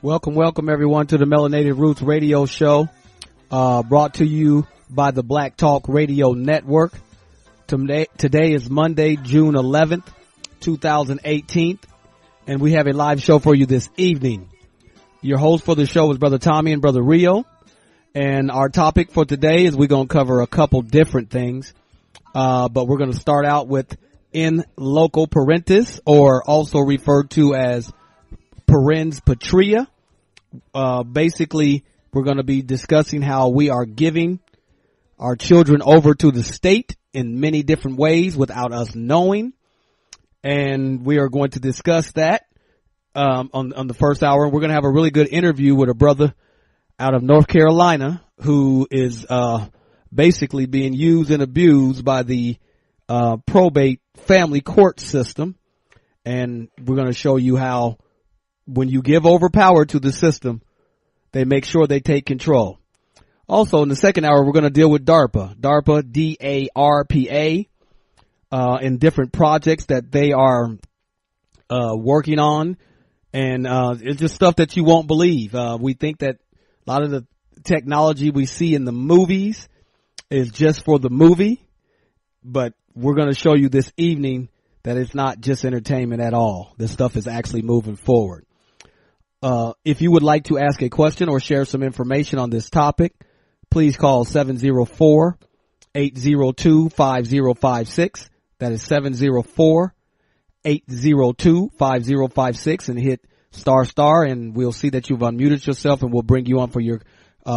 Welcome everyone to the Melanated Roots Radio Show, brought to you by the Black Talk Radio Network. Today is Monday, June 11th, 2018, and we have a live show for you this evening. Your host for the show is Brother Tommy and Brother Rio, and our topic for today is we're going to cover a couple different things, but we're going to start out with in loco parentis, or also referred to as parens patria. Basically, we're going to be discussing how we are giving our children over to the state in many different ways without us knowing. And we are going to discuss that on the first hour. We're going to have a really good interview with a brother out of North Carolina who is basically being used and abused by the probate family court system. And we're going to show you how when you give over power to the system, they make sure they take control. Also, in the second hour, we're going to deal with DARPA, D-A-R-P-A, in different projects that they are working on. And it's just stuff that you won't believe. We think that a lot of the technology we see in the movies is just for the movie. But we're going to show you this evening that it's not just entertainment at all. This stuff is actually moving forward. If you would like to ask a question or share some information on this topic, please call 704-802-5056. That is 704-802-5056, and hit **, and we'll see that you've unmuted yourself, and we'll bring you on for your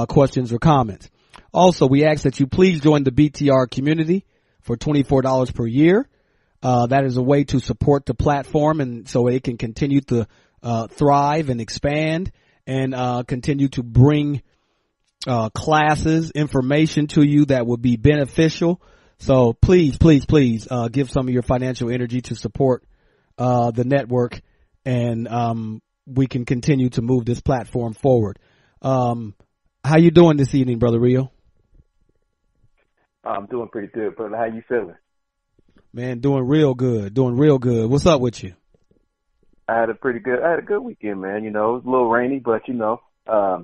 questions or comments. Also, we ask that you please join the BTR community for $24 per year. That is a way to support the platform, and so it can continue to thrive and expand and continue to bring classes, information to you that would be beneficial. So please give some of your financial energy to support the network, and we can continue to move this platform forward. How you doing this evening, Brother Rio? I'm doing pretty good, brother. How you feeling? Man, doing real good. What's up with you? I had a good weekend, man. You know, it was a little rainy, but I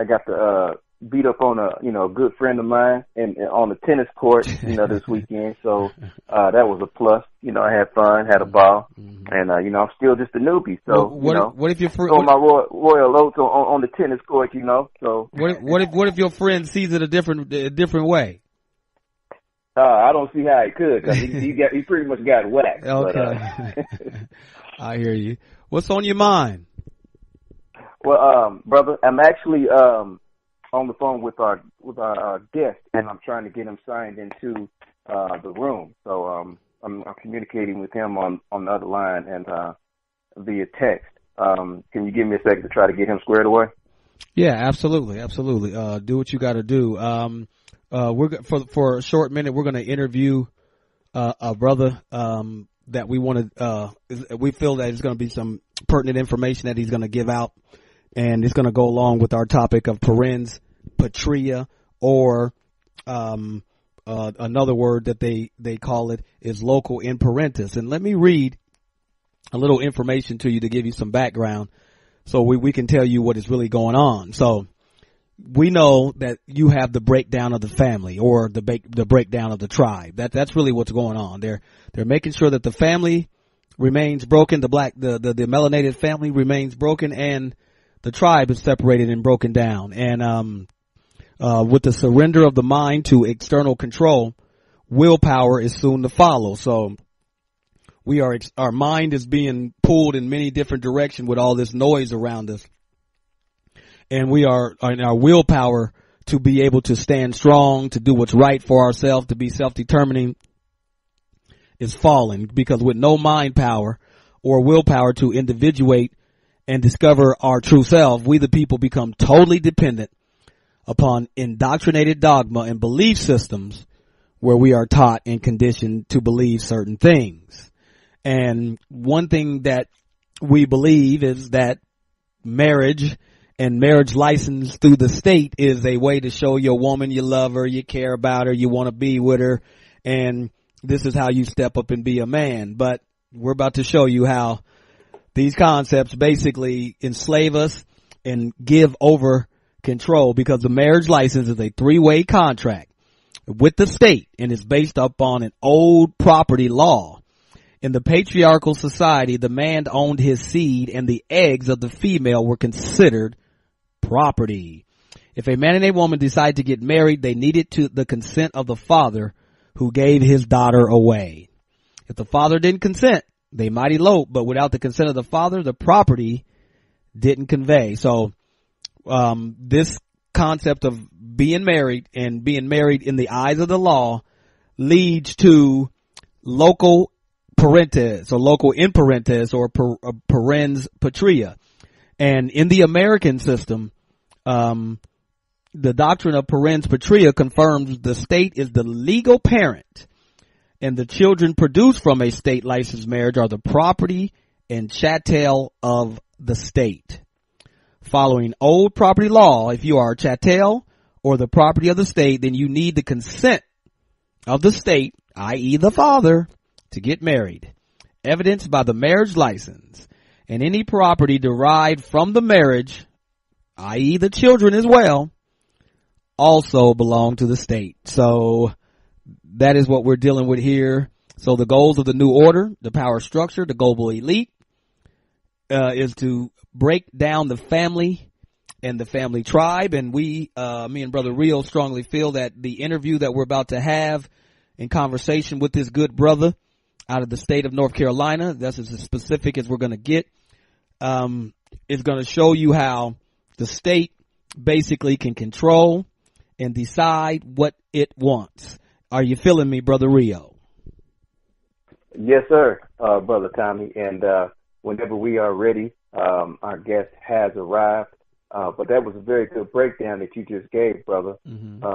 got to beat up on a good friend of mine and on the tennis court, this weekend. So that was a plus. I had fun, had a ball, and I'm still just a newbie. So what if your friend my royal oats on the tennis court? So what if your friend sees it a different way? I don't see how he could, because he pretty much got whacked. Okay. But, I hear you. What's on your mind? Well, brother, I'm actually on the phone with our guest, and I'm trying to get him signed into the room. So I'm communicating with him on the other line and via text. Can you give me a second to try to get him squared away? Yeah, absolutely. Do what you got to do. We're for a short minute. We're going to interview a brother that we want to. We feel that it's going to be some pertinent information that he's going to give out, and it's going to go along with our topic of parens patria, or another word that they call it is loco in parentis. And let me read a little information to you to give you some background, so we can tell you what is really going on. So we know that you have the breakdown of the family, or the breakdown of the tribe. That's really what's going on. They're making sure that the family remains broken, the melanated family remains broken, and the tribe is separated and broken down. And with the surrender of the mind to external control, willpower is soon to follow. So our mind is being pulled in many different directions with all this noise around us. And we are in our willpower to be able to stand strong, to do what's right for ourselves, to be self-determining, is falling, because with no mind power or willpower to individuate and discover our true self, we the people become totally dependent upon indoctrinated dogma and belief systems where we are taught and conditioned to believe certain things. And one thing that we believe is that marriage and marriage license through the state is a way to show your woman you love her, you care about her, you want to be with her, and this is how you step up and be a man. But we're about to show you how these concepts basically enslave us and give over control, because the marriage license is a 3-way contract with the state and is based upon an old property law. In the patriarchal society, the man owned his seed and the eggs of the female were considered property. If a man and a woman decide to get married, they needed the consent of the father who gave his daughter away. If the father didn't consent, they might elope, but without the consent of the father, the property didn't convey. So this concept of being married and being married in the eyes of the law leads to local parentes or local in parentes or parens patria. And in the American system, the doctrine of parens patria confirms the state is the legal parent, and the children produced from a state licensed marriage are the property and chattel of the state. Following old property law, if you are a chattel or the property of the state, then you need the consent of the state, i.e. the father, to get married, evidenced by the marriage license, and any property derived from the marriage, i.e. the children as well, also belong to the state. So that is what we're dealing with here. So the goals of the new order, the power structure, the global elite, is to break down the family and the family tribe. And me and Brother Rio strongly feel that the interview that we're about to have in conversation with this good brother out of the state of North Carolina, that's as specific as we're going to get, is going to show you how the state basically can control and decide what it wants. Are you feeling me, Brother Rio? Yes, sir, Brother Tommy. And whenever we are ready, our guest has arrived. But that was a very good breakdown that you just gave, brother,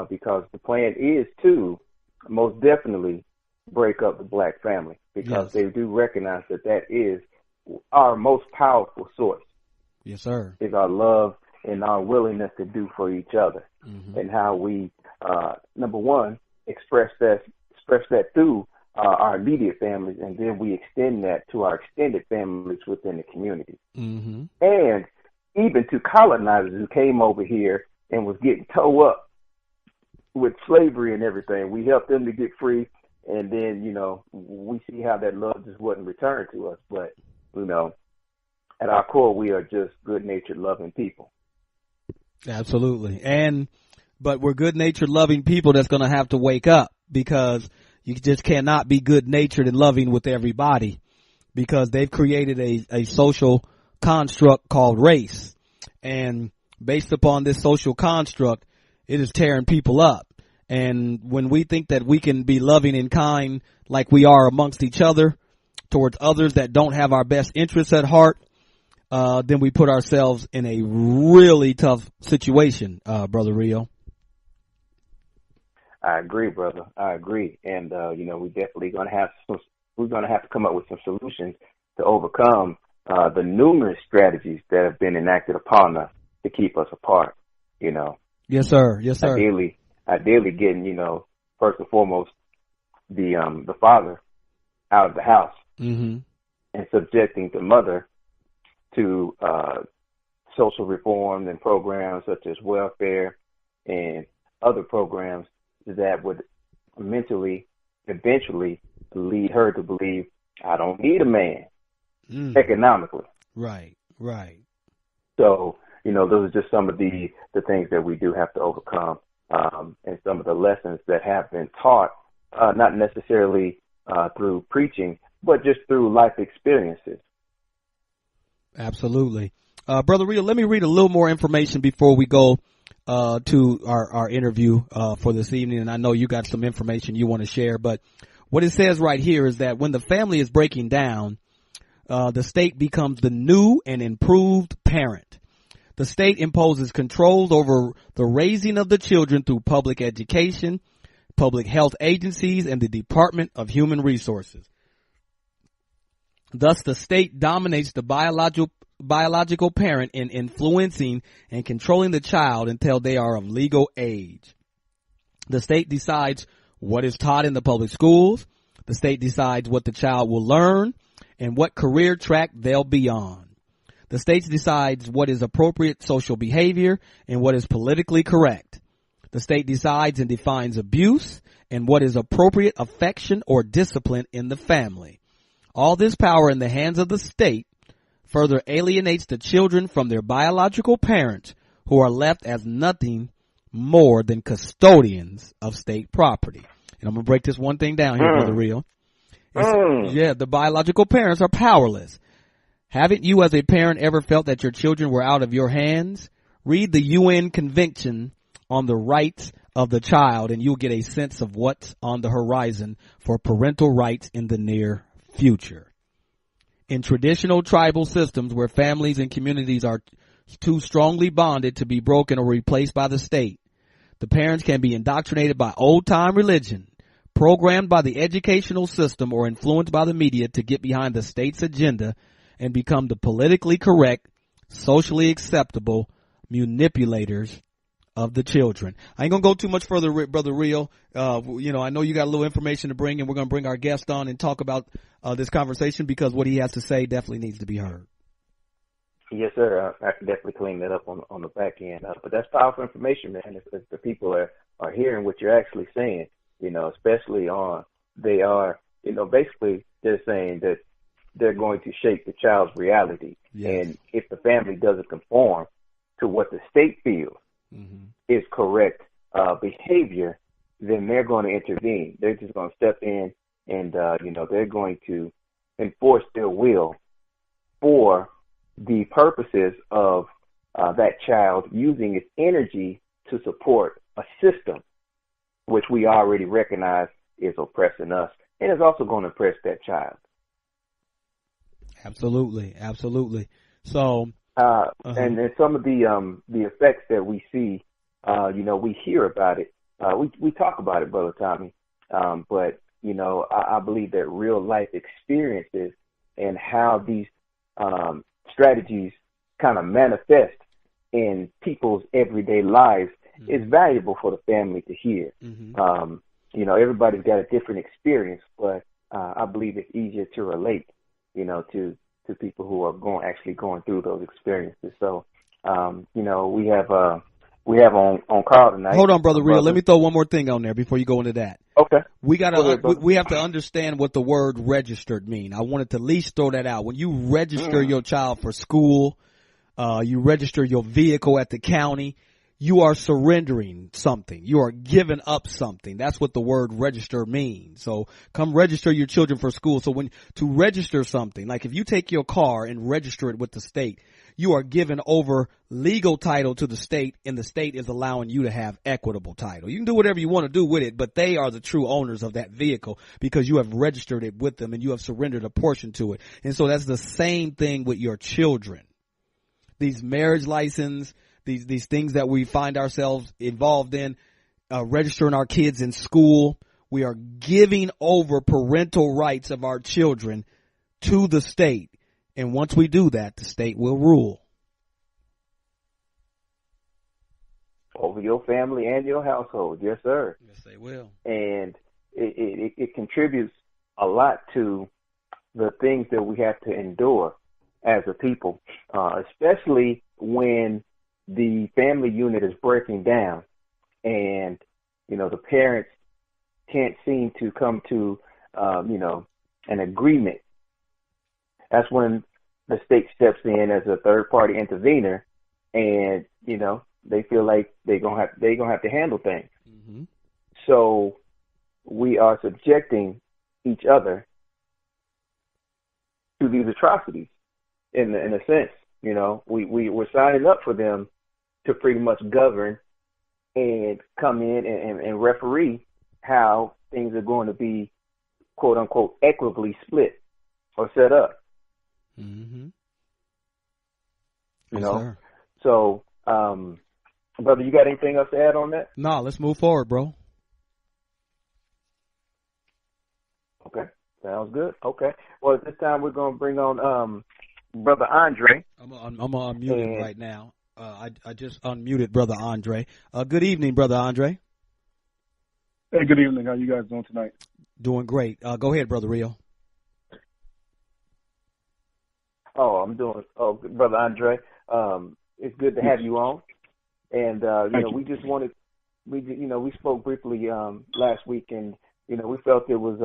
because the plan is to most definitely break up the black family, because they do recognize that is our most powerful source. Yes, sir. Is our love and our willingness to do for each other, and how we, number one, express that through our immediate families, and then we extend that to our extended families within the community. And even to colonizers who came over here and was getting towed up with slavery and everything. We helped them to get free, and then, we see how that love just wasn't returned to us. But, at our core, we are just good-natured, loving people. Absolutely. But we're good-natured, loving people that's going to have to wake up, because you just cannot be good-natured and loving with everybody, because they've created a social construct called race. And based upon this social construct, it is tearing people up. And when we think that we can be loving and kind like we are amongst each other towards others that don't have our best interests at heart, then we put ourselves in a really tough situation, Brother Rio. I agree, brother. I agree. And, we definitely we're going to have to come up with some solutions to overcome the numerous strategies that have been enacted upon us to keep us apart, Yes, sir. Yes, sir. Ideally getting, first and foremost, the father out of the house, and subjecting the mother to social reform and programs such as welfare and other programs that would eventually lead her to believe, I don't need a man economically. Right. So, those are just some of the things that we do have to overcome, and some of the lessons that have been taught, not necessarily through preaching, but just through life experiences. Absolutely. Brother Rio, let me read a little more information before we go to our interview for this evening. And I know you got some information you want to share, but what it says right here is that when the family is breaking down, the state becomes the new and improved parent. The state imposes controls over the raising of the children through public education, public health agencies, and the Department of Human Resources. Thus, the state dominates the biological parent in influencing and controlling the child until they are of legal age. The state decides what is taught in the public schools. The state decides what the child will learn and what career track they'll be on. The state decides what is appropriate social behavior and what is politically correct. The state decides and defines abuse and what is appropriate affection or discipline in the family. All this power in the hands of the state further alienates the children from their biological parents, who are left as nothing more than custodians of state property. And I'm going to break this one thing down here, Brother Real. Yeah, the biological parents are powerless. Haven't you as a parent ever felt that your children were out of your hands? Read the UN Convention on the Rights of the Child, and you'll get a sense of what's on the horizon for parental rights in the near future. In traditional tribal systems where families and communities are too strongly bonded to be broken or replaced by the state, the parents can be indoctrinated by old-time religion, programmed by the educational system, or influenced by the media to get behind the state's agenda and become the politically correct, socially acceptable manipulators of the children. I ain't gonna go too much further, Brother Real. I know you got a little information to bring, and we're gonna bring our guest on and talk about this conversation, because what he has to say definitely needs to be heard. Yes, sir. I can definitely clean that up on the back end. But that's powerful information, man. If the people are hearing what you're actually saying, especially they are, basically they're saying that they're going to shape the child's reality. Yes. And if the family doesn't conform to what the state feels is correct behavior, then they're going to intervene. They're just going to step in and, they're going to enforce their will for the purposes of that child using its energy to support a system which we already recognize is oppressing us, and is also going to oppress that child. Absolutely. So, and then some of the effects that we see, we hear about it. We talk about it, Brother Tommy. But, I believe that real life experiences and how these strategies kind of manifest in people's everyday lives is valuable for the family to hear. Everybody's got a different experience, but I believe it's easier to relate, to people who are actually going through those experiences. So, we have on call tonight. Hold on, Brother Real. Let me throw one more thing on there before you go into that. Okay. We have to understand what the word registered mean. I wanted to at least throw that out. When you register your child for school, you register your vehicle at the county, you are surrendering something. You are giving up something. That's what the word register means. So come register your children for school. So to register something, like if you take your car and register it with the state, you are giving over legal title to the state, and the state is allowing you to have equitable title. You can do whatever you want to do with it, but they are the true owners of that vehicle because you have registered it with them and you have surrendered a portion to it. And so that's the same thing with your children. These marriage license, these things that we find ourselves involved in, registering our kids in school, we are giving over parental rights of our children to the state. And once we do that, the state will rule over your family and your household. Yes, sir. Yes, they will. And it contributes a lot to the things that we have to endure as a people, especially when the family unit is breaking down and, the parents can't seem to come to, an agreement. That's when the state steps in as a third-party intervener, and they feel like they're gonna have to handle things. So we are subjecting each other to these atrocities in a sense. We're signing up for them to pretty much govern and come in and referee how things are going to be, quote unquote, equitably split or set up. Sir. So, brother, you got anything else to add on that? No, let's move forward, bro. Okay, sounds good. Okay, well, at this time we're going to bring on Brother Andre. I'm gonna unmute him right now. I just unmuted Brother Andre. Good evening, Brother Andre. Hey, good evening. How you guys doing tonight? Doing great. Go ahead, Brother Rio. Oh, I'm doing. Oh, brother Andre, it's good to Yes. have you on. And Thank you. we just wanted, we spoke briefly last week, and we felt it was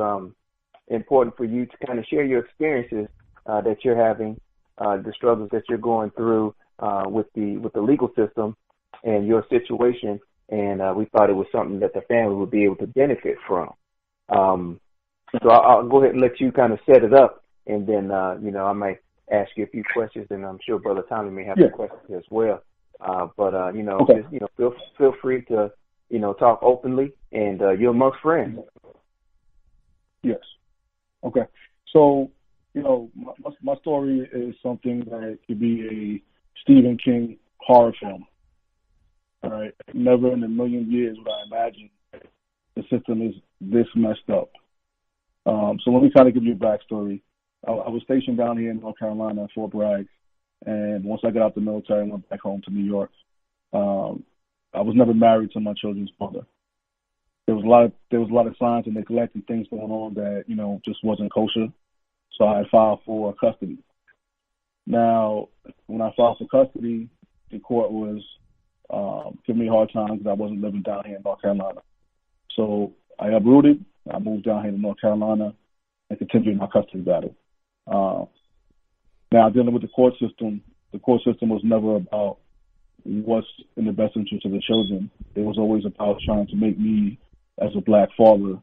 important for you to kind of share your experiences that you're having, the struggles that you're going through with the legal system and your situation. And we thought it was something that the family would be able to benefit from. So I'll go ahead and let you kind of set it up, and then I might ask you a few questions, and I'm sure Brother Tommy may have some questions as well. But Okay. just feel free to talk openly, and you're amongst friends. Yes. Okay. So, my story is something that could be a Stephen King horror film. All right. Never in a million years would I imagine the system is this messed up. So let me kind of give you a backstory. I was stationed down here in North Carolina at Fort Bragg, and once I got out the military, I went back home to New York. I was never married to my children's mother. There was a lot of signs of neglect and things going on that just wasn't kosher. So I filed for custody. Now, when I filed for custody, the court was giving me a hard time because I wasn't living down here in North Carolina. So I uprooted. I moved down here to North Carolina and continued my custody battle. Now, dealing with the court system was never about what's in the best interest of the children. It was always about trying to make me, as a black father,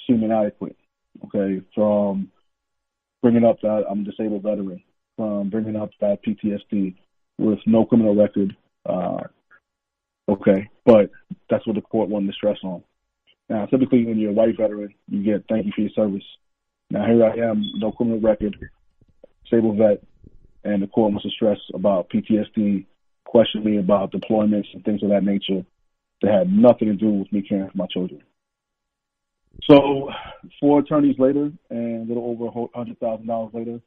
seem inadequate. Okay, from bringing up that I'm a disabled veteran, from bringing up that PTSD with no criminal record. Okay, but that's what the court wanted to stress on. Now, typically when you're a white veteran, you get thank you for your service. Now, here I am, no criminal record, disabled vet, and the court wants to stress about PTSD, question me about deployments and things of that nature that had nothing to do with me caring for my children. So 4 attorneys later and a little over $100,000 later,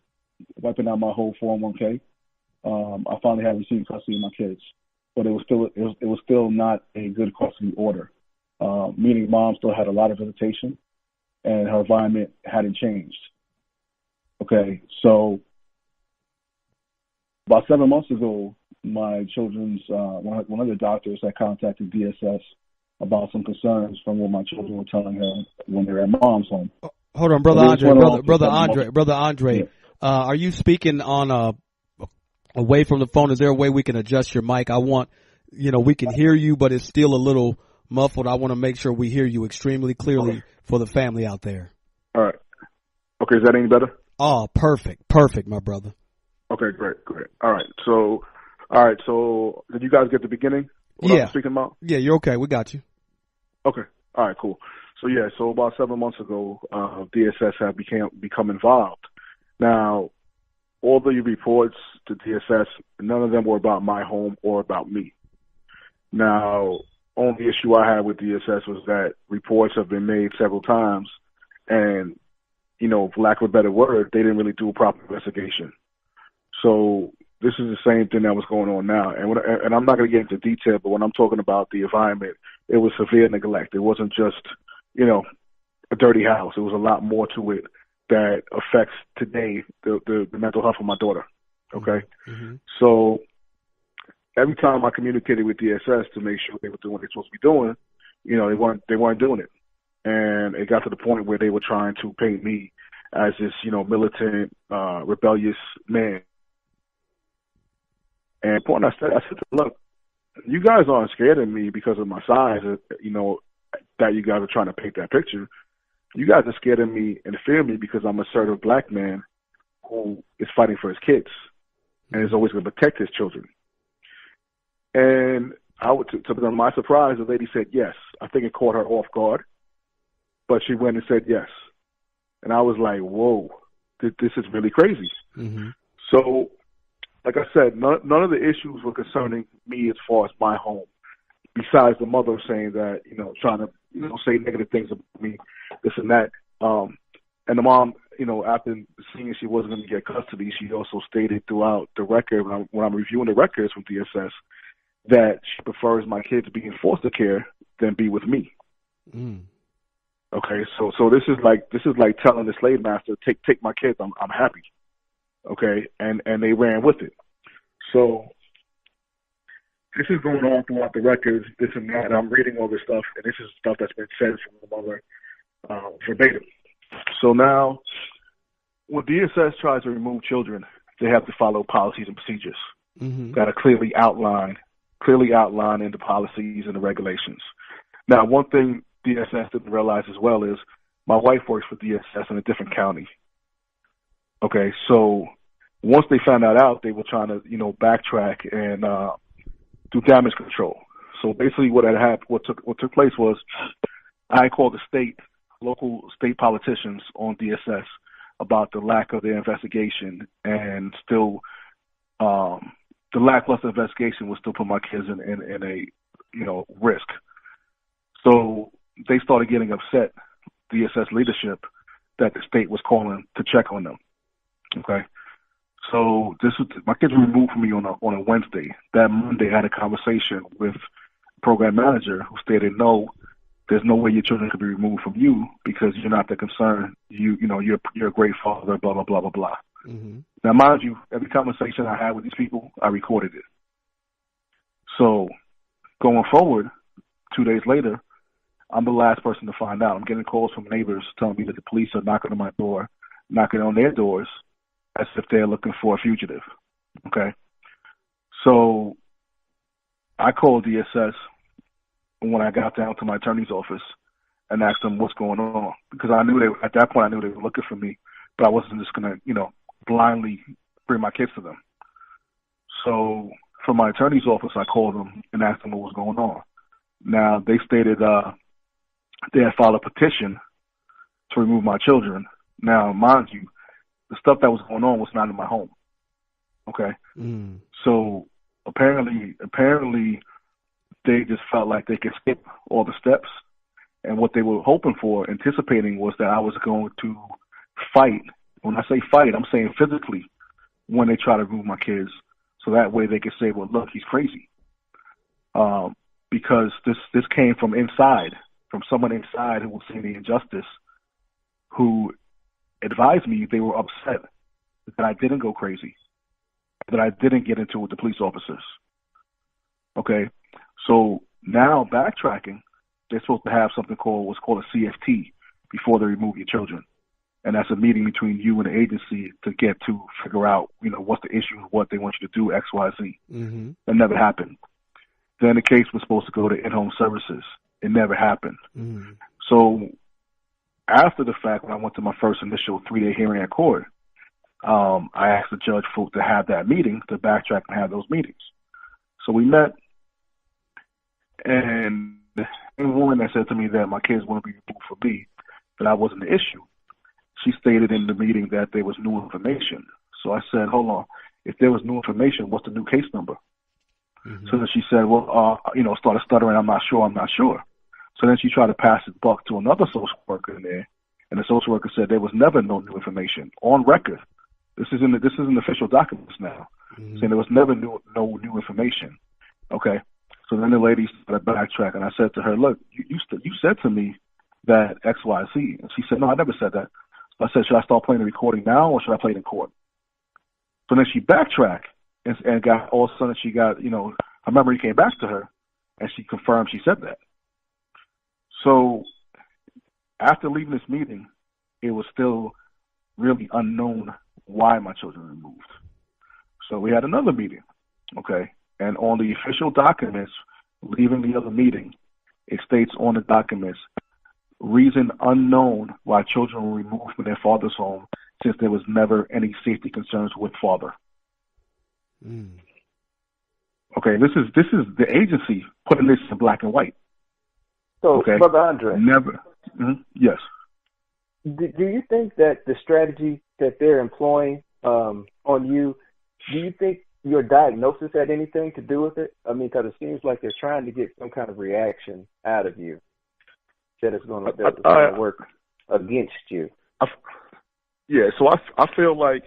wiping out my whole 401k, I finally had received custody of my kids. But it was still not a good custody order, meaning mom still had a lot of visitation and her environment hadn't changed. Okay, so about 7 months ago, my children's one of the doctors had contacted DSS about some concerns from what my children were telling her when they were at mom's home. Hold on, brother Andre. Brother Andre, Yeah. Are you speaking on away from the phone? Is there a way we can adjust your mic? I want, we can hear you, but it's still a little muffled. I want to make sure we hear you extremely clearly for the family out there. All right. Okay, is that any better? Oh, perfect, my brother. Okay, great. All right, so did you guys get the beginning? What I was speaking about? Yeah, you're okay. We got you. Okay. All right, cool. So about 7 months ago, DSS had become involved. Now, all the reports to DSS, none of them were about my home or about me. Now, only issue I had with DSS was that reports have been made several times, and, for lack of a better word, they didn't really do a proper investigation. So this is the same thing that was going on now. And I'm not going to get into detail, but when I'm talking about the environment, it was severe neglect. It wasn't just, a dirty house. It was a lot more to it that affects today the mental health of my daughter. Okay? Mm-hmm. So every time I communicated with DSS to make sure they were doing what they're supposed to be doing, they weren't doing it. And it got to the point where they were trying to paint me as this, militant, rebellious man. And point I said, look, you guys aren't scared of me because of my size, that you guys are trying to paint that picture. You guys are scared of me and fear me because I'm a assertive black man who is fighting for his kids and is always going to protect his children. And to my surprise, the lady said yes. I think it caught her off guard, but she went and said yes. And I was like, whoa, this is really crazy. Mm-hmm. So, like I said, none of the issues were concerning me as far as my home, besides the mother saying that, trying to, say negative things about me, this and that. And the mom, after seeing she wasn't going to get custody, she also stated throughout the record, when I'm reviewing the records from DSS, that she prefers my kids be in foster care than be with me. Mm. Okay, so this is like telling the slave master, take my kids, I'm happy. okay, and they ran with it. So this is going on throughout the records, this and that. I'm reading all this stuff, and this is stuff that's been said from the mother verbatim. So now, when DSS tries to remove children, they have to follow policies and procedures that are clearly outlined in the policies and the regulations. Now, one thing DSS didn't realize as well is my wife works for DSS in a different county. Okay, so once they found that out, they were trying to, backtrack and do damage control. So basically, what took place was I called the local state politicians on DSS about the lack of their investigation, and still the lackluster investigation would still put my kids in a risk. So they started getting upset, DSS leadership, that the state was calling to check on them. Okay, so my kids were removed from me on a Wednesday. That Monday, I had a conversation with the program manager who stated, no, there's no way your children could be removed from you because you're not the concern. You're a great father. Blah blah blah blah blah. Mm-hmm. Now, mind you, every conversation I had with these people, I recorded it. So going forward, 2 days later, I'm the last person to find out. I'm getting calls from neighbors telling me that the police are knocking on my door, knocking on their doors, as if they're looking for a fugitive. Okay? So I called DSS when I got down to my attorney's office and asked them what's going on. Because at that point I knew they were looking for me, but I wasn't just going to, blindly bring my kids to them. So from my attorney's office, I called them and asked them what was going on. Now, they stated they had filed a petition to remove my children. Now, mind you, the stuff that was going on was not in my home. Okay? Mm. So apparently they just felt like they could skip all the steps. And what they were hoping for, anticipating, was that I was going to fight. When I say fight, I'm saying physically when they try to remove my kids. So that way they could say, well, look, he's crazy. Because this came from inside, from someone inside who was seeing the injustice, who advised me they were upset that I didn't go crazy, that I didn't get into it with the police officers. Okay? So now backtracking, they're supposed to have what's called a CFT before they remove your children. And that's a meeting between you and the agency to get to figure out, what's the issue, what they want you to do, X, Y, Z. Mm-hmm. That never happened. Then the case was supposed to go to in-home services. It never happened. Mm-hmm. So after the fact, when I went to my first initial 3-day hearing at court, I asked the judge to have that meeting, to backtrack and have those meetings. So we met, and the woman that said to me that my kids wouldn't be removed for me, that I wasn't the issue, she stated in the meeting that there was new information. So I said, hold on, if there was new information, what's the new case number? Mm-hmm. So then she said, well, started stuttering, I'm not sure. So then she tried to pass the buck to another social worker in there, and the social worker said there was never no new information on record. This is in official documents now, saying there was never no new information. Okay, so then the lady started backtrack, and I said to her, look, you said to me that X, Y, Z, and she said, no, I never said that. So I said, should I start playing the recording now, or should I play it in court? So then she backtracked, and got all of a sudden she got, her memory came back to her, and she confirmed she said that. So after leaving this meeting, it was still really unknown why my children were removed. So we had another meeting, okay? And on the official documents, leaving the other meeting, it states on the documents, reason unknown why children were removed from their father's home since there was never any safety concerns with father. Mm. Okay, this is the agency putting this in black and white. So, okay? Brother Andre. Never. Mm-hmm. Yes. Do you think that the strategy that they're employing on you, do you think your diagnosis had anything to do with it? I mean, because it seems like they're trying to get some kind of reaction out of you that is going to work against you. So I feel like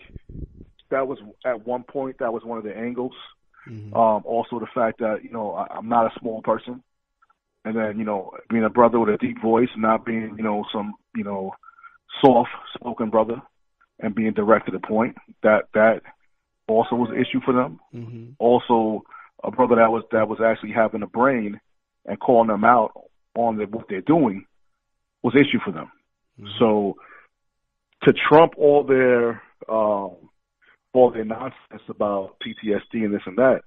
that was, at one point, that was one of the angles. Mm-hmm. Also the fact that, I'm not a small person. And then, being a brother with a deep voice, not being, some, soft-spoken brother. and being direct to the point. That also was an issue for them. Mm-hmm. Also, a brother that was actually having a brain and calling them out on what they're doing was an issue for them. Mm-hmm. So to trump all their nonsense about PTSD and this and that,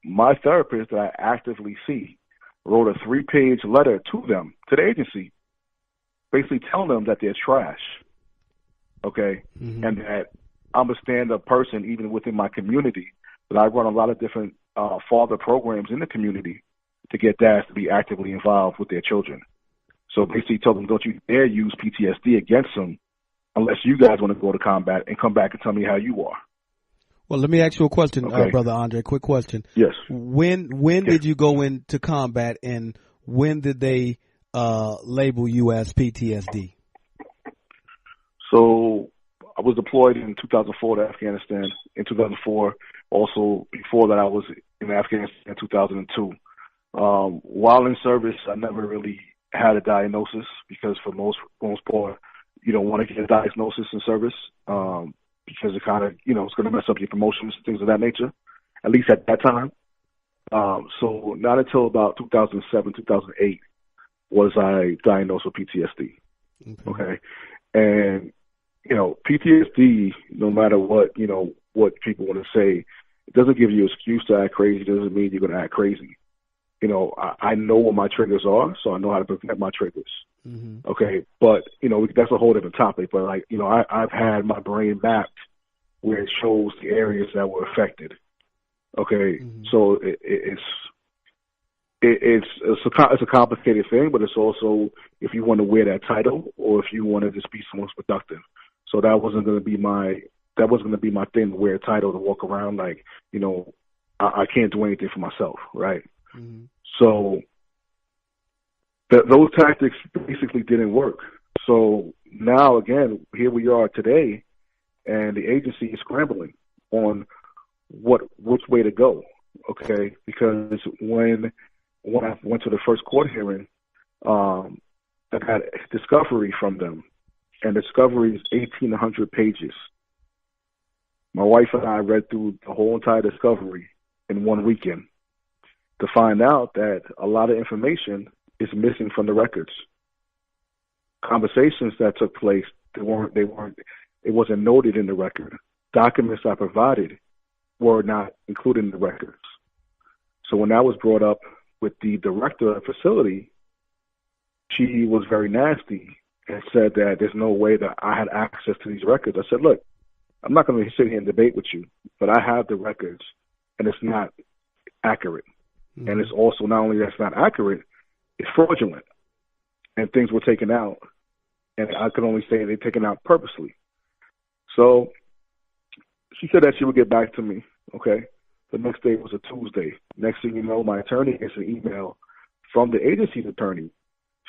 my therapist that I actively see wrote a 3-page letter to them, to the agency, basically telling them that they're trash, okay, mm-hmm. and that I'm a stand-up person even within my community, that I run a lot of different father programs in the community to get dads to be actively involved with their children. So basically told them, don't you dare use PTSD against them unless you guys want to go to combat and come back and tell me how you are. Well, let me ask you a question, okay. Brother Andre. Quick question. Yes. When did you go into combat, and when did they label you as PTSD? So I was deployed in 2004 to Afghanistan. In 2004, also before that, I was in Afghanistan in 2002. While in service, I never really had a diagnosis because for most part, you don't want to get a diagnosis in service. Because it kind of, it's going to mess up your promotions, things of that nature, at least at that time. So not until about 2007, 2008 was I diagnosed with PTSD. Okay. And, PTSD, no matter what, what people want to say, it doesn't give you an excuse to act crazy. It doesn't mean you're going to act crazy. I know what my triggers are, so I know how to prevent my triggers. Mm-hmm. Okay, but that's a whole different topic. But I've had my brain mapped where it shows the areas that were affected. Okay, mm-hmm. So it's a complicated thing, but it's also if you want to wear that title or if you want to just be someone's productive. So that wasn't going to be my thing to wear a title to walk around like I can't do anything for myself, right? Mm-hmm. So those tactics basically didn't work. So now, again, here we are today, and the agency is scrambling on which way to go, okay? Because when I went to the first court hearing, I got a discovery from them, and discovery is 1,800 pages. My wife and I read through the whole entire discovery in one weekend to find out that a lot of information is missing from the records. Conversations that took place, it wasn't noted in the record. Documents I provided were not included in the records. So when that was brought up with the director of the facility, she was very nasty and said that there's no way that I had access to these records. I said, look, I'm not going to sit here and debate with you, but I have the records, and it's not accurate. Mm-hmm. And it's also not only that's not accurate, it's fraudulent. And things were taken out, and I could only say they're taken out purposely. So she said that she would get back to me, okay? The next day was a Tuesday. Next thing you know, my attorney gets an email from the agency's attorney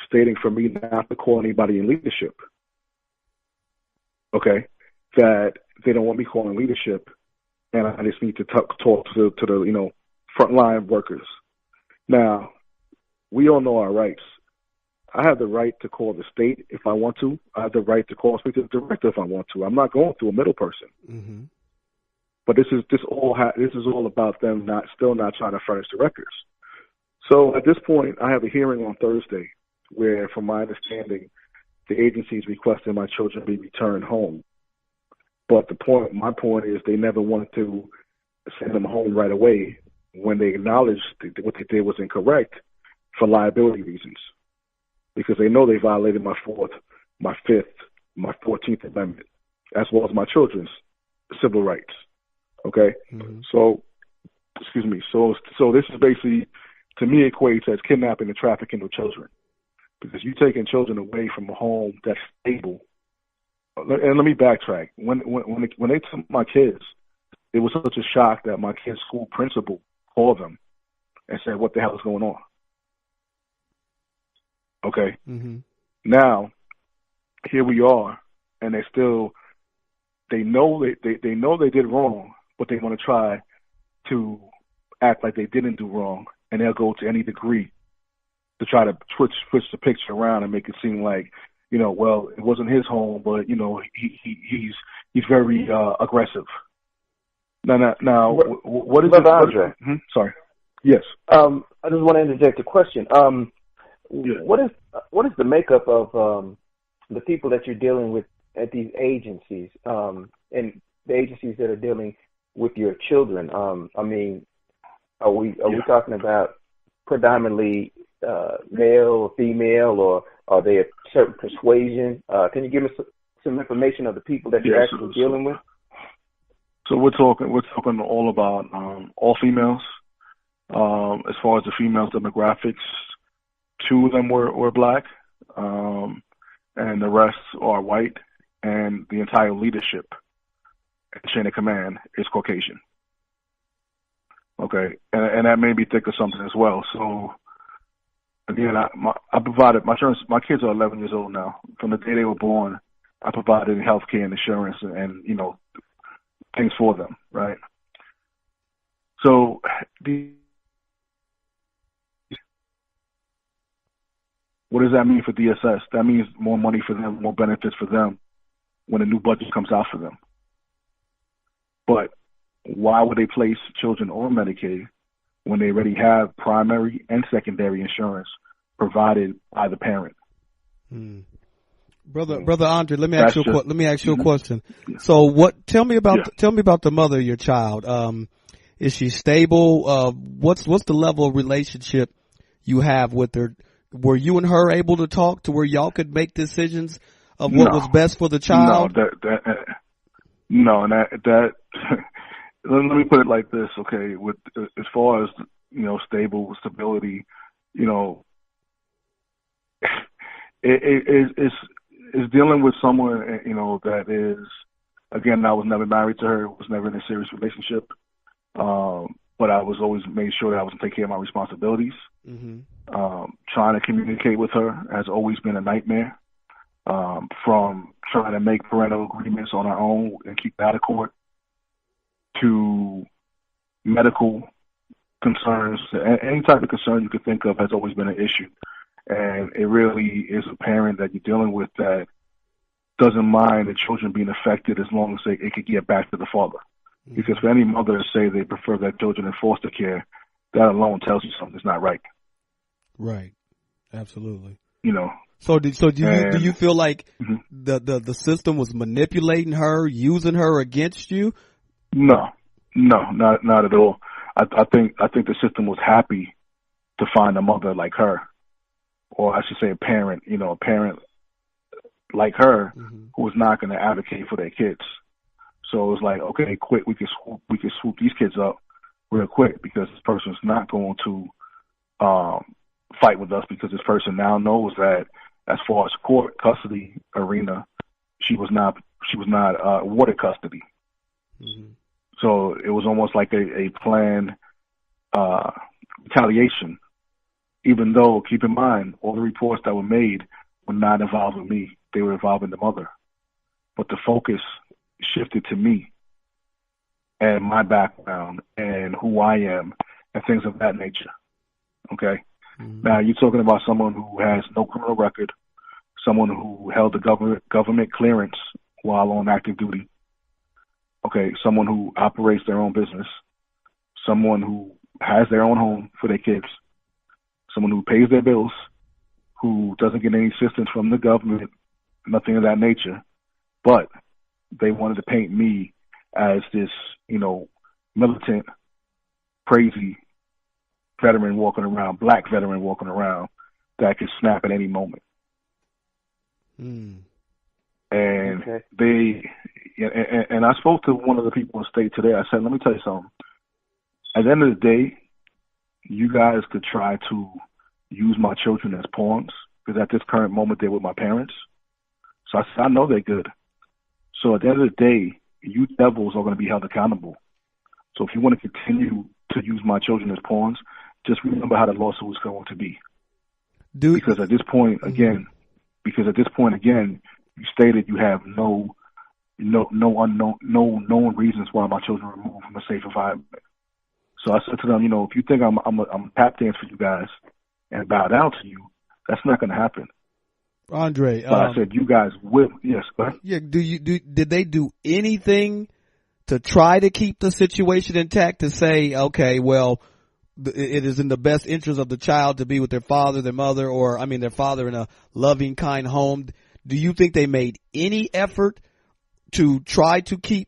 stating for me not to call anybody in leadership, okay? That they don't want me calling leadership, and I just need to talk to the frontline workers. Now, we all know our rights. I have the right to call the state if I want to. I have the right to speak to the director if I want to. I'm not going through a middle person. Mm-hmm. But this is all about them still not trying to furnish the records. So at this point, I have a hearing on Thursday where, from my understanding, the agency is requesting my children be returned home. But my point is they never wanted to send them home right away when they acknowledged that what they did was incorrect for liability reasons, because they know they violated my 4th, my 5th, my 14th Amendment, as well as my children's civil rights. Okay? Mm-hmm. So this is basically, to me, equates as kidnapping and trafficking of children, because you're taking children away from a home that's stable. And let me backtrack. When they took my kids, it was such a shock that my kid's school principal called them and said, "What the hell is going on?" Okay. Mm-hmm. Now, here we are, and they know they did wrong, but they want to try to act like they didn't do wrong, and they'll go to any degree to try to switch the picture around and make it seem like, well, it wasn't his home, but he's he's very aggressive. Now, what is Brother it? Andre? Sorry. Yes. I just want to interject a question. Yeah. What is the makeup of the people that you're dealing with at these agencies, and the agencies that are dealing with your children? I mean, are we talking about predominantly male or female, or are they a certain persuasion? Can you give us some information of the people that you're actually dealing with? So we're talking all about all females. As far as the females demographics, 2 of them were black, and the rest are white, and the entire leadership and chain of command is Caucasian. Okay, and that made me think of something as well. So again, I provided my kids are 11 years old now. From the day they were born, I provided health care and insurance and things for them, right? So what does that mean for DSS? That means more money for them, more benefits for them when a new budget comes out for them. But why would they place children on Medicaid when they already have primary and secondary insurance provided by the parent? Brother Andre, let me ask you a question. So tell me about the mother of your child. Is she stable? What's the level of relationship you have with her? Were you and her able to talk to where y'all could make decisions of what was best for the child? No, that let me put it like this, okay? With as far as stable stability, it's dealing with someone that is, again, I was never married to her, was never in a serious relationship, but I was always made sure that I was taking care of my responsibilities. Trying to communicate with her has always been a nightmare. From trying to make parental agreements on our own and keep out of court, to medical concerns, any type of concern you could think of has always been an issue. And it really is a parent that you're dealing with that doesn't mind the children being affected as long as it could get back to the father. Because for any mother to say they prefer their children in foster care, that alone tells you something's not right. Right. Absolutely. So do you feel like the system was manipulating her, using her against you? No, not at all. I think the system was happy to find a mother like her, or I should say a parent like her who was not going to advocate for their kids. So it was like, okay, quick, we can swoop these kids up real quick because this person's not going to fight with us because this person now knows that as far as court custody arena, she was not awarded custody. So it was almost like a planned retaliation, even though, keep in mind, all the reports that were made were not involving me. They were involving the mother. But the focus shifted to me and my background and who I am and things of that nature. Okay? Now, you're talking about someone who has no criminal record, someone who held the government clearance while on active duty. Okay, someone who operates their own business, someone who has their own home for their kids, someone who pays their bills, who doesn't get any assistance from the government, nothing of that nature. But they wanted to paint me as this, militant, crazy veteran walking around, black veteran walking around that could snap at any moment. And and I spoke to one of the people in state today. I said, let me tell you something. At the end of the day, you guys could try to use my children as pawns because at this current moment they're with my parents. So I said, I know they're good. So at the end of the day, you devils are going to be held accountable. So if you want to continue to use my children as pawns, just remember how the lawsuit is going to be. Because at this point, again, you stated you have no known reasons why my children were removed from a safe environment. So I said to them, if you think I'm a tap dance for you guys and bow down to you, that's not going to happen. Andre, but I said you guys will. Yes, go ahead. Yeah. Did they do anything to try to keep the situation intact, to say, okay, well, it is in the best interest of the child to be with their father, their mother, or their father in a loving, kind home? Do you think they made any effort to try to keep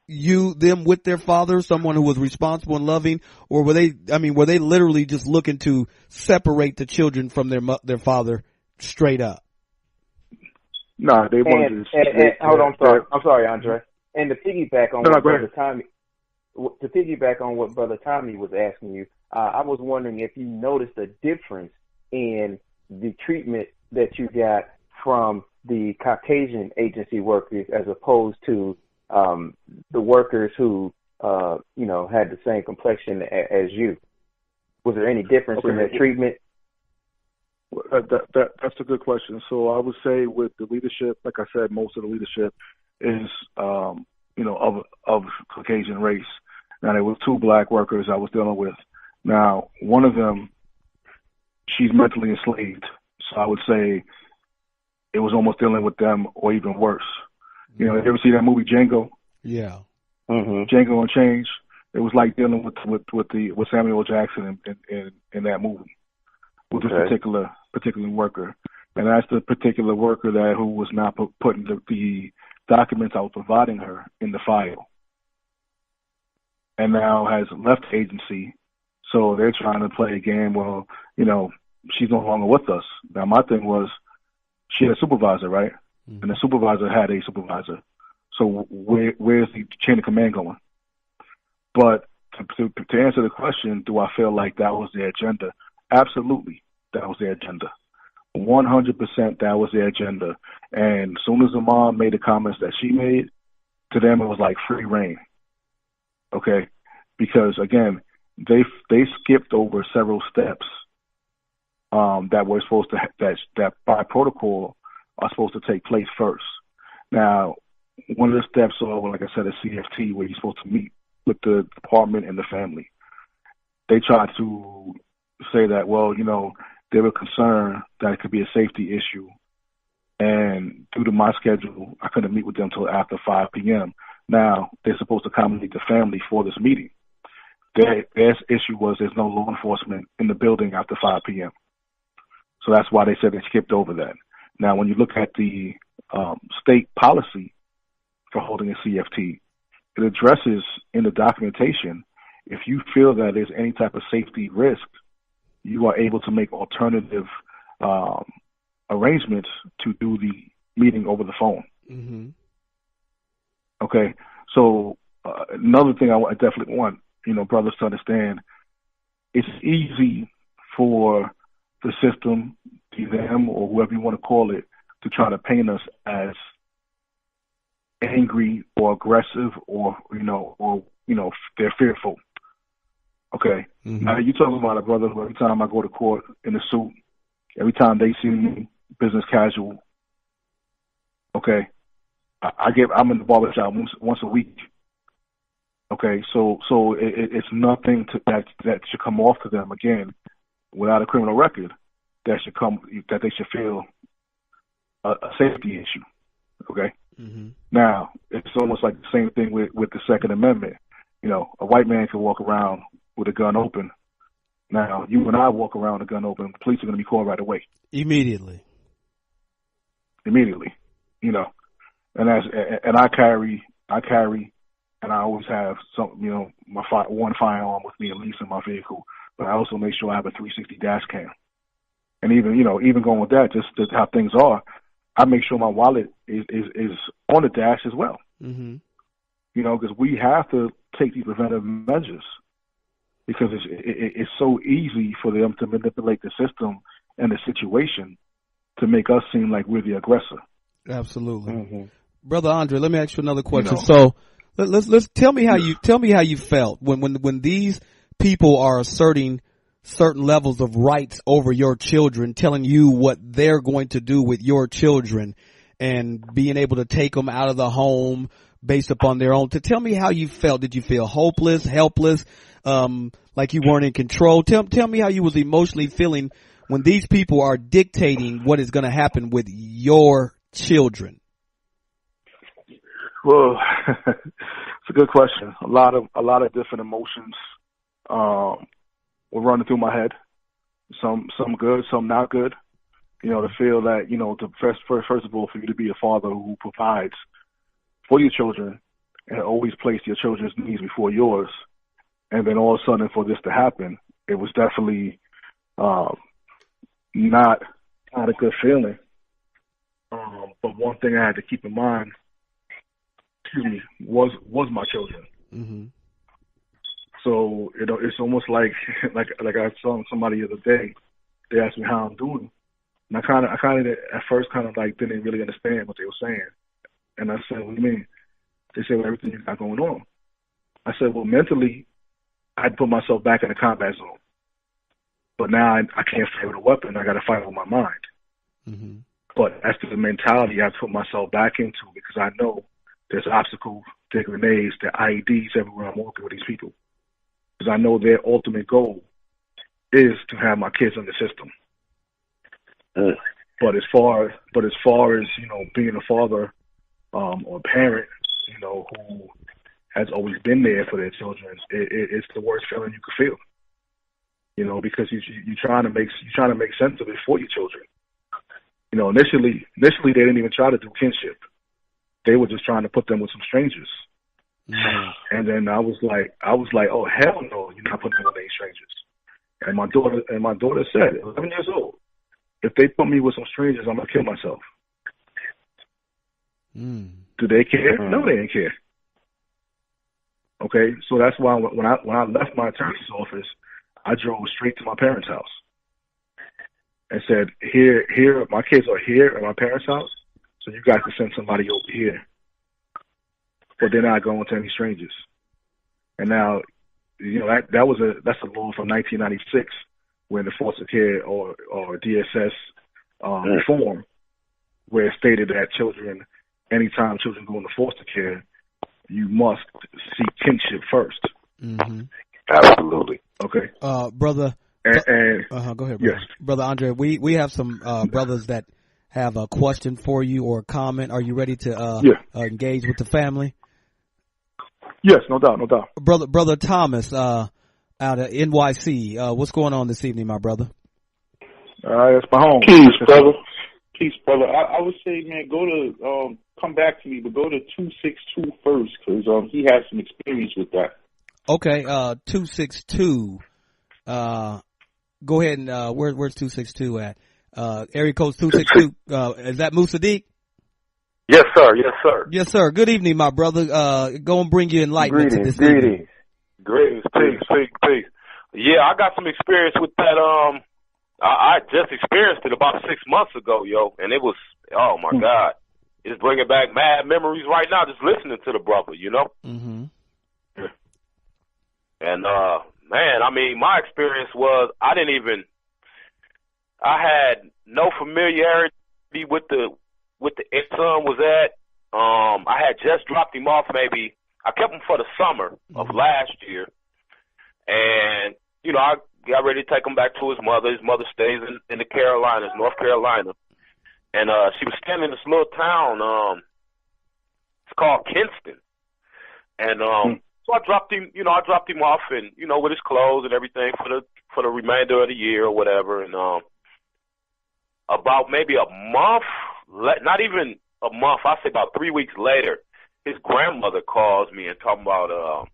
them with their father, someone who was responsible and loving, or were they literally just looking to separate the children from their father straight up? No, they wanted to. Hold on, I'm sorry, Andre. And to piggyback on what Brother Tommy was asking you, I was wondering if you noticed a difference in the treatment that you got from the Caucasian agency workers as opposed to the workers who had the same complexion as you. Was there any difference in their treatment? That's a good question. So I would say with the leadership, like I said, most of the leadership is of Caucasian race. Now there was 2 black workers I was dealing with. Now one of them, she's mentally enslaved. So I would say it was almost dealing with them or even worse. You ever see that movie Django? Yeah. Mm-hmm. Django Unchained. It was like dealing with Samuel L. Jackson in that movie with this particular worker, and that's the particular worker who was not putting the documents I was providing her in the file, and now has left the agency. So they're trying to play a game. Well, she's no longer with us. Now my thing was, she had a supervisor, right? Mm-hmm. And the supervisor had a supervisor. So where's the chain of command going? But to answer the question, do I feel like that was their agenda? Absolutely, that was their agenda. 100% that was their agenda. And as soon as the mom made the comments that she made, to them it was like free reign. Okay? Because, again, they skipped over several steps that were supposed to that by protocol are supposed to take place first. Now, one of the steps are, like I said, a CFT, where you're supposed to meet with the department and the family. They tried to say that, well, they were concerned that it could be a safety issue, and due to my schedule, I couldn't meet with them until after 5 p.m. Now, they're supposed to accommodate the family for this meeting. Their issue was there's no law enforcement in the building after 5 p.m. So that's why they said they skipped over that. Now, when you look at the state policy for holding a CFT, it addresses in the documentation, if you feel that there's any type of safety risk, you are able to make alternative arrangements to do the meeting over the phone. Mm-hmm. Okay, so another thing I definitely want brothers to understand, it's easy for the system, them or whoever you want to call it, to try to paint us as angry or aggressive or they're fearful. Okay. Mm-hmm. Now you're talking about a brother who every time I go to court in a suit, every time they see me business casual, okay, I'm in the barbershop once a week. Okay, so it's nothing that should come off to them, again, without a criminal record, that they should feel a safety issue. Okay. Mm-hmm. Now it's almost like the same thing with the Second Amendment. A white man can walk around with a gun open. Now you and I walk around with a gun open, the police are going to be called right away. Immediately. And I carry, and I always have some, one firearm with me at least in my vehicle. But I also make sure I have a 360 dash cam. And even going with that, just how things are, I make sure my wallet is on the dash as well. Mm-hmm. Because we have to take these preventive measures, because it's so easy for them to manipulate the system and the situation to make us seem like we're the aggressor. Absolutely. Mm-hmm. Brother Andre, let me ask you another question. So let's tell me how you felt when these people are asserting certain levels of rights over your children, telling you what they're going to do with your children, and being able to take them out of the home based upon their own. Tell me how you felt. Did you feel hopeless, helpless, like you weren't in control? Tell me how you was emotionally feeling when these people are dictating what is going to happen with your children? Well, it's a good question. A lot of different emotions were running through my head. Some good, some not good. You know, to feel that, you know, first of all, for you to be a father who provides for your children and always place your children's needs before yours, and then all of a sudden for this to happen, it was definitely not a good feeling. But one thing I had to keep in mind, was my children. Mm-hmm. So it's almost like I saw somebody the other day. They asked me how I'm doing, and I kind of at first like didn't really understand what they were saying. And I said, "What do you mean?" They said, "Well, everything you got going on." I said, "Well, mentally, I'd put myself back in the combat zone, but now I can't fight with a weapon. I got to fight with my mind." Mm-hmm. But that's the mentality I put myself back into, because I know there's obstacles, there's grenades, there are IEDs everywhere I'm walking with these people. Because I know their ultimate goal is to have my kids in the system. But as far as, you know, being a father or parent, you know, who has always been there for their children, it's the worst feeling you could feel. You know, because you're trying to make sense of it for your children. You know, initially they didn't even try to do kinship. They were just trying to put them with some strangers. Mm-hmm. And then I was like, oh hell no, you're not putting them with any strangers. And my daughter said, 11 years old, if they put me with some strangers, I'm gonna kill myself. Do they care? No, they didn't care. Okay, so that's why when I left my attorney's office, I drove straight to my parents' house and said, here, my kids are here at my parents' house, so you guys can send somebody over here. But they're not going to any strangers. And now, you know, that's a law from 1996 when the foster care or DSS reform, where it stated that anytime children go into foster care, you must seek kinship first. Mm-hmm. Absolutely. Okay. Brother. Go ahead, brother. Yes. Brother Andre, we have some brothers that have a question for you or a comment. Are you ready to engage with the family? Yes, no doubt. Brother Thomas, out of NYC, what's going on this evening, my brother? It's my home. Peace, brother. I would say, man, go to come back to me, but go to 262 first, because he has some experience with that. Okay, 262. Go ahead and where's 262 at? Area code 262. Is that Musaddiq? Yes, sir. Yes, sir. Yes, sir. Good evening, my brother. Go and bring you enlightenment to this evening. Greetings. Peace. Yeah, I got some experience with that. I just experienced it about 6 months ago, yo, and it was, oh my God, it's bringing back mad memories right now just listening to the brother, you know. Mm-hmm. And man, I mean, my experience was I had no familiarity with the son was at. I had just dropped him off. Maybe I kept him for the summer of last year, and you know, I got ready to take him back to his mother. His mother stays in the Carolinas, North Carolina, and she was staying in this little town. It's called Kinston, and so I dropped him off, and you know, with his clothes and everything for the remainder of the year or whatever. And about maybe a month, not even a month, I'd say about 3 weeks later, his grandmother calls me and talking about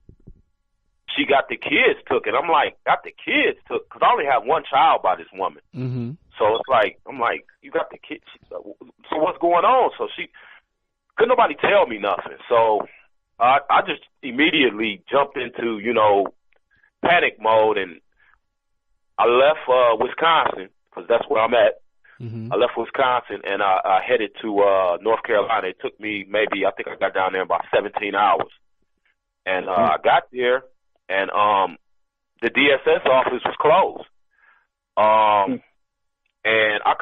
she got the kids took. And I'm like, got the kids took? Because I only have one child by this woman. Mm-hmm. So it's like, I'm like, you got the kids? So what's going on? So couldn't nobody tell me nothing. So I just immediately jumped into, you know, panic mode, and I left Wisconsin, because that's where I'm at. Mm-hmm. I left Wisconsin, and I headed to North Carolina. It took me I think I got down there in about 17 hours. And I got there, and the DSS office was closed. And I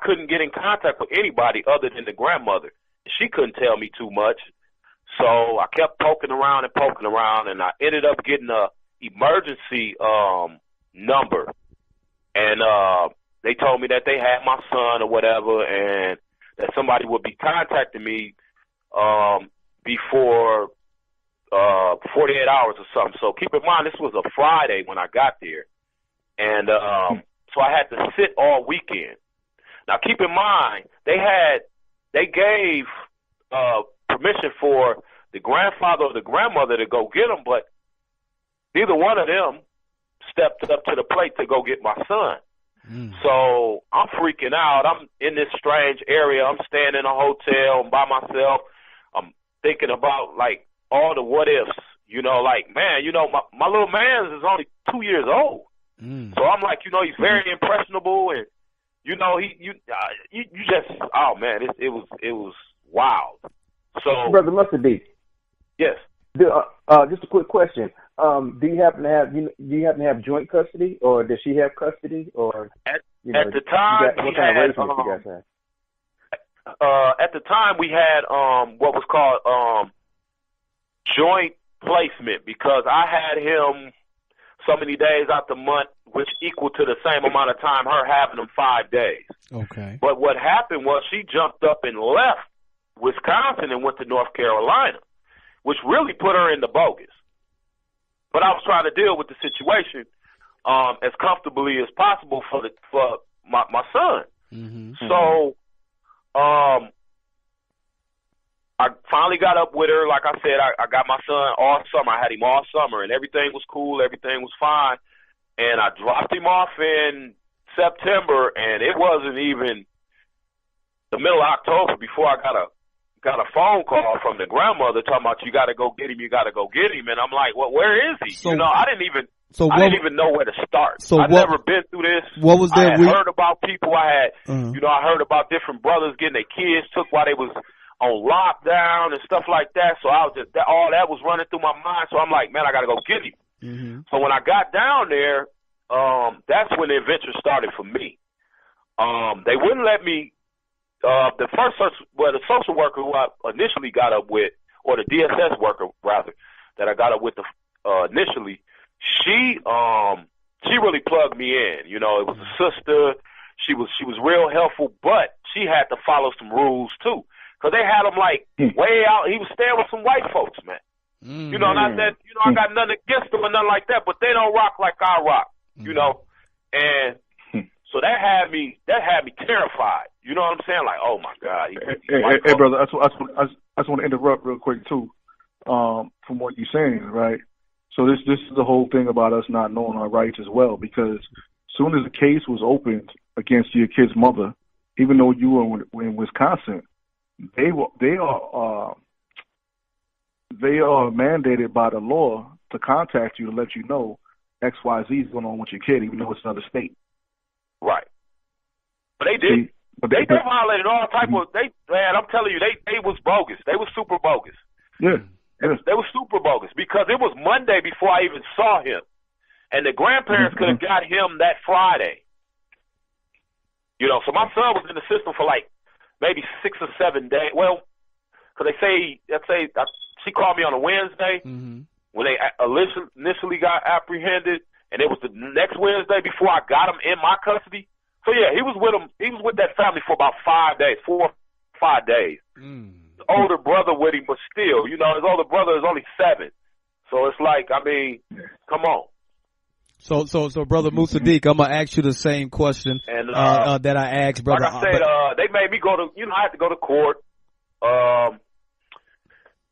couldn't get in contact with anybody other than the grandmother. She couldn't tell me too much. So I kept poking around, and I ended up getting a emergency number. And they told me that they had my son or whatever, and that somebody would be contacting me before 48 hours or something. So keep in mind, this was a Friday when I got there, and so I had to sit all weekend. Now keep in mind, they gave permission for the grandfather or the grandmother to go get them, but neither one of them stepped up to the plate to go get my son. So I'm freaking out. I'm in this strange area. I'm staying in a hotel by myself. I'm thinking about, like, all the what ifs. You know, like, man, you know, my little man is only 2 years old. So I'm like, you know, he's very impressionable, and you know, you just, oh man, it was wild. So, Brother Mustard D. Yes. Just a quick question. Do you happen to have joint custody, or does she have custody, or at the time what kind of arrangement you guys have? At the time we had what was called joint placement, because I had him so many days out the month, which equal to the same amount of time her having him 5 days. Okay. But what happened was she jumped up and left Wisconsin and went to North Carolina, which really put her in the bogus. But I was trying to deal with the situation as comfortably as possible for my son. So I finally got up with her. Like I said, I got my son all summer. I had him all summer, and everything was cool. Everything was fine. And I dropped him off in September, and it wasn't even the middle of October before I got a phone call from the grandmother talking about, you got to go get him, and I'm like, well, where is he? So, you know, I didn't even know where to start. So I've never been through this. What was that? I had heard about people. I heard about different brothers getting their kids took while they was on lockdown and stuff like that. So I was just, all that was running through my mind. So I'm like, man, I got to go get him. So when I got down there, that's when the adventure started for me. They wouldn't let me. The social worker who I initially got up with, or the DSS worker rather, that I got up with initially, she really plugged me in. You know, it was a sister. She was real helpful, but she had to follow some rules too, because they had him like way out. He was staying with some white folks, man. You know, not that I got nothing against them or nothing like that, but they don't rock like I rock. You know, and so that had me terrified. You know what I'm saying? Like, oh my God. Hey, brother, I just want to interrupt real quick too, from what you're saying, right? So this is the whole thing about us not knowing our rights as well, because as soon as the case was opened against your kid's mother, even though you were in Wisconsin, they are mandated by the law to contact you to let you know XYZ is going on with your kid, even though it's another state. Right. But they did. They violated all type of. Man, I'm telling you, they was bogus. They was super bogus. Yeah. They were super bogus, because it was Monday before I even saw him, and the grandparents could have got him that Friday. You know, so my son was in the system for like maybe 6 or 7 days. Well, because let's say she called me on a Wednesday when they initially got apprehended, and it was the next Wednesday before I got him in my custody. So yeah, he was with them. He was with that family for about 5 days, 4 or 5 days. His older brother with him, but still, you know, his older brother is only 7. So it's like, I mean, come on. So, brother Musaddiq, I'm gonna ask you the same question that I asked brother. Like I said, they made me go to, you know, I had to go to court, and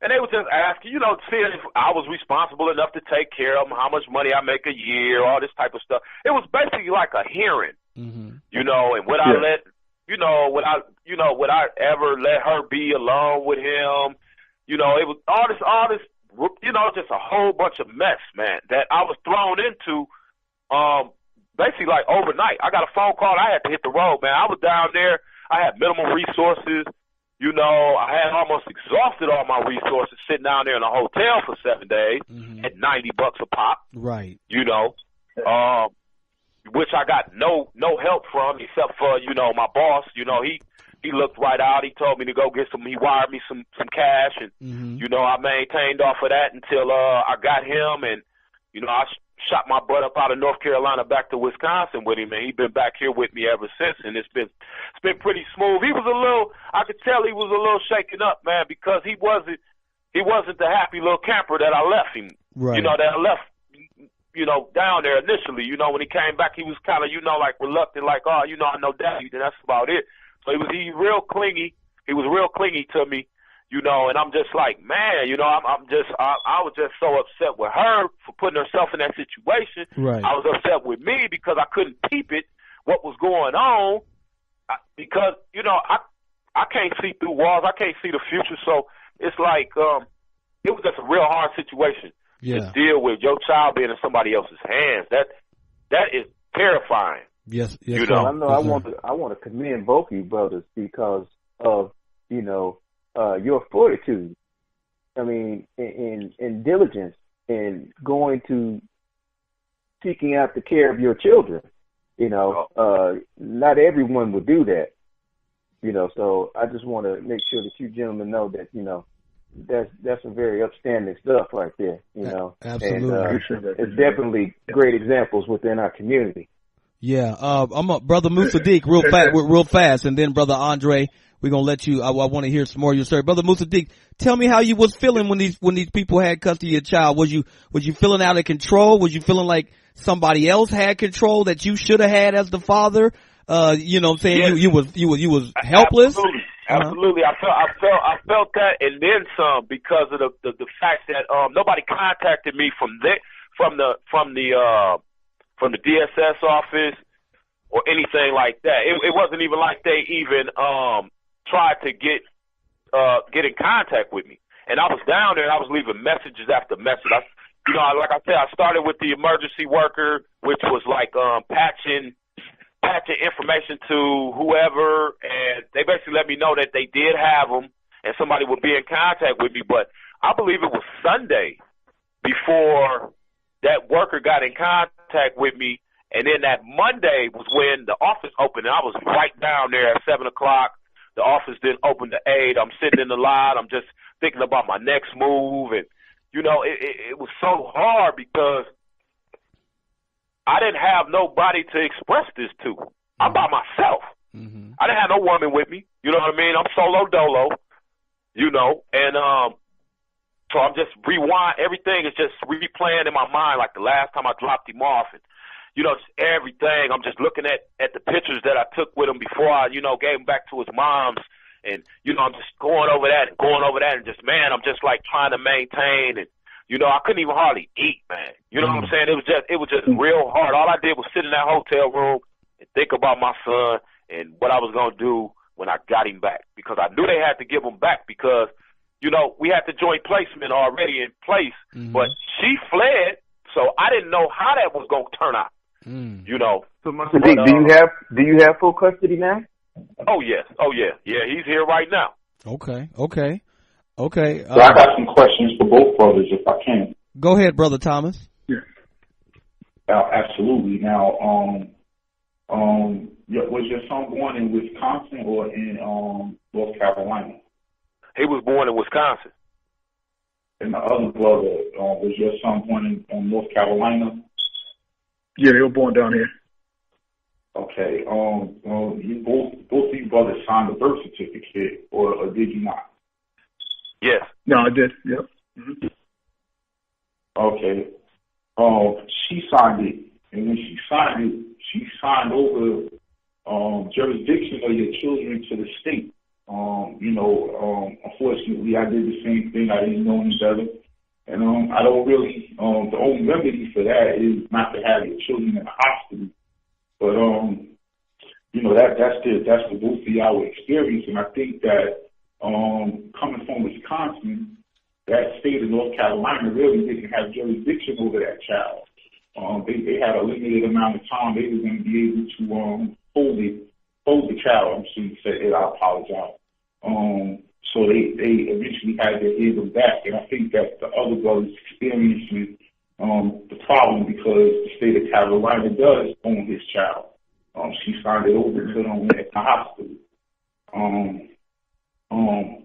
they would just ask, you know, see if I was responsible enough to take care of them, how much money I make a year, all this type of stuff. It was basically like a hearing, you know, and would I let, you know, would I ever let her be alone with him? You know, it was all this, you know, just a whole bunch of mess, man, that I was thrown into. Basically like overnight. I got a phone call. I had to hit the road, man. I was down there. I had minimal resources. You know, I had almost exhausted all my resources sitting down there in a hotel for 7 days at $90 a pop. Right. You know, which I got no help from except for, you know, my boss. You know, he looked right out. He told me to go get he wired me some cash, and, you know, I maintained off of that until I got him, and, you know, I shot my butt up out of North Carolina back to Wisconsin with him, and he's been back here with me ever since, and it's been pretty smooth. I could tell he was a little shaken up, man, because he wasn't the happy little camper that I left him. Right. You know, that I left, you know, down there initially. You know, when he came back, he was kind of, you know, like reluctant, like, oh, you know, I know Daddy, then that's about it. So he real clingy. He was real clingy to me. You know, and I'm just like, man, you know, I was just so upset with her for putting herself in that situation. Right. I was upset with me because I couldn't peep it, what was going on, because, you know, I can't see through walls. I can't see the future. So it's like, it was just a real hard situation to deal with your child being in somebody else's hands. That is terrifying. Yes. You know, I know. I want to commend both of you brothers because of, you know, your fortitude. I mean, in diligence in going to seeking out the care of your children. You know, not everyone would do that. You know, so I just want to make sure that you gentlemen know that, you know, that's some very upstanding stuff right there. You know, absolutely. And it's definitely great examples within our community. Yeah, I'm Brother Musaddiq real fast, and then Brother Andre, we're gonna let you. I want to hear some more of your story, Brother Musaddiq. Tell me how you was feeling when these people had custody of your child. Was you feeling out of control? Was you feeling like somebody else had control that you should have had as the father? You know what I'm saying? Yes. You was helpless. Absolutely. I felt that, and then some, because of the fact that nobody contacted me from the DSS office or anything like that. It wasn't even like they even tried to get in contact with me. And I was down there and I was leaving messages after message. Like I said, I started with the emergency worker, which was like patching information to whoever, and they basically let me know that they did have them and somebody would be in contact with me. But I believe it was Sunday before that worker got in contact with me, and then that Monday was when the office opened, and I was right down there at 7 o'clock. The office didn't open to 8. I'm sitting in the line. I'm just thinking about my next move, and, you know, it was so hard because I didn't have nobody to express this to. I'm by myself. Mm-hmm. I didn't have no woman with me. You know what I mean? I'm solo dolo, you know, and so I'm just everything is just replaying in my mind like the last time I dropped him off, and, you know, just everything. I'm just looking at the pictures that I took with him before I, you know, gave him back to his mom's, and, you know, I'm just going over that and just, man, I'm just like trying to maintain, and, you know, I couldn't even hardly eat, man. You know what I'm saying? It was just real hard. All I did was sit in that hotel room and think about my son and what I was going to do when I got him back, because I knew they had to give him back because, you know, we had the joint placement already in place, but she fled, so I didn't know how that was going to turn out. You know. So, Mr. D, do you have full custody now? Oh yes. Yeah. He's here right now. Okay. So I got some questions for both brothers, if I can. Go ahead, Brother Thomas. Yeah. Absolutely. Now, was your son born in Wisconsin or in North Carolina? He was born in Wisconsin. And the other brother, was your son born in North Carolina? Yeah, they were born down here. Okay. You both these brothers signed the birth certificate, or did you not? Yes. No, I did. Yep. Mm-hmm. Okay. She signed it, and when she signed over jurisdiction of your children to the state. Unfortunately, I did the same thing. I didn't know any better. And I don't really, the only remedy for that is not to have your children in the hospital. But, that's the both of y'all experience. And I think that coming from Wisconsin, that state of North Carolina really didn't have jurisdiction over that child. They had a limited amount of time they were going to be able to hold the child. I'm sure you said it. I apologize. So they eventually had to give them back, and I think that the other brothers experiencing the problem because the state of Carolina does own his child. She signed it over to them at the hospital.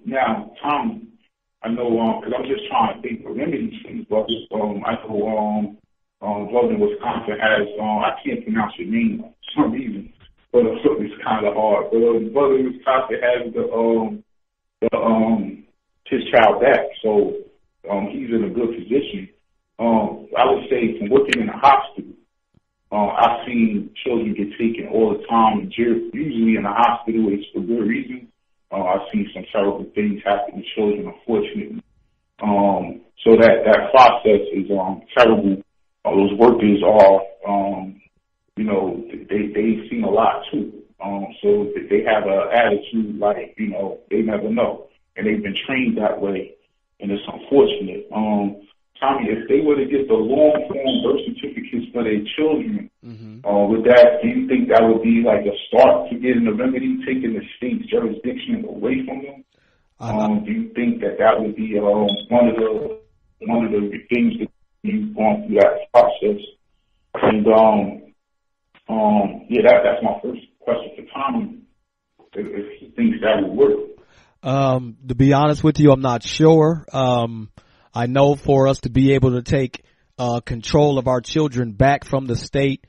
Now, Tom, I know because I'm just trying to think of remedies for these brothers. I know brother in Wisconsin has, I can't pronounce your name for some reason, but it's kind of hard. But brother in Wisconsin has his child back, so he's in a good position. I would say from working in a hospital, I've seen children get taken all the time. Usually in a hospital, it's for good reason. I've seen some terrible things happen to children, unfortunately. So that process is terrible. Those workers are, they've seen a lot too. So they have an attitude like, they never know, and they've been trained that way, and it's unfortunate. Tommy, if they were to get the long form birth certificates for their children, with that, do you think that would be like a start to getting a remedy, taking the state's jurisdiction away from them? Do you think that would be one of the things that you've gone through that process? And that's my first question for Tommy, if he thinks that would work. To be honest with you, I'm not sure. I know for us to be able to take control of our children back from the state,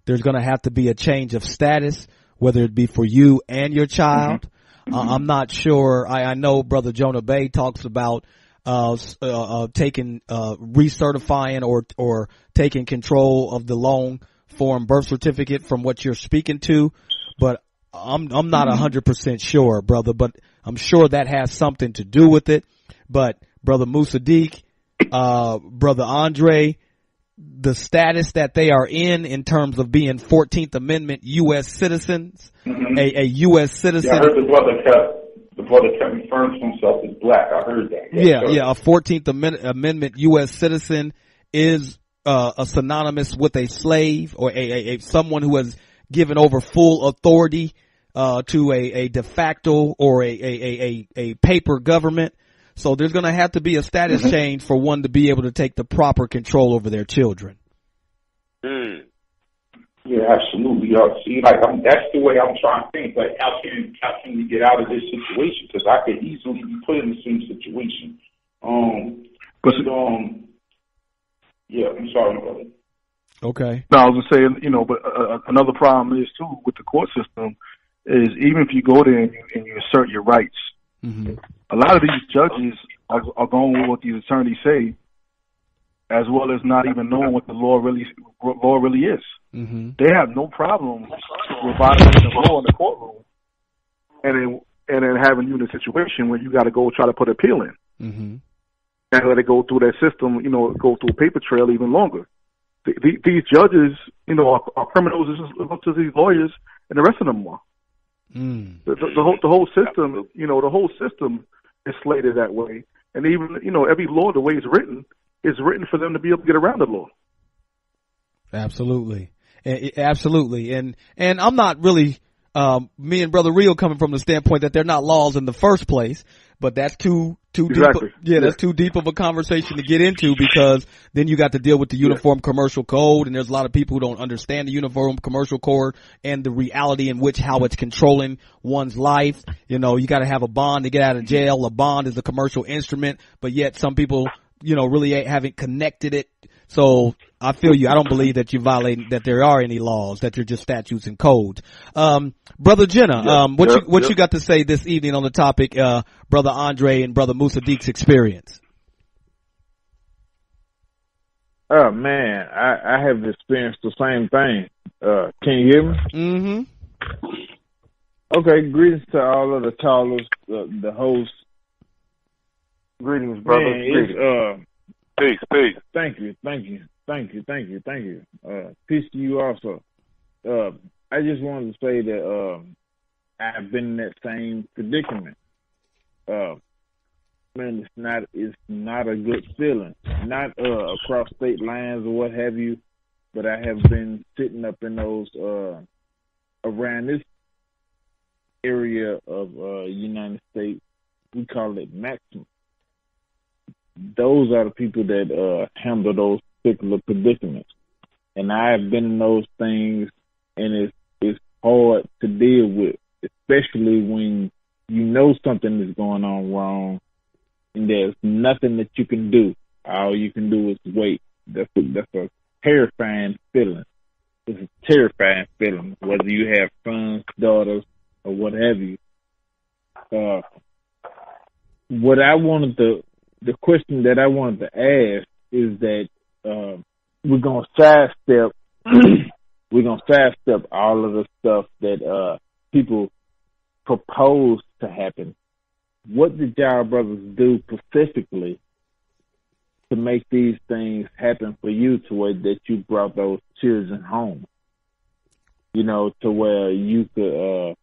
there's going to have to be a change of status, whether it be for you and your child. I'm not sure. I know Brother Jonah Bey talks about taking recertifying or taking control of the long form birth certificate from what you're speaking to, but I'm not 100% sure, brother, but I'm sure that has something to do with it. But Brother Musaddiq, Brother Andre, the status that they are in terms of being 14th Amendment U.S. citizens, a U.S. citizen. Yeah, I heard the brother kept referring to himself as black. I heard that. Yeah, a 14th Amendment U.S. citizen is synonymous with a slave or a someone who has given over full authority to a de facto or a paper government. So there's going to have to be a status change for one to be able to take the proper control over their children. Yeah, absolutely. See, that's the way I'm trying to think. Like, how can we get out of this situation? Because I could easily be put in the same situation. Yeah, I'm sorry, brother. Okay. No, I was gonna say, but another problem is too with the court system is even if you go there and you assert your rights, a lot of these judges are going with what these attorneys say, as well as not even knowing what the law really is. They have no problem with violating the law in the courtroom, and then having you in a situation where you got to go try to put an appeal in, and let it go through that system, go through a paper trail even longer. These judges, are criminals as to these lawyers, and the rest of them are. The whole system, the whole system is slated that way, and even every law, the way it's written, is written for them to be able to get around the law. Absolutely. And I'm not really, me and Brother Rio coming from the standpoint that they're not laws in the first place, but that's too exactly. deep. That's too deep of a conversation to get into, because then you got to deal with the Uniform Commercial Code, and there's a lot of people who don't understand the Uniform Commercial Code and the reality in which how it's controlling one's life. You got to have a bond to get out of jail. A bond is a commercial instrument, but yet some people, really haven't connected it. So I feel you. I don't believe that you violate, that there are any laws, that they're just statutes and codes. Brother Jenna, what you got to say this evening on the topic, Brother Andre and Brother Musaddiq's experience? Oh man, I have experienced the same thing. Can you hear me? Okay, greetings to all of the callers, the hosts. Greetings, brother. Man, Peace. Thank you. Peace to you also. I just wanted to say that I've been in that same predicament. Man, it's not a good feeling. Not across state lines or what have you, but I have been sitting up in those around this area of United States. We call it Maximum. Those are the people that handle those particular predicaments, and I have been in those things, and it's hard to deal with, especially when something is going on wrong, and there's nothing that you can do. All you can do is wait. That's a terrifying feeling. It's a terrifying feeling, whether you have sons, daughters, or what have you. What I wanted the question that I wanted to ask is that we're gonna sidestep all of the stuff that people propose to happen. What did y'all brothers do specifically to make these things happen for you to where that you brought those children home? You know, to where you could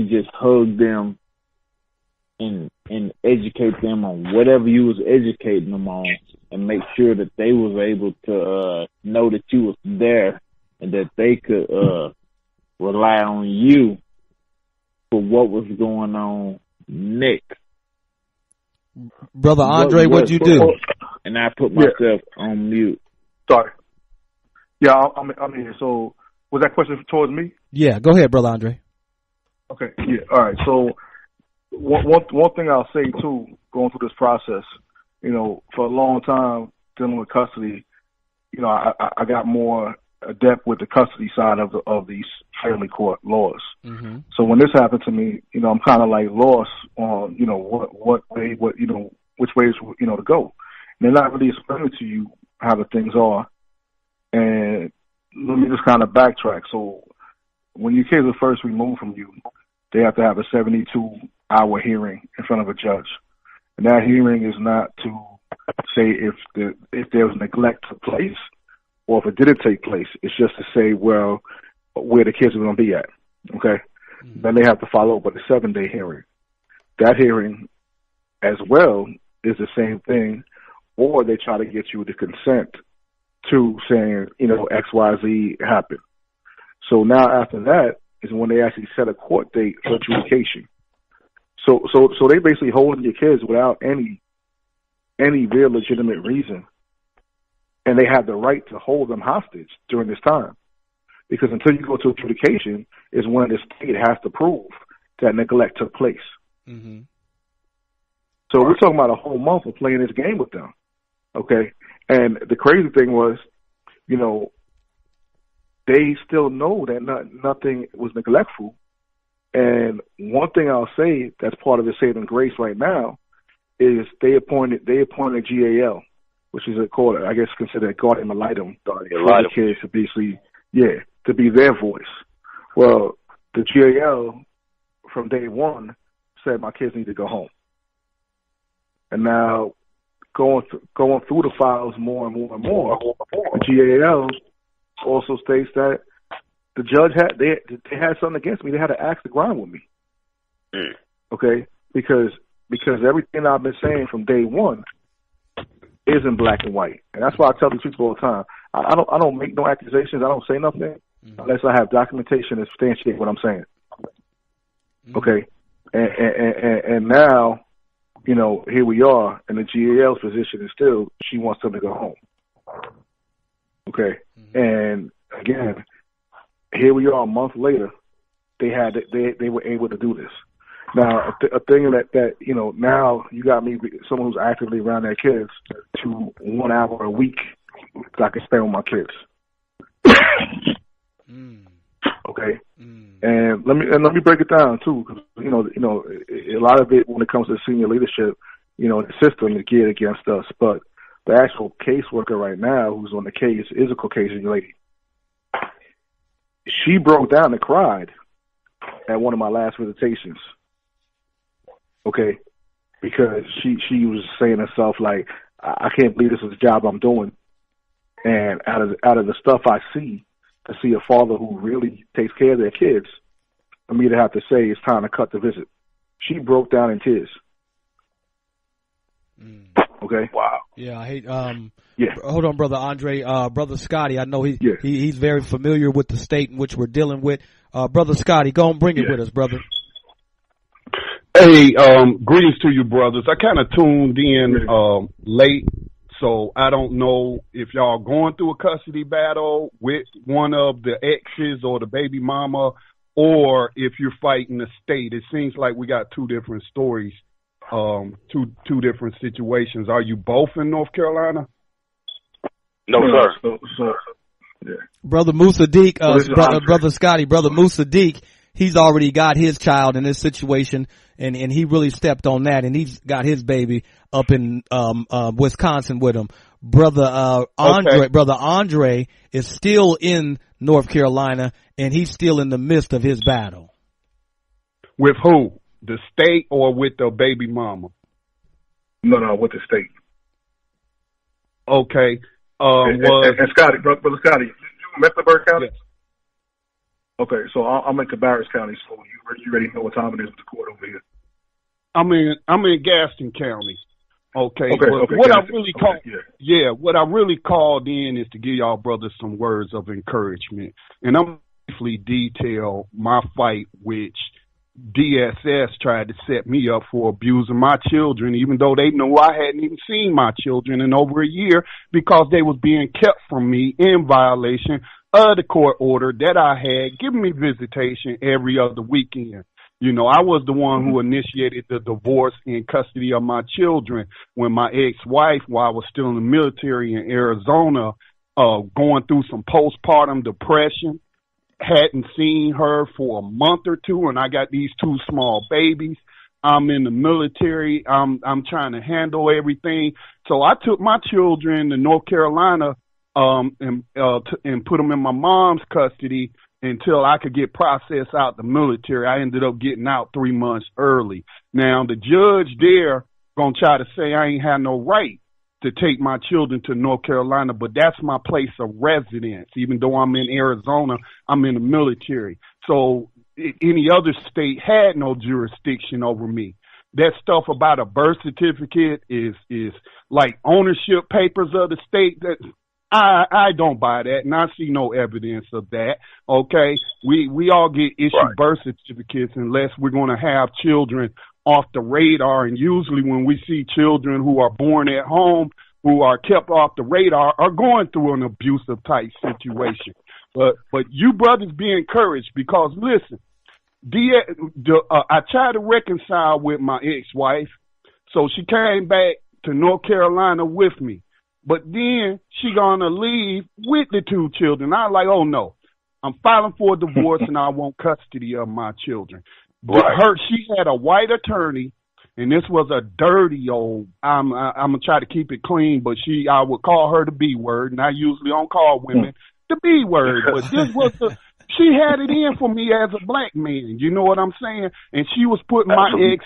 just hug them and educate them on whatever you was educating them on, and make sure that they was able to know that you was there and that they could rely on you for what was going on next. Brother Andre, what'd you do? And I put myself on mute. Sorry. Yeah, I'm here. So, was that question towards me? Yeah, go ahead, Brother Andre. Okay. Yeah. All right. So, one thing I'll say too, going through this process, you know, for a long time dealing with custody, you know, I got more adept with the custody side of these family court laws. Mm-hmm. So when this happened to me, you know, I'm kind of like lost on, you know, what you know, which ways, you know, to go. And they're not really explaining to you how the things are. And let me just kind of backtrack. So when your kids are first removed from you, they have to have a 72-hour hearing in front of a judge. And that hearing is not to say if there was neglect took place or if it didn't take place. It's just to say, well, where the kids are going to be at. Okay? Mm-hmm. Then they have to follow up with a 7-day hearing. That hearing as well is the same thing, or they try to get you to consent to saying, you know, X, Y, Z happened. So now after that is when they actually set a court date for adjudication. So they basically holding your kids without any real legitimate reason, and they have the right to hold them hostage during this time, because until you go to adjudication is when the state has to prove that neglect took place. Mm-hmm. So we're talking about a whole month of playing this game with them, okay? And the crazy thing was, you know, they still know that nothing was neglectful. And one thing I'll say that's part of the saving grace right now is they appointed GAL, which is called, I guess, considered a guardian ad litem for the kids to basically, to be their voice. Well, the GAL from day one said my kids need to go home. And now going through the files more and more and more, the GAL also states that the judge had something against me. They had to axe the ground with me. Okay? Because everything I've been saying from day one is in black and white. And that's why I tell the people all the time. I don't make no accusations. I don't say nothing unless I have documentation to substantiate what I'm saying. Okay? And now, you know, here we are, and the GAL's position is still she wants them to go home. Okay? And again, here we are a month later, they were able to do this. Now, a thing that, you know, now you got me, someone who's actively around their kids, to 1 hour a week that I can spend with my kids. Okay? And let me break it down too, because you know, a lot of it when it comes to senior leadership, you know, the system is geared against us, but the actual caseworker right now who's on the case is a Caucasian lady. She broke down and cried at one of my last visitations. Okay, because she was saying to herself, like, I can't believe this is the job I'm doing, and out of the stuff I see, to see a father who really takes care of their kids, for me to have to say it's time to cut the visit. She broke down in tears. Okay. Wow. Yeah, I hate. Hold on, Brother Andre. Brother Scotty, I know he's very familiar with the state in which we're dealing with. Brother Scotty, go and bring it with us, brother. Hey, greetings to you, brothers. I kind of tuned in late, so I don't know if y'all going through a custody battle with one of the exes or the baby mama, or if you're fighting the state. It seems like we got two different stories, two different situations. Are you both in North Carolina? No, sir. So, yeah. Brother Musaddiq, Brother Scotty, Brother Mm-hmm. Musaddiq, he's already got his child in this situation, and he really stepped on that, and he's got his baby up in Wisconsin with him. Brother Andre is still in North Carolina, and he's still in the midst of his battle. With who? The state or with the baby mama? No, with the state. Okay. And Scotty, Brother Scotty, you Mecklenburg County? Yes. Okay, so I'm in Cabarrus County, so you already know what time it is with the court over here. I'm in Gaston County. Okay. Okay. What Gaston. I really called, what I really called in is to give y'all brothers some words of encouragement, and I'm briefly detail my fight, which DSS tried to set me up for abusing my children, even though they knew I hadn't even seen my children in over a year because they was being kept from me in violation of the court order that I had, giving me visitation every other weekend. You know, I was the one who initiated the divorce and custody of my children when my ex-wife, while I was still in the military in Arizona, going through some postpartum depression, hadn't seen her for a month or two, and I got these two small babies. I'm in the military. I'm trying to handle everything. So I took my children to North Carolina and put them in my mom's custody until I could get processed out the military. I ended up getting out 3 months early. Now, the judge there gonna try to say I ain't had no right to take my children to North Carolina, but that's my place of residence. Even though I'm in Arizona, I'm in the military. So any other state had no jurisdiction over me. That stuff about a birth certificate is like ownership papers of the state. That I don't buy that, and I see no evidence of that. Okay, we all get issued birth certificates unless we're going to have children off the radar, and usually when we see children who are born at home who are kept off the radar are going through an abusive type situation. But you brothers be encouraged, because listen, I tried to reconcile with my ex-wife, so she came back to North Carolina with me. But then she gonna leave with the two children. I was like, oh no, I'm filing for a divorce and I want custody of my children. She had a white attorney, and this was a dirty old. I'm gonna try to keep it clean, but I would call her the B word, and I usually don't call women the B word. But this was she had it in for me as a black man. You know what I'm saying? And she was putting my ex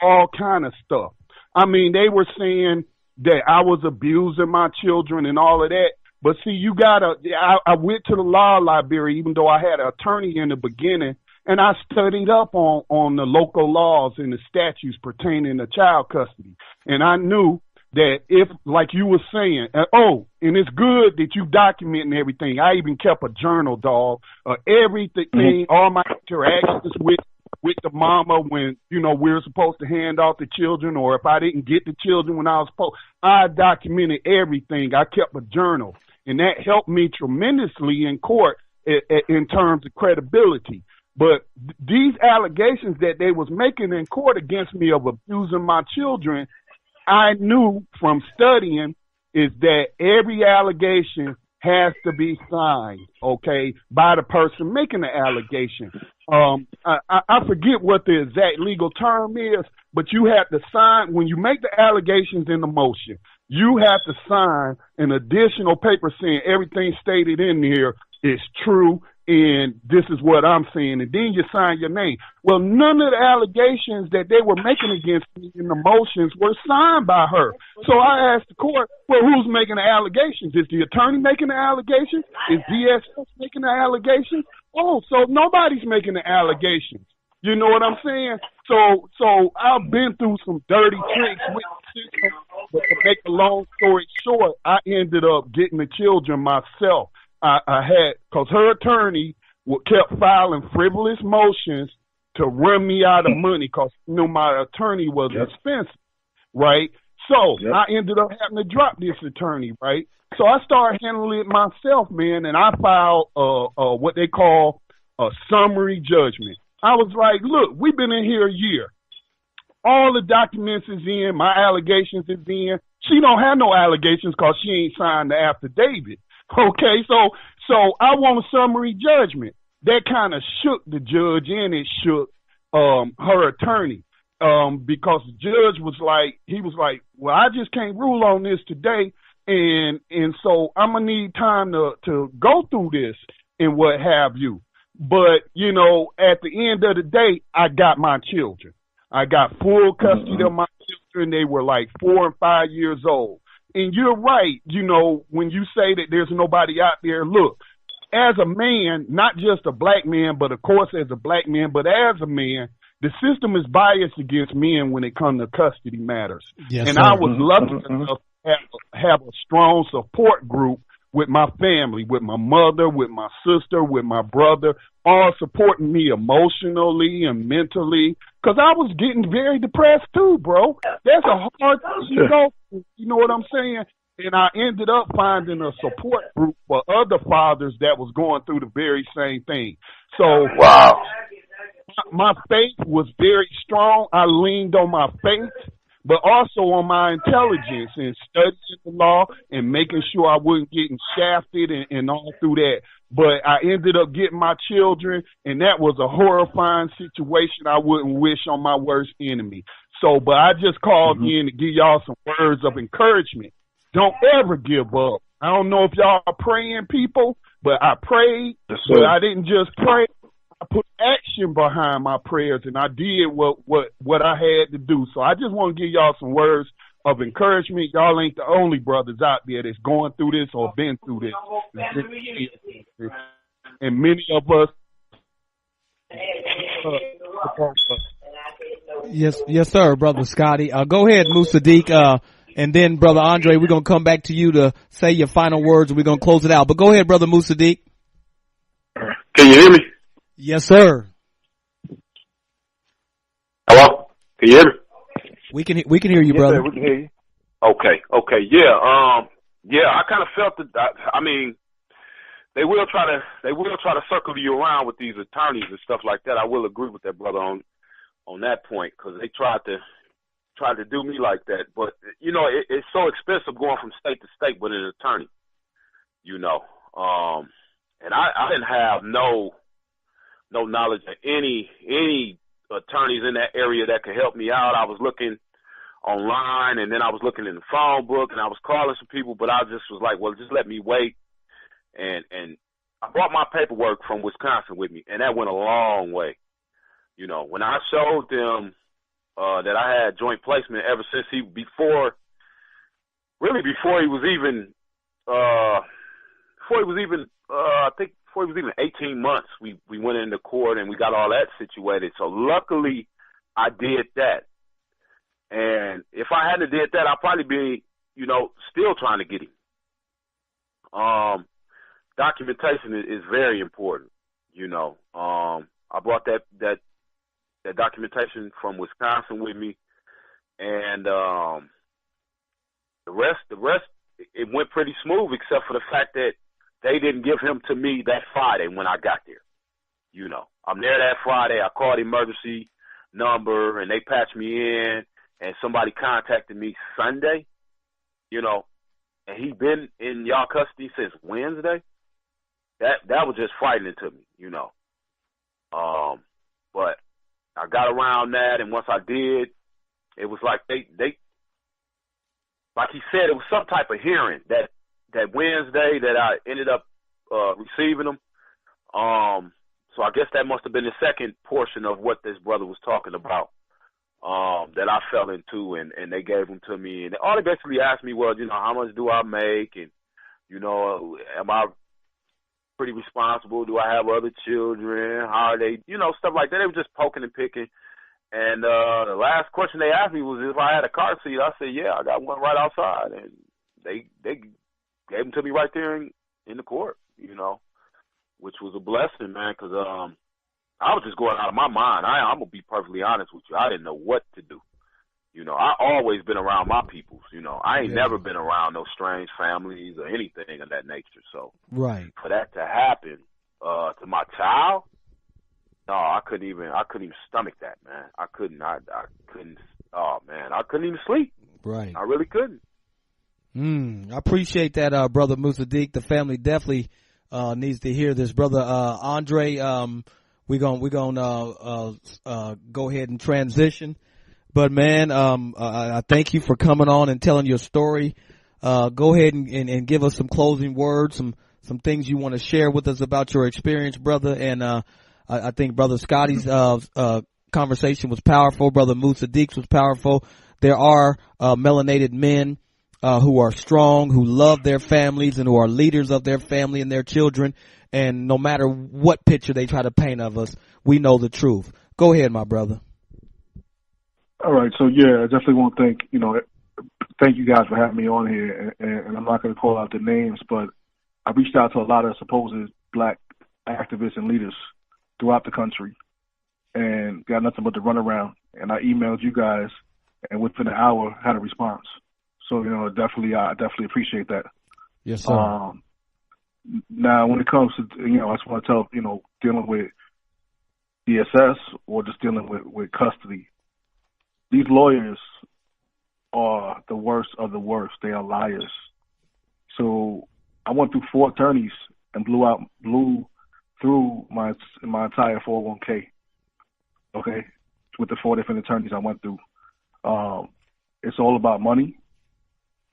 all kind of stuff. I mean, they were saying that I was abusing my children and all of that. But see, I went to the law library, even though I had an attorney in the beginning, and I studied up on the local laws and the statutes pertaining to child custody. And I knew that if, like you were saying, and it's good that you documenting everything. I even kept a journal, dog, everything, all my interactions with the mama when, we were supposed to hand off the children, or if I didn't get the children when I was supposed, I documented everything. I kept a journal, and that helped me tremendously in court in terms of credibility. But these allegations that they was making in court against me of abusing my children, I knew from studying is that every allegation has to be signed, okay, by the person making the allegation. I forget what the exact legal term is, but you have to sign when you make the allegations in the motion. You have to sign an additional paper saying everything stated in here is true, and this is what I'm saying, and then you sign your name. Well, none of the allegations that they were making against me in the motions were signed by her. So I asked the court, well, who's making the allegations? Is the attorney making the allegations? Is DSS making the allegations? Oh, so nobody's making the allegations. You know what I'm saying? So I've been through some dirty tricks with the system, but to make a long story short, I ended up getting the children myself. I had, because her attorney kept filing frivolous motions to run me out of money, because my attorney was expensive, right? So I ended up having to drop this attorney, right? So I started handling it myself, man, and I filed what they call a summary judgment. I was like, look, we've been in here a year. All the documents is in, my allegations is in. She don't have no allegations because she ain't signed the affidavit. Okay, so I want a summary judgment. That kind of shook the judge and it shook her attorney. Because the judge was like, well, I just can't rule on this today, and so I'm gonna need time to go through this and what have you. But you know, at the end of the day, I got my children. I got full custody of my children. They were like 4 and 5 years old. And you're right, you know, when you say that there's nobody out there. Look, as a man, not just a black man, but of course as a black man, but as a man, the system is biased against men when it comes to custody matters. Yes, and sir. I was lucky enough to have a strong support group with my family, with my mother, with my sister, with my brother, all supporting me emotionally and mentally. Because I was getting very depressed too, bro. That's a hard thing to go through. You know what I'm saying? And I ended up finding a support group for other fathers that was going through the very same thing. So, wow. My faith was very strong. I leaned on my faith, but also on my intelligence and studying the law and making sure I wasn't getting shafted and all through that. But I ended up getting my children, and that was a horrifying situation I wouldn't wish on my worst enemy. So, but I just called in to give y'all some words of encouragement. Don't ever give up. I don't know if y'all are praying people, but I prayed, but I didn't just pray. I put action behind my prayers, and I did what I had to do. So I just want to give y'all some words of encouragement. Y'all ain't the only brothers out there that's going through this or been through this. And many of us. Yes, sir, Brother Scotty. Go ahead, Musaddiq. And then, Brother Andre, we're going to come back to you to say your final words, and we're going to close it out. But go ahead, Brother Musaddiq. Can you hear me? Yes, sir. Hello? Can you hear me? We can hear you, yes, brother. Sir, we can hear you. Okay. Yeah. Yeah, I kind of felt that. I mean, they will try to circle you around with these attorneys and stuff like that. I will agree with that brother on that point, because they tried to do me like that. But you know, it's so expensive going from state to state with an attorney. You know, and I didn't have no knowledge of any attorneys in that area that could help me out. I was looking online, and then I was looking in the phone book, and I was calling some people, but I just was like, well, just let me wait. And I brought my paperwork from Wisconsin with me, and that went a long way. You know, when I showed them that I had joint placement ever since before he was even 18 months, we went into court and we got all that situated. So luckily I did that. And if I hadn't did that, I'd probably be, you know, still trying to get him. Documentation is very important, you know. I brought that documentation from Wisconsin with me, and the rest it went pretty smooth, except for the fact that they didn't give him to me that Friday when I got there. You know, I'm there that Friday. I called the emergency number, and they patched me in, and somebody contacted me Sunday, you know, and he been in y'all custody since Wednesday. That was just frightening to me, you know. But I got around that, and once I did, it was like they like he said, it was some type of hearing that Wednesday that I ended up receiving them. So I guess that must have been the second portion of what this brother was talking about that I fell into, and they gave them to me. And all they basically asked me was, you know, how much do I make, and, you know, am I pretty responsible? Do I have other children? How are they? You know, stuff like that. They were just poking and picking. And the last question they asked me was if I had a car seat. I said, yeah, I got one right outside. And they gave them to me right there in the court, you know, which was a blessing, man, because I was just going out of my mind. I'm going to be perfectly honest with you. I didn't know what to do. You know, I always been around my peoples, you know. I ain't never been around no strange families or anything of that nature. So right. For that to happen to my child, no, I couldn't even stomach that, man. I couldn't, oh man, I couldn't even sleep. Right. I really couldn't. I appreciate that, Brother Musaddiq. The family definitely needs to hear this. Brother Andre, we're gonna go ahead and transition. But man, I thank you for coming on and telling your story. Go ahead and give us some closing words, some things you want to share with us about your experience, brother. And I think Brother Scotty's conversation was powerful. Brother Musaddiq's was powerful. There are melanated men who are strong, who love their families, and who are leaders of their family and their children. And no matter what picture they try to paint of us, we know the truth. Go ahead, my brother. All right. So, yeah, I definitely want to thank you guys for having me on here. And I'm not going to call out the names, but I reached out to a lot of supposed black activists and leaders throughout the country and got nothing but the runaround. And I emailed you guys, and within an hour had a response. So, I definitely appreciate that. Yes, sir. Now, when it comes to, I just want to tell, dealing with DSS or just dealing with custody, these lawyers are the worst of the worst. They are liars. So I went through 4 attorneys and blew through my entire 401k. Okay, with the 4 different attorneys I went through. It's all about money.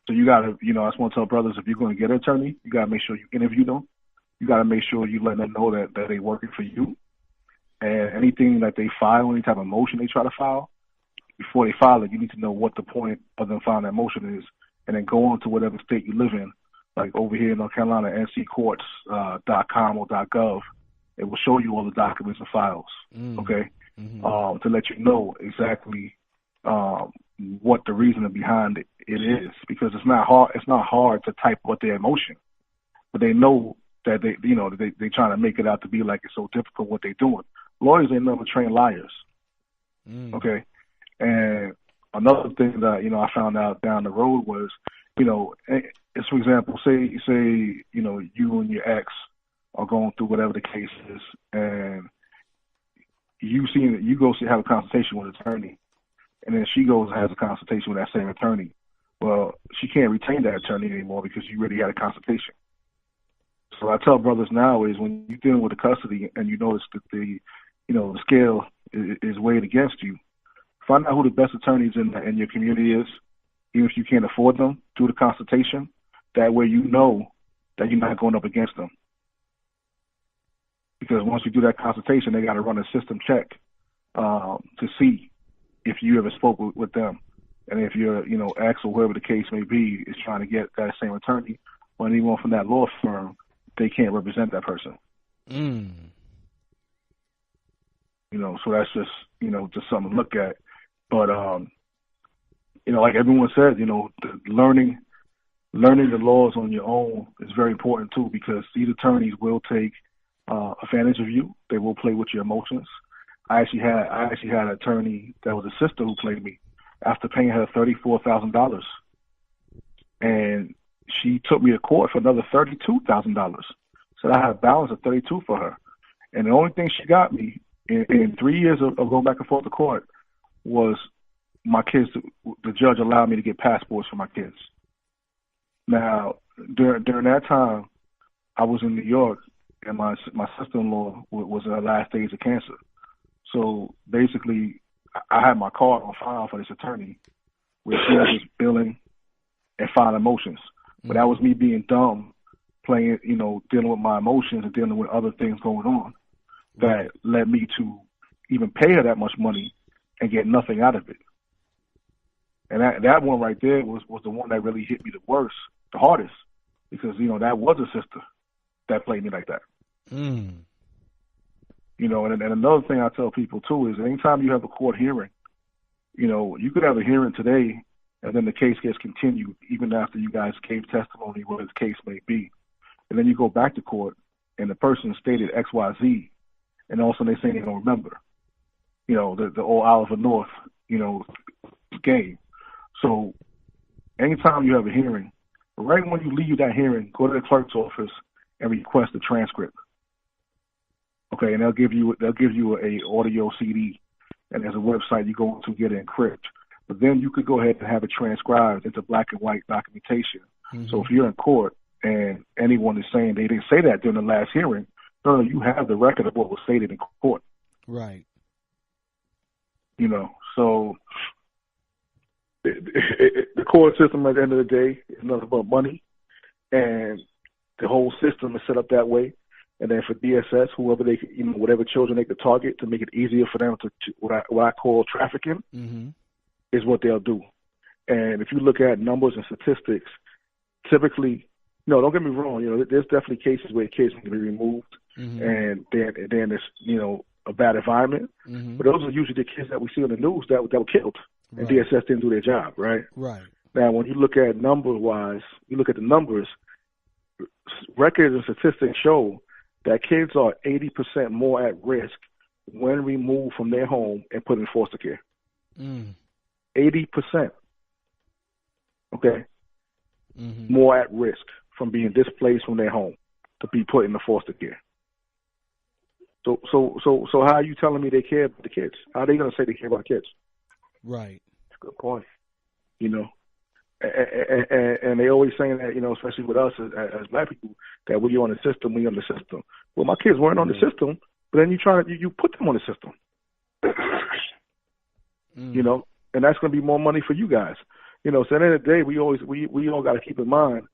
So you gotta, I just want to tell brothers, if you're going to get an attorney, you gotta make sure you interview them. You gotta make sure you let them know that they're working for you. And anything that they file, any type of motion they try to file, before they file it, you need to know what the point of them filing that motion is, and then go on to whatever state you live in. Like over here in North Carolina, nccourts.com or .gov, it will show you all the documents and files. Okay, to let you know exactly what the reasoning behind it is, because it's not hard to type what their emotion, but they know that they trying to make it out to be like it's so difficult what they're doing. Lawyers ain't never trained liars. Okay, and another thing that I found out down the road was, it's, for example, say you and your ex are going through whatever the case is, and you go have a consultation with an attorney. And then she goes and has a consultation with that same attorney. Well, she can't retain that attorney anymore because you already had a consultation. So I tell brothers now is when you're dealing with the custody and you notice that the scale is weighed against you, find out who the best attorneys in your community is, even if you can't afford them, do the consultation. That way you know that you're not going up against them. Because once you do that consultation, they got to run a system check to see if you ever spoke with them. And if your, ex or whoever the case may be is trying to get that same attorney or anyone from that law firm, they can't represent that person. So that's just, just something to look at. But, like everyone said, learning the laws on your own is very important too, because these attorneys will take advantage of you. They will play with your emotions. I actually had an attorney that was a sister who played me after paying her $34,000, and she took me to court for another $32,000. So I had a balance of $32 for her, and the only thing she got me in 3 years of going back and forth to court was my kids. The judge allowed me to get passports for my kids. Now during that time, I was in New York, and my sister-in-law was in her last days of cancer. So basically, I had my card on file for this attorney, where she was just billing and filing motions. But that was me being dumb, dealing with my emotions and dealing with other things going on that led me to even pay her that much money and get nothing out of it. And that one right there was the one that really hit me the hardest, because, that was a sister that played me like that. And another thing I tell people too is anytime you have a court hearing, you could have a hearing today and then the case gets continued even after you guys gave testimony, whatever the case may be. And then you go back to court and the person stated X, Y, Z, and all of a sudden they say they don't remember. The old Oliver North, game. So anytime you have a hearing, right when you leave that hearing, go to the clerk's office and request a transcript. Okay, and they'll give you a audio CD, and there's a website you go to get it encrypted. But then you could go ahead and have it transcribed into black and white documentation Mm-hmm. So if you're in court and anyone is saying they didn't say that during the last hearing, no, you have the record of what was stated in court. Right. You know, so the court system at the end of the day is nothing but money, and the whole system is set up that way. And then for DSS, whoever they, whatever children they could target to make it easier for them to what I call trafficking, mm-hmm. is what they'll do. And if you look at numbers and statistics, typically, don't get me wrong, there's definitely cases where kids need to be removed, mm-hmm. and then there's, a bad environment. Mm-hmm. But those are usually the kids that we see on the news that were killed, and right. DSS didn't do their job, right? Right. Now, when you look at number-wise, you look at the numbers, records and statistics show that kids are 80% more at risk when removed from their home and put in foster care. 80%. Okay? Mm-hmm. More at risk from being displaced from their home to be put in the foster care. So how are you telling me they care about the kids? How are they going to say they care about kids? Right. That's a good point. And they always saying that, especially with us as black people, that we on the system, we on the system. Well, my kids weren't on the system, but then you put them on the system. And that's going to be more money for you guys. So at the end of the day, we all got to keep in mind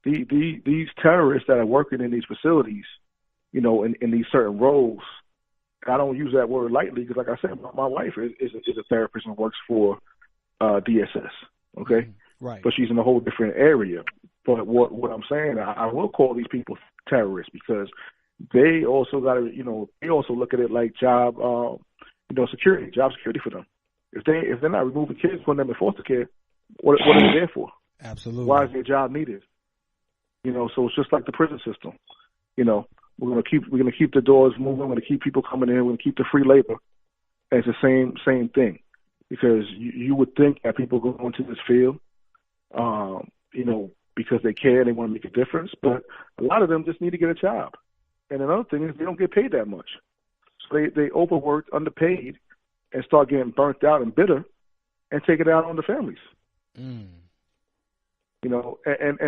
these terrorists that are working in these facilities, in these certain roles. I don't use that word lightly because, like I said, my wife is a therapist and works for DSS. Okay. Right. But she's in a whole different area. But what I'm saying, I will call these people terrorists because they also got to, they also look at it like job security for them. If they're not removing kids, putting them in foster care, what are they there for? Absolutely. Why is their job needed? So it's just like the prison system. We're gonna keep the doors moving. We're gonna keep people coming in. We're gonna keep the free labor. And it's the same thing, because you would think that people go into this field, because they care, they want to make a difference. But a lot of them just need to get a job. And another thing is they don't get paid that much, so they overworked, underpaid, and start getting burnt out and bitter, and take it out on the families. And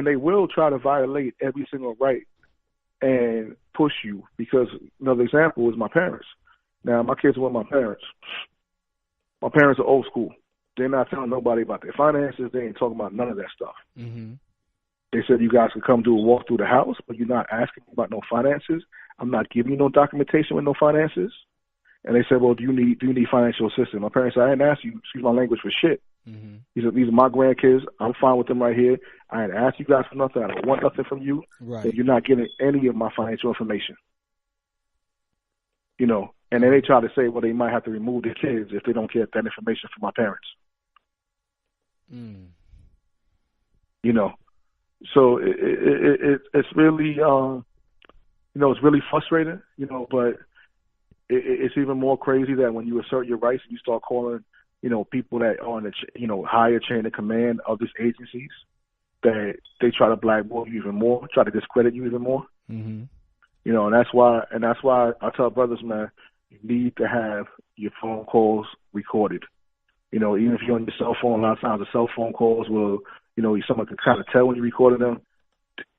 they will try to violate every single right and push you, because another example is my parents. Now, my kids are with my parents. My parents are old school. They're not telling nobody about their finances. They ain't talking about none of that stuff. Mm-hmm. They said you guys can come do a walk through the house, but you're not asking about no finances. I'm not giving you no documentation with no finances. And they said, well, do you need financial assistance? My parents said, I didn't ask you, excuse my language, for shit. Mm-hmm. He said, these are my grandkids. I'm fine with them right here. I didn't ask you guys for nothing. I don't want nothing from you. Right. And you're not getting any of my financial information. And then they try to say, well, they might have to remove their kids if they don't get that information from my parents. So it's really, it's really frustrating, but it's even more crazy that when you assert your rights and you start calling, people that are on the, higher chain of command of these agencies, that they try to blackball you even more, try to discredit you even more. Mm-hmm. And that's why I tell brothers, man, you need to have your phone calls recorded. Even if you're on your cell phone, a lot of times the cell phone calls will, someone can kind of tell when you recorded them.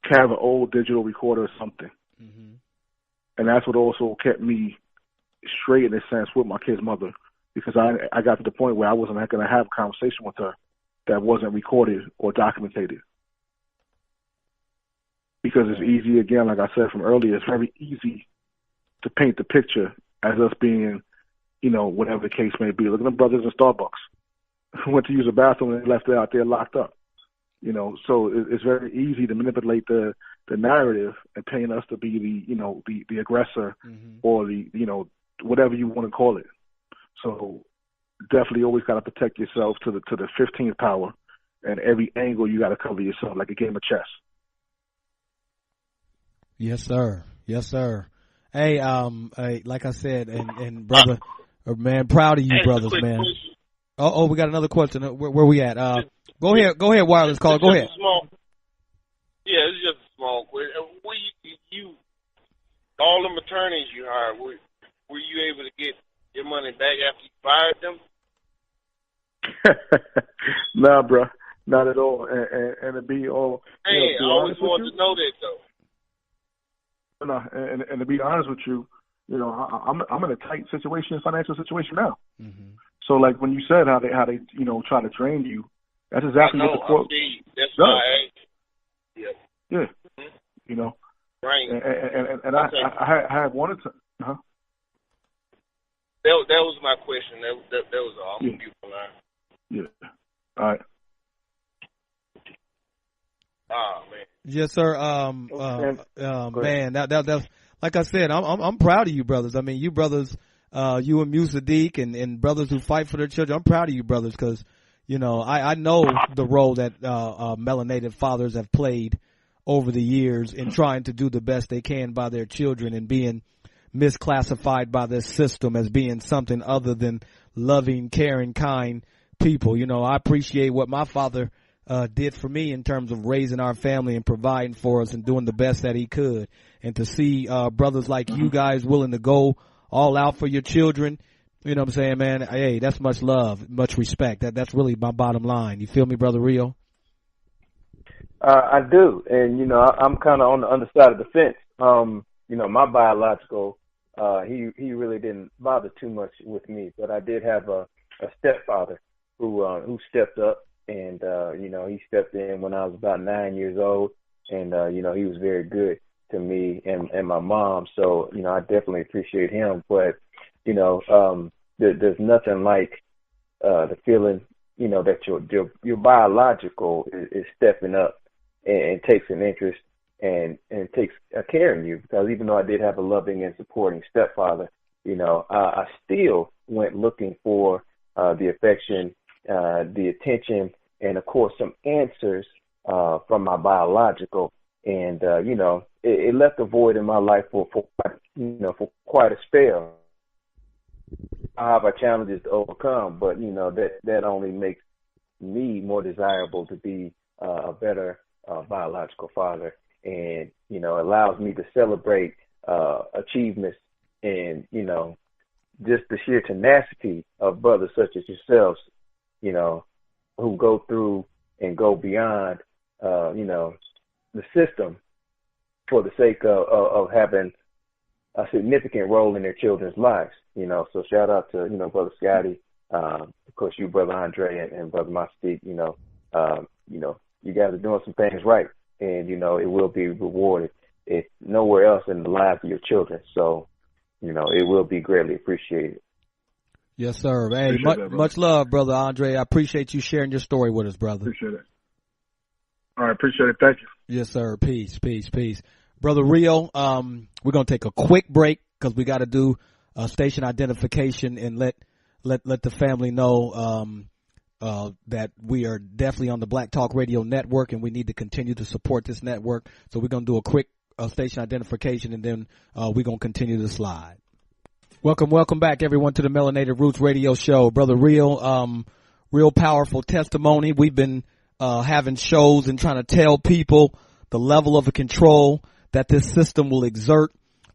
Have an old digital recorder or something. Mm-hmm. And that's what also kept me straight in a sense with my kid's mother, because I got to the point where I wasn't going to have a conversation with her that wasn't recorded or documented. Because it's easy, again, like I said from earlier, it's very easy to paint the picture as us being, whatever the case may be. Look at them brothers in Starbucks who went to use a bathroom and left it out there locked up. So it's very easy to manipulate the narrative and paint us to be the aggressor, mm-hmm. or the, whatever you want to call it. So definitely always got to protect yourself to the 15th power, and every angle you got to cover yourself like a game of chess. Yes, sir. Yes, sir. Hey, like I said, and brother, man, proud of you, brothers, man. Oh, we got another question. Where we at? Go ahead, wireless caller. Go ahead. It's just a small question. You all them attorneys you hired, were you able to get your money back after you fired them? Nah, bro. Not at all. And to be all, Hey, to be I always honest with wanted you, to know that though. no, and to be honest with you, I'm in a tight financial situation now. Mm-hmm. So like when you said how they try to drain you, that's exactly what the quote That's does. why I asked. Yeah. Yeah. Mm-hmm. Right. And okay. I had wanted to. Huh? That was my question. That was all. I'm beautiful line. Yeah. All right. Oh man. Yes, sir. Man, that like I said, I'm proud of you brothers. I mean, you brothers, you and Musaddiq and brothers who fight for their children. I'm proud of you brothers because, I know the role that melanated fathers have played over the years in trying to do the best they can by their children and being misclassified by this system as being something other than loving, caring, kind people. I appreciate what my father did for me in terms of raising our family and providing for us and doing the best that he could. And to see brothers like you guys willing to go all out for your children, you know what I'm saying, man? Hey, that's much love, much respect. That's really my bottom line. You feel me, Brother Rio? I do, and I'm kind of on the underside of the fence. My biological, he really didn't bother too much with me, but I did have a stepfather who stepped up, and he stepped in when I was about 9 years old, and he was very good to me and my mom. So I definitely appreciate him, but there's nothing like the feeling that your biological is stepping up and takes an interest and takes a care in you, because even though I did have a loving and supporting stepfather, I still went looking for the affection, the attention, and of course some answers from my biological, and it left a void in my life for quite a spell. I have our challenges to overcome, but that only makes me more desirable to be a better biological father, and allows me to celebrate achievements and just the sheer tenacity of brothers such as yourselves, who go through and go beyond the system for the sake of having a significant role in their children's lives. So shout out to Brother Scotty, of course you, Brother Andre, and Brother Mastique. You guys are doing some things right, and it will be rewarded. It's nowhere else in the lives of your children, so it will be greatly appreciated. Yes, sir. Hey, much love, Brother Andre. I appreciate you sharing your story with us, brother. Appreciate it. All right, appreciate it. Thank you. Yes, sir. Peace, peace, peace. Brother Rio, we're going to take a quick break because we got to do station identification and let the family know that we are definitely on the Black Talk Radio Network, and we need to continue to support this network. So we're going to do a quick station identification, and then we're going to continue the slide. Welcome back, everyone, to the Melanated Roots Radio Show. Brother Rio, real powerful testimony. We've been having shows and trying to tell people the level of control that this system will exert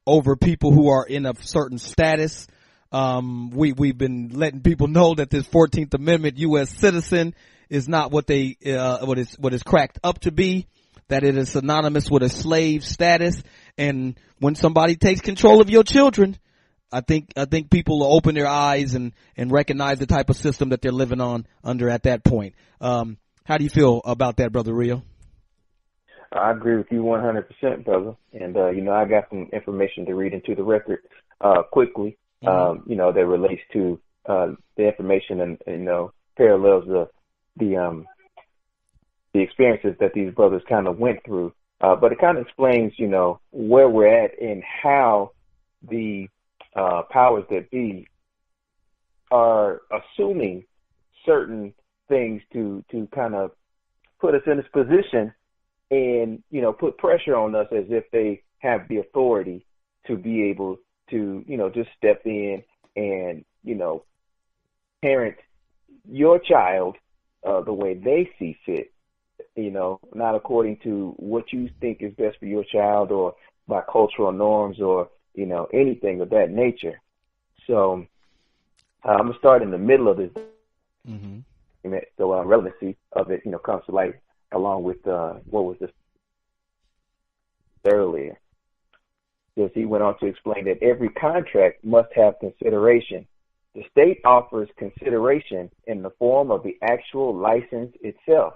over people who are in a certain status. We've been letting people know that this 14th Amendment U.S. citizen is not what is cracked up to be, that it is synonymous with a slave status. And when somebody takes control of your children, I think people will open their eyes and recognize the type of system that they're living under at that point. How do you feel about that, Brother Rio? I agree with you 100%, brother. And, I got some information to read into the record quickly, that relates to the information and, parallels the experiences that these brothers kind of went through. But it kind of explains, where we're at and how the powers that be are assuming certain things to kind of put us in this position and, put pressure on us as if they have the authority to be able to, just step in and, parent your child the way they see fit, not according to what you think is best for your child or by cultural norms or, anything of that nature. So I'm going to start in the middle of this. Mm-hmm. So relevancy of it, comes to light along with what was this earlier. Because he went on to explain that every contract must have consideration. The state offers consideration in the form of the actual license itself.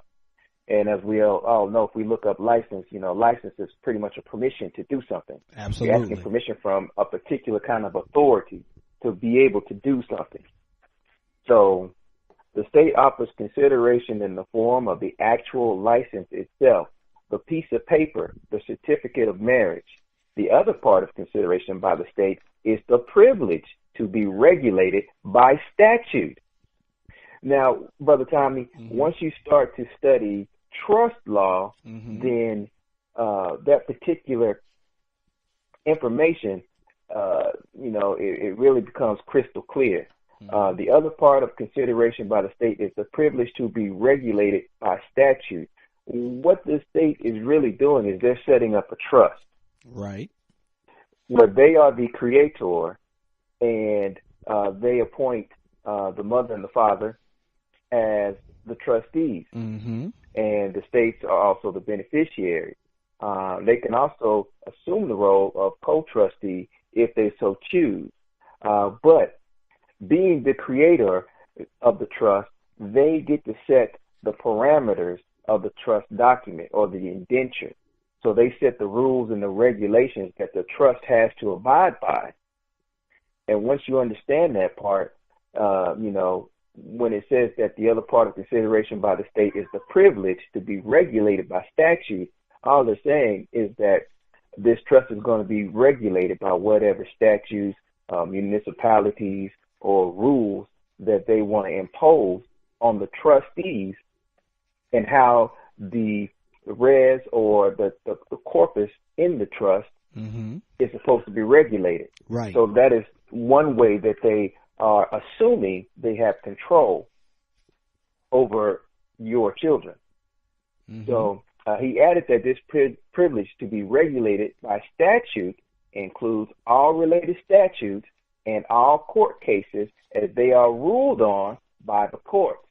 And as we all know, if we look up license, license is pretty much a permission to do something. Absolutely. You're asking permission from a particular kind of authority to be able to do something. So the state offers consideration in the form of the actual license itself, the piece of paper, the certificate of marriage. The other part of consideration by the state is the privilege to be regulated by statute. Now, Brother Tommy, once you start to study trust law, then that particular information, it really becomes crystal clear. The other part of consideration by the state is the privilege to be regulated by statute. What the state is really doing is they're setting up a trust. Right. Where they are the creator, and they appoint the mother and the father as the trustees. And the states are also the beneficiaries. They can also assume the role of co-trustee if they so choose. But being the creator of the trust, they get to set the parameters of the trust document or the indenture. So they set the rules and the regulations that the trust has to abide by. And once you understand that part, when it says that the other part of consideration by the state is the privilege to be regulated by statute, all they're saying is that this trust is going to be regulated by whatever statutes, municipalities, or rules that they want to impose on the trustees, and how the res or the corpus in the trust is supposed to be regulated. Right. So that is one way that they are assuming they have control over your children. So he added that this privilege to be regulated by statute includes all related statutes and all court cases as they are ruled on by the courts,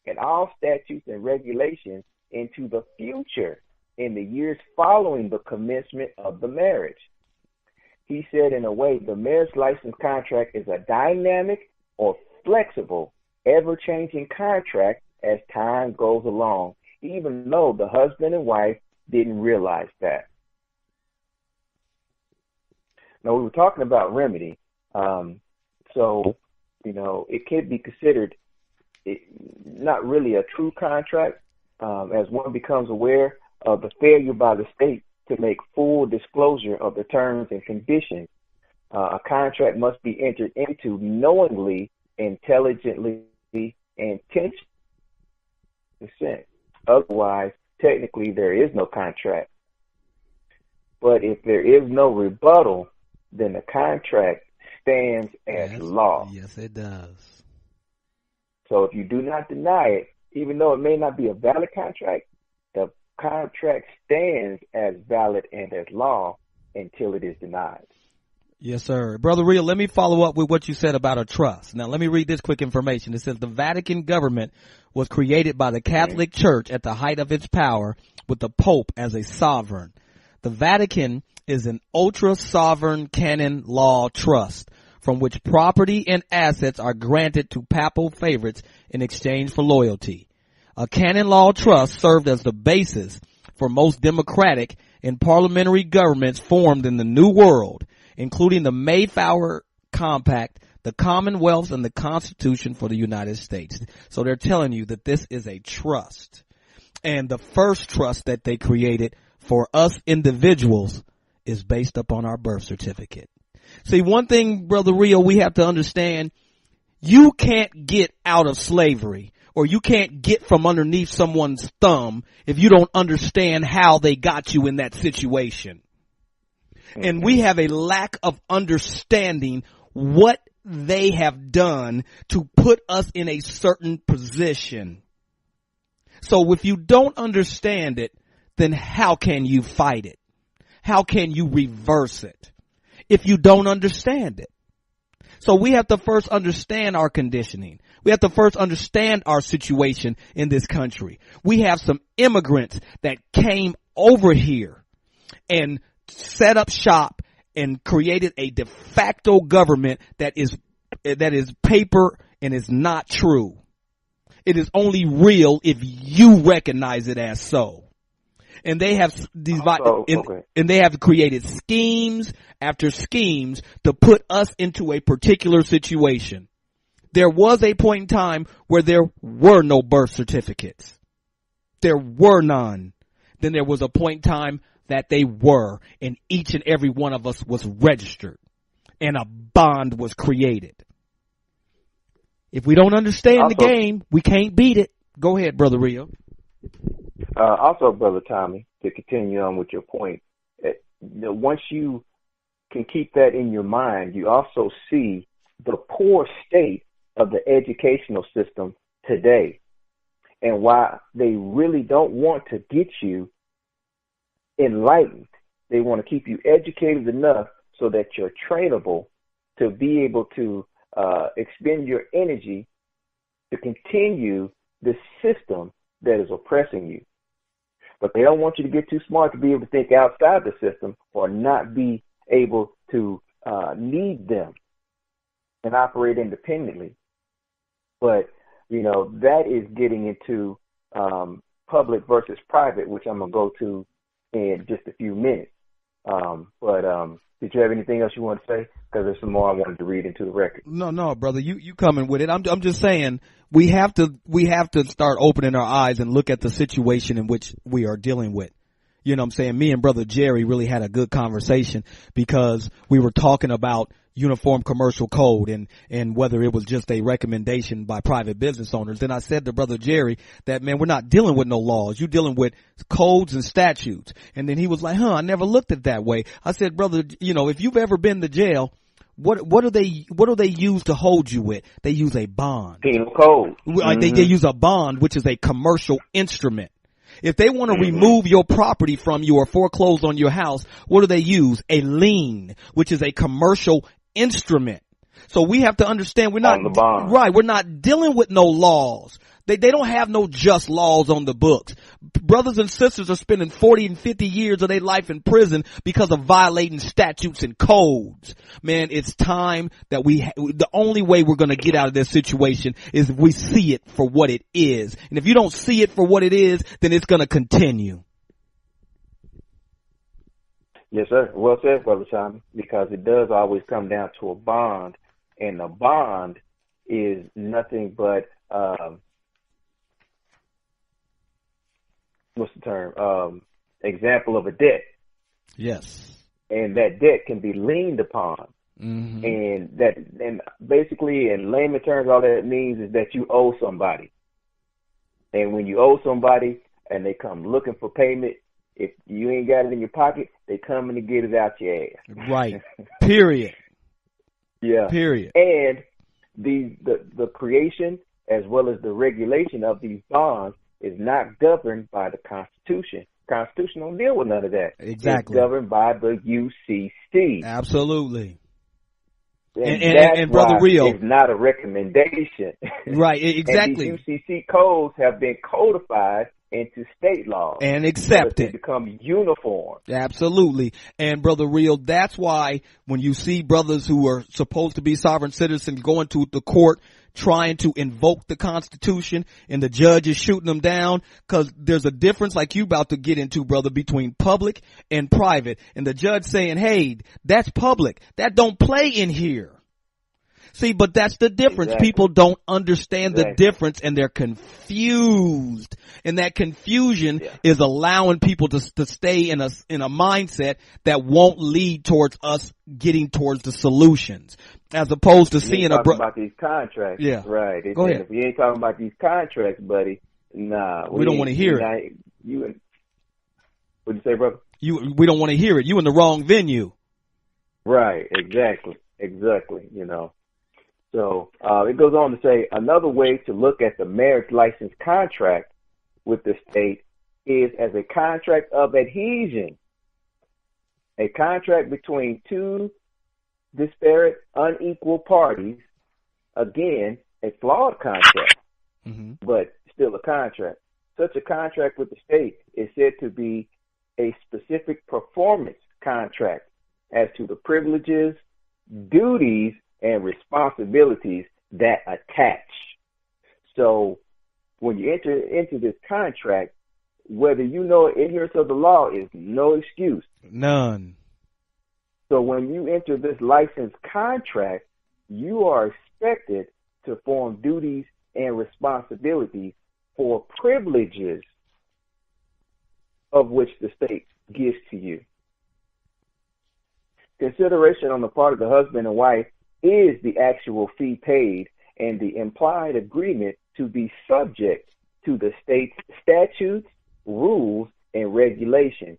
and all statutes and regulations into the future in the years following the commencement of the marriage. He said, in a way, the marriage license contract is a dynamic or flexible, ever-changing contract as time goes along, even though the husband and wife didn't realize that. Now, we were talking about remedy. It could be considered not really a true contract, as one becomes aware of the failure by the state to make full disclosure of the terms and conditions. A contract must be entered into knowingly, intelligently, and intentionally. Otherwise, technically, there is no contract. But if there is no rebuttal, then the contract stands as law. Yes, it does. So if you do not deny it, even though it may not be a valid contract, the contract stands as valid and as law until it is denied. Yes, sir. Brother Real, let me follow up with what you said about a trust. Now, let me read this quick information. It says the Vatican government was created by the Catholic Church at the height of its power, with the Pope as a sovereign. The Vatican is an ultra-sovereign canon law trust from which property and assets are granted to papal favorites in exchange for loyalty. A canon law trust served as the basis for most democratic and parliamentary governments formed in the New World, including the Mayflower Compact, the Commonwealth, and the Constitution for the United States. So they're telling you that this is a trust. And the first trust that they created for us individuals is based upon our birth certificate. See, one thing, Brother Rio, we have to understand, you can't get out of slavery, or you can't get from underneath someone's thumb if you don't understand how they got you in that situation. And we have a lack of understanding what they have done to put us in a certain position. So if you don't understand it, then how can you fight it? How can you reverse it if you don't understand it? So we have to first understand our conditioning. We have to first understand our situation in this country. We have some immigrants that came over here and set up shop and created a de facto government that is paper and is not true. It is only real if you recognize it as so. And they have and they have created schemes after schemes to put us into a particular situation. There was a point in time where there were no birth certificates. There were none. Then there was a point in time that they were, and each and every one of us was registered, and a bond was created. If we don't understand the game, we can't beat it. Go ahead, Brother Rio. Also, Brother Tommy, to continue on with your point, once you can keep that in your mind, you also see the poor state of the educational system today and why they really don't want to get you enlightened. They want to keep you educated enough so that you're trainable to be able to expend your energy to continue the system that is oppressing you. But they don't want you to get too smart to be able to think outside the system or not be able to lead them and operate independently. But, that is getting into public versus private, which I'm going to go to in just a few minutes. Did you have anything else you want to say? Because there's some more I wanted to read into the record. No, brother, you coming with it. I'm just saying we have to start opening our eyes and look at the situation in which we are dealing with. You know what I'm saying? Me and Brother Jerry really had a good conversation because we were talking about Uniform Commercial Code and whether it was just a recommendation by private business owners. And I said to Brother Jerry that, man, we're not dealing with no laws. You're dealing with codes and statutes. And then he was like, I never looked at it that way. I said, brother, if you've ever been to jail, what do they use to hold you with? They use a bond. Penal code. They use a bond, which is a commercial instrument. If they want to remove your property from you or foreclose on your house, what do they use? A lien, which is a commercial instrument. So we have to understand we're not dealing with no laws. They don't have no just laws on the books. Brothers and sisters are spending 40 and 50 years of their life in prison because of violating statutes and codes. Man, it's time that the only way we're going to get out of this situation is if we see it for what it is. And if you don't see it for what it is, then it's going to continue. Yes, sir. Well said, Brother Simon, because it does always come down to a bond, and a bond is nothing but what's the term? Example of a debt. Yes. And that debt can be liened upon. Mm-hmm. And basically in layman terms, all that means is that you owe somebody. And when you owe somebody and they come looking for payment, if you ain't got it in your pocket, they coming to get it out your ass. Right. Period. Yeah. Period. And the creation as well as the regulation of these bonds is not governed by the Constitution. Constitution don't deal with none of that. Exactly. It's governed by the UCC. Absolutely. And Brother Rio, it's not a recommendation. Right, exactly. And these UCC codes have been codified into state laws and accepted, become uniform. Absolutely. And Brother Rio, that's why when you see brothers who are supposed to be sovereign citizens going to the court trying to invoke the Constitution and the judge is shooting them down, because there's a difference, like you about to get into, brother, between public and private. And the judge saying, hey, that's public. That don't play in here. See, but that's the difference. Exactly. People don't understand the difference and they're confused. And that confusion is allowing people to stay in a mindset that won't lead towards us getting towards the solutions. As opposed to seeing about these contracts. Yeah. Right. Go ahead. If you ain't talking about these contracts, buddy, nah. We don't want to hear it. What'd you say, brother? We don't want to hear it. You in the wrong venue. Right. Exactly. So it goes on to say another way to look at the marriage license contract with the state is as a contract of adhesion, a contract between two disparate, unequal parties, again, a flawed contract, but still a contract. Such a contract with the state is said to be a specific performance contract as to the privileges, duties, and responsibilities that attach. So when you enter into this contract, whether you know adherence of the law is no excuse. None. So when you enter this license contract, you are expected to form duties and responsibilities for privileges of which the state gives to you. Consideration on the part of the husband and wife is the actual fee paid and the implied agreement to be subject to the state's statutes, rules, and regulations,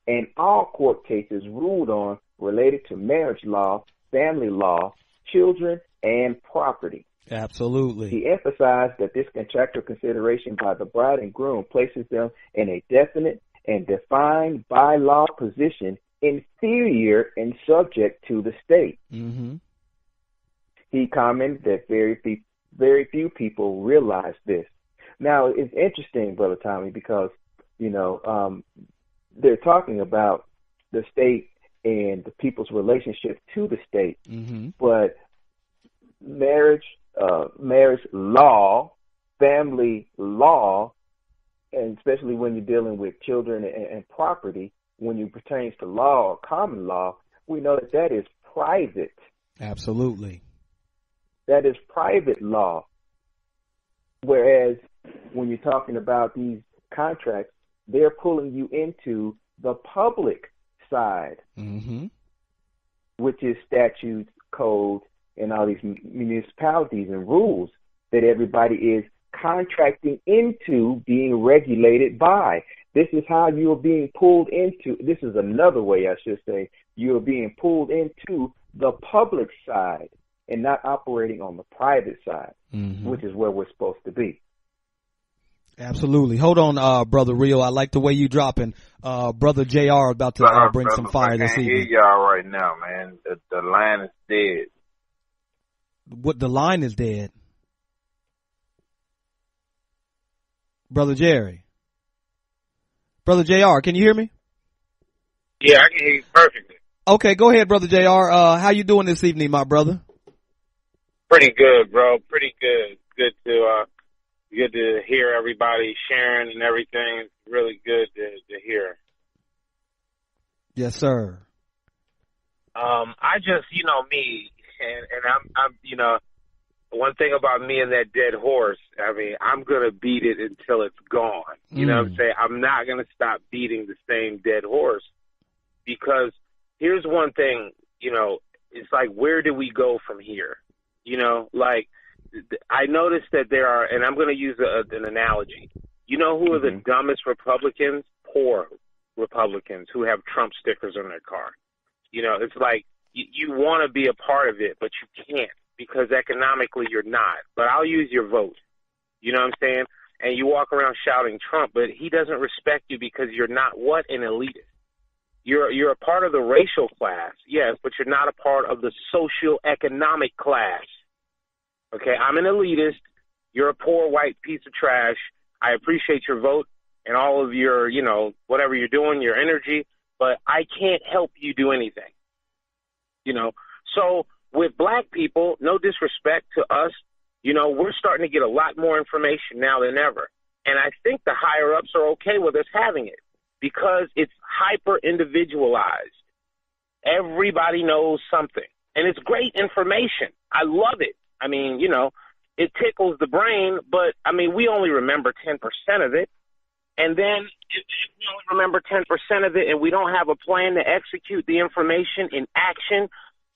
and all court cases ruled on related to marriage law, family law, children, and property. Absolutely. He emphasized that this contractual consideration by the bride and groom places them in a definite and defined by law position inferior and subject to the state. He commented that very few people realize this. Now, it's interesting, Brother Tommy, because, they're talking about the state and the people's relationship to the state, but marriage law, family law, and especially when you're dealing with children and property, when it pertains to law or common law, we know that is private. Absolutely. That is private law. Whereas when you're talking about these contracts, they're pulling you into the public side, which is statutes, codes, and all these municipalities and rules that everybody is contracting into being regulated by. This is how you're being pulled into, this is another way I should say, you're being pulled into the public side and not operating on the private side, which is where we're supposed to be. Absolutely. Hold on, Brother Rio. I like the way you dropping. Brother JR about to bring some fire this evening. I can't hear y'all right now, man. The line is dead. What, the line is dead? Brother Jerry. Brother JR, can you hear me? Yeah, I can hear you perfectly. Okay, go ahead, Brother JR. How you doing this evening, my brother? Pretty good, bro. Pretty good. Good to hear everybody sharing and everything. It's really good to hear. Yes, sir. I just, me, and I'm one thing about me and that dead horse, I mean, I'm going to beat it until it's gone. You know what I'm saying? I'm not going to stop beating the same dead horse, because here's one thing, it's like, where do we go from here? I noticed that there are, and I'm going to use an analogy. You know who are the dumbest Republicans? Poor Republicans who have Trump stickers on their car. It's like you want to be a part of it, but you can't because economically you're not. But I'll use your vote. You know what I'm saying? And you walk around shouting Trump, but he doesn't respect you because you're not what? An elitist. You're a part of the racial class, yes, but you're not a part of the socio-economic class. Okay, I'm an elitist. You're a poor white piece of trash. I appreciate your vote and all of your, whatever you're doing, your energy, but I can't help you do anything. So with black people, no disrespect to us, we're starting to get a lot more information now than ever. And I think the higher ups are okay with us having it because it's hyper individualized. Everybody knows something, and it's great information. I love it. I mean, it tickles the brain, but, we only remember 10% of it. And then if we only remember 10% of it and we don't have a plan to execute the information in action,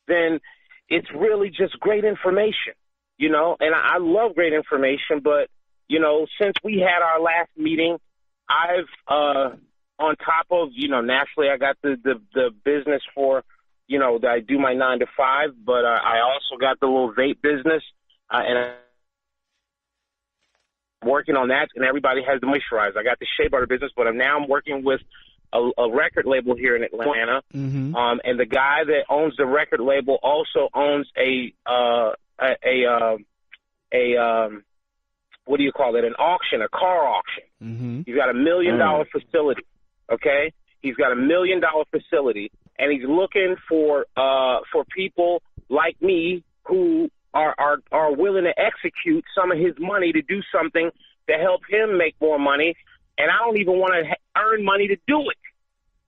then it's really just great information, And I love great information, but, since we had our last meeting, I've, on top of, nationally, I got the business for, that I do my 9 to 5, but I also got the little vape business, and I'm working on that, and everybody has the moisturizer. I got the shea butter business, but now I'm working with a record label here in Atlanta. Mm-hmm. And the guy that owns the record label also owns a what do you call it? An auction, a car auction. Mm-hmm. He's got $1 million facility. Okay, he's got $1 million facility, and he's looking for people like me who are willing to execute some of his money to do something to help him make more money. And I don't even want to earn money to do it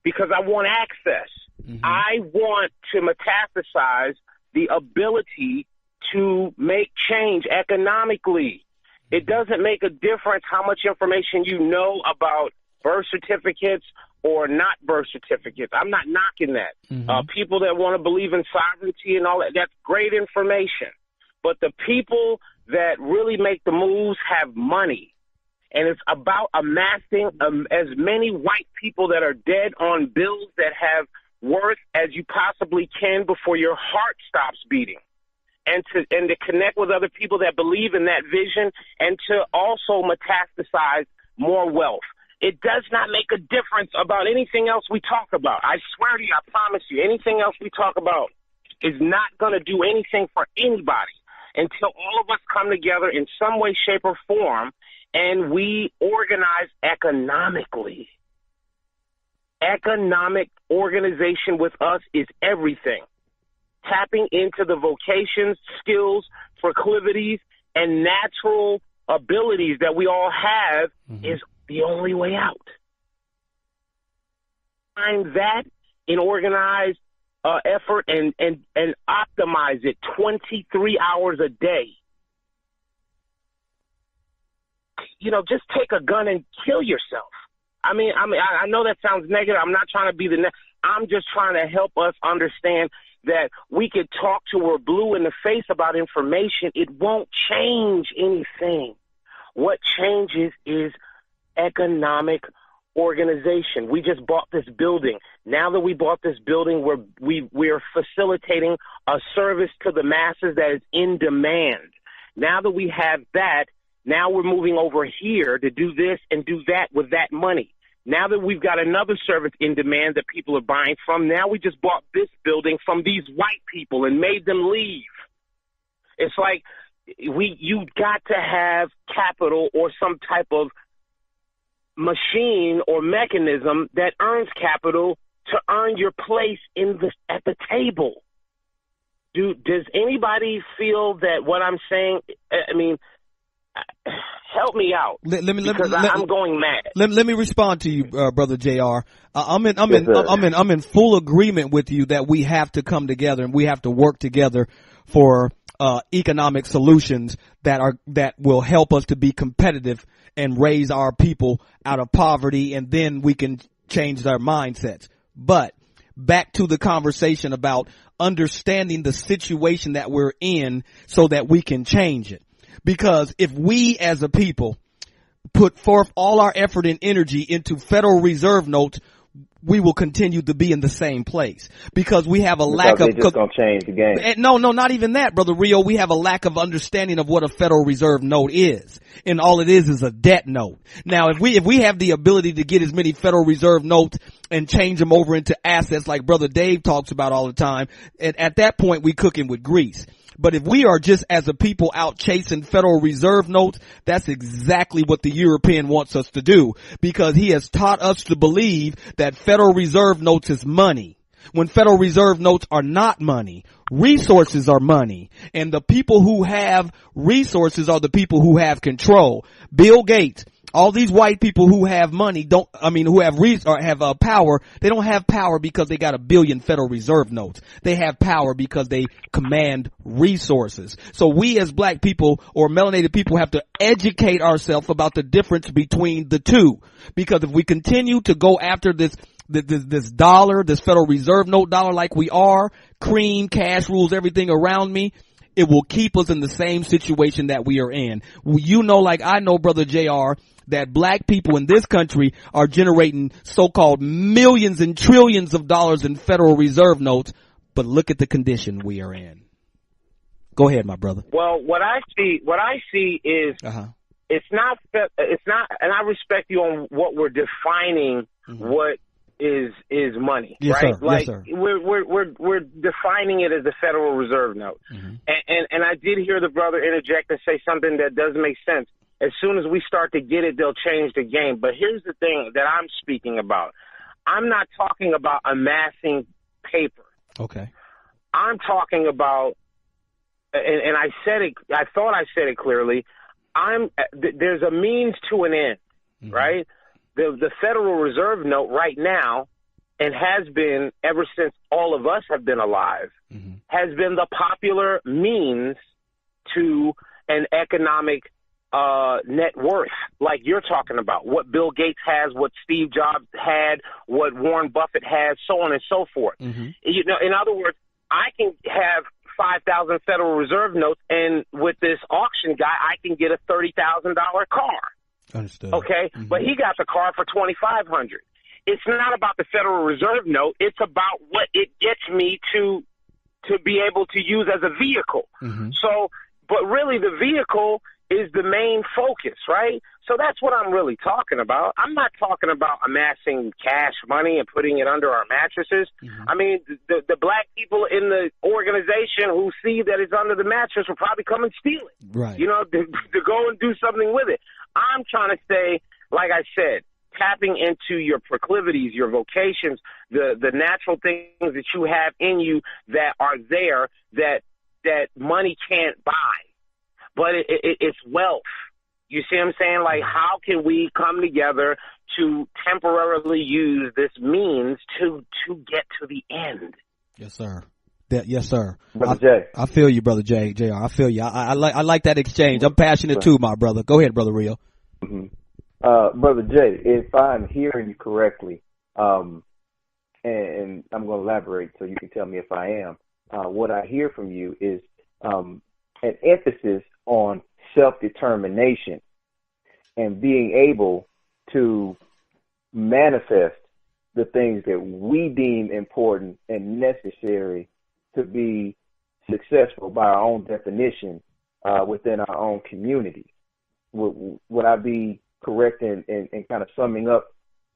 because I want access. Mm-hmm. I want to metastasize the ability to make change economically. It doesn't make a difference how much information you know about birth certificates or not birth certificates. I'm not knocking that. Mm-hmm. People that want to believe in sovereignty and all that, that's great information. But the people that really make the moves have money. And it's about amassing as many white people that are dead on bills that have worth as you possibly can before your heart stops beating. And to connect with other people that believe in that vision, and to also metastasize more wealth. It does not make a difference about anything else we talk about. I swear to you, I promise you, anything else we talk about is not going to do anything for anybody until all of us come together in some way, shape, or form, and we organize economically. Economic organization with us is everything. Tapping into the vocations, skills, proclivities, and natural abilities that we all have is the only way out. Find that in organized effort and optimize it 23 hours a day. You know, just take a gun and kill yourself. I know that sounds negative. I'm not trying to be I'm just trying to help us understand that we could talk to we're blue in the face about information. It won't change anything. What changes is economic organization. We just bought this building. Now that we bought this building, we're facilitating a service to the masses that is in demand. Now that we have that, now we're moving over here to do this and do that with that money. Now that we've got another service in demand that people are buying from, now we just bought this building from these white people and made them leave. It's like you got to have capital or some type of machine or mechanism that earns capital to earn your place at the table. Does anybody feel that what I'm saying, help me out, because I'm going mad. Let me respond to you, brother JR. I'm in full agreement with you that we have to come together and we have to work together for economic solutions that will help us to be competitive and raise our people out of poverty, and then we can change their mindsets. But back to the conversation about understanding the situation that we're in so that we can change it. Because if we as a people put forth all our effort and energy into Federal Reserve notes, we will continue to be in the same place because we have a lack of. They're just gonna change the game. No, not even that, brother Rio. We have a lack of understanding of what a Federal Reserve note is, and all it is a debt note. Now, if we have the ability to get as many Federal Reserve notes and change them over into assets like brother Dave talks about all the time, at that point we cooking with grease. But if we are just as a people out chasing Federal Reserve notes, that's exactly what the European wants us to do, because he has taught us to believe that Federal Reserve notes is money, when Federal Reserve notes are not money. Resources are money, and the people who have resources are the people who have control. Bill Gates, all these white people who have money who have power, they don't have power because they got 1 billion Federal Reserve notes. They have power because they command resources. So we as black people or melanated people have to educate ourselves about the difference between the two. Because if we continue to go after this dollar, this Federal Reserve note dollar like we are, cream, cash rules everything around me, it will keep us in the same situation that we are in. You know, like I know, brother JR, that black people in this country are generating so-called millions and trillions of dollars in Federal Reserve notes, but look at the condition we are in. Go ahead, my brother. Well, what I see is it's not, and I respect you on what we're defining, what is money, yes, right? Sir. Like yes, sir. we're defining it as the Federal Reserve note. Mm-hmm. And I did hear the brother interject and say something that does make sense. As soon as we start to get it, they'll change the game. But here's the thing that I'm speaking about. I'm not talking about amassing paper. Okay. I'm talking about, and I said it, I thought I said it clearly, there's a means to an end, Mm-hmm. right? The Federal Reserve note right now, and has been ever since all of us have been alive, Mm-hmm. has been the popular means to an economic net worth, like you're talking about. What Bill Gates has, what Steve Jobs had, what Warren Buffett has, so on and so forth. Mm-hmm. You know, in other words, I can have 5,000 Federal Reserve notes, and with this auction guy, I can get a $30,000 car. Understood. Okay, Mm-hmm. but he got the car for $2,500. It's not about the Federal Reserve note. It's about what it gets me to be able to use as a vehicle. Mm-hmm. So, but really, the vehicle is the main focus, right? So that's what I'm really talking about. I'm not talking about amassing cash money and putting it under our mattresses. Mm-hmm. I mean, the black people in the organization who see that it's under the mattress will probably come and steal it. Right. You know, to go and do something with it. I'm trying to say, like I said, tapping into your proclivities, your vocations, the natural things that you have in you that are there that money can't buy. But it's wealth. You see what I'm saying? Like, how can we come together to temporarily use this means to get to the end? Yes, sir. Yes, sir. Brother Jay. I feel you, Brother Jay. JR, I feel you. I like that exchange. I'm passionate too, my brother. Go ahead, Brother Rio. Mm-hmm. Brother Jay, if I'm hearing you correctly, and I'm going to elaborate so you can tell me if I am, what I hear from you is an emphasis on self-determination and being able to manifest the things that we deem important and necessary to be successful by our own definition within our own community. Would I be correct in kind of summing up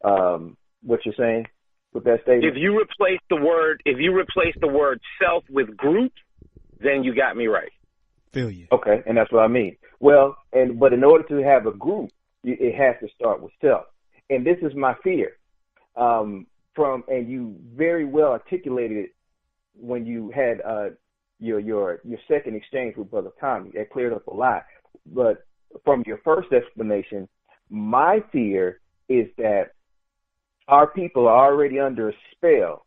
what you're saying with that statement? If you replace the word self with group, then you got me right. Feel you. Okay, and that's what I mean. Well, but in order to have a group, it has to start with self. And this is my fear. And you very well articulated it when you had your second exchange with Brother Tommy. That cleared up a lot. But from your first explanation, my fear is that our people are already under a spell,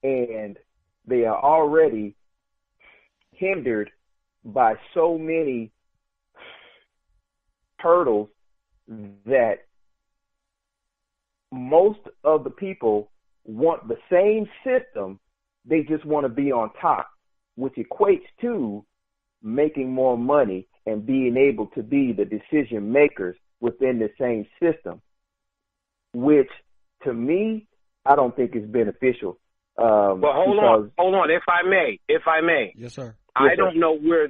and they are already hindered by so many hurdles that most of the people want the same system. They just want to be on top, which equates to making more money and being able to be the decision makers within the same system, which to me, I don't think is beneficial. But hold on, if I may. Yes, sir. I don't know where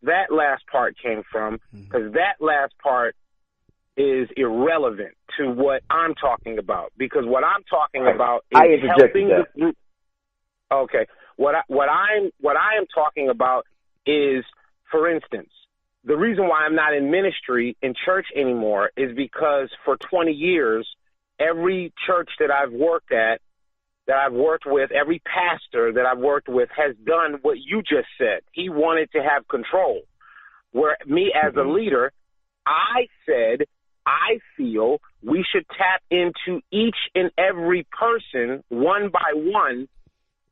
that last part came from, because that last part is irrelevant to what I'm talking about. Because what I'm talking about is helping the group. Okay. What I am talking about is, for instance, the reason why I'm not in ministry in church anymore is because for 20 years, every church that I've worked at, that I've worked with, every pastor that I've worked with has done what you just said. He wanted to have control. Where me as a leader, I said, I feel we should tap into each and every person one by one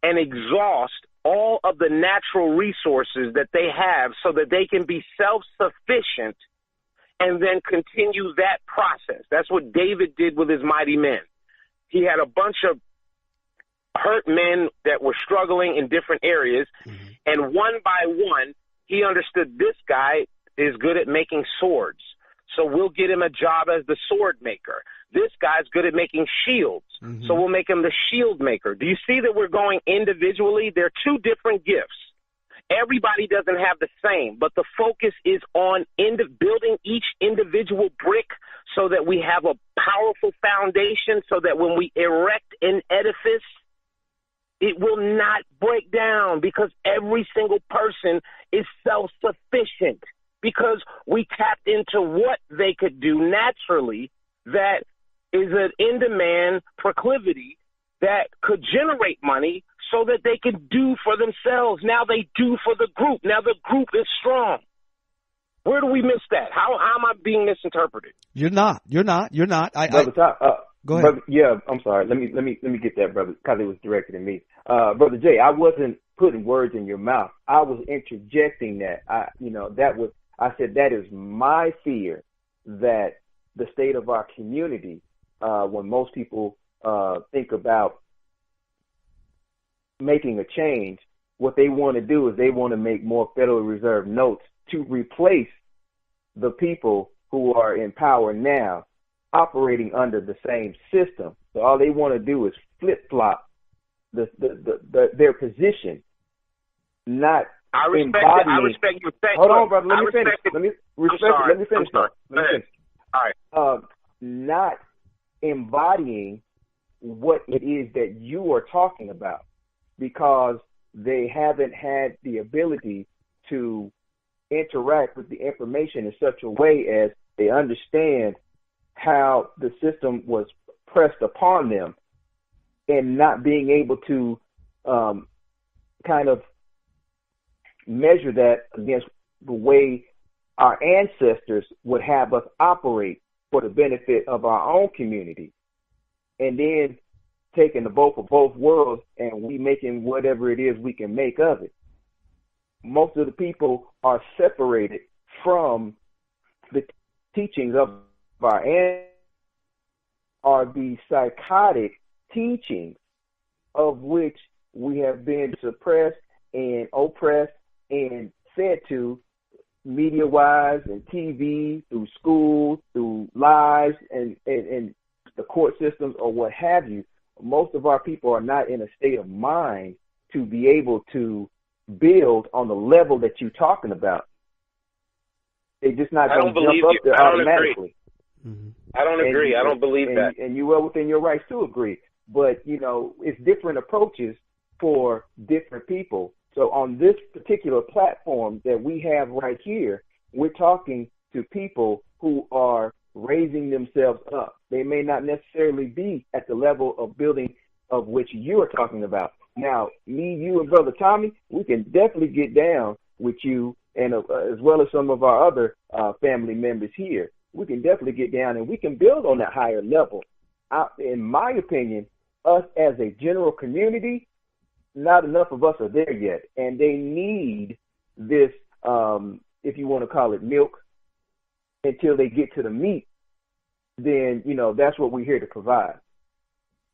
and exhaust all of the natural resources that they have so that they can be self-sufficient and then continue that process. That's what David did with his mighty men. He had a bunch of hurt men that were struggling in different areas, and one by one, he understood this guy is good at making swords, so we'll get him a job as the sword maker. This guy's good at making shields, so we'll make him the shield maker. Do you see that we're going individually? They're two different gifts. Everybody doesn't have the same, but the focus is on building each individual brick so that we have a powerful foundation so that when we erect an edifice, it will not break down because every single person is self-sufficient because we tapped into what they could do naturally that is an in-demand proclivity that could generate money so that they could do for themselves. Now they do for the group. Now the group is strong. Where do we miss that? How am I being misinterpreted? You're not. Brother, go ahead. Brother, yeah, I'm sorry. Let me get that, brother, because it was directed at me. Brother Jay, I wasn't putting words in your mouth. I was interjecting that. I said that is my fear that the state of our community, when most people think about making a change, what they want to do is they want to make more Federal Reserve notes to replace the people who are in power now operating under the same system. So all they want to do is flip-flop their position, not embodying. I respect your thing. Hold on, brother. Let me finish. Let me finish. All right. Not embodying what it is that you are talking about, because they haven't had the ability to interact with the information in such a way as they understand how the system was pressed upon them, and not being able to kind of measure that against the way our ancestors would have us operate for the benefit of our own community, and then taking the both of both worlds and we making whatever it is we can make of it. Most of the people are separated from the teachings of our ancestors, are the psychotic teachings of which we have been suppressed and oppressed and fed to media-wise and TV, through schools, through lies and the court systems or what have you. Most of our people are not in a state of mind to be able to build on the level that you're talking about. They're just not going to jump up there automatically. I don't agree. I don't believe that. And you are within your rights to agree. But, it's different approaches for different people. So on this particular platform that we have right here, we're talking to people who are raising themselves up. They may not necessarily be at the level of building of which you are talking about. Now, me, you, and Brother Tommy, we can definitely get down with you, and as well as some of our other family members here. We can definitely get down and we can build on that higher level. In my opinion, us as a general community, not enough of us are there yet. And they need this, if you want to call it milk, until they get to the meat. Then, that's what we're here to provide.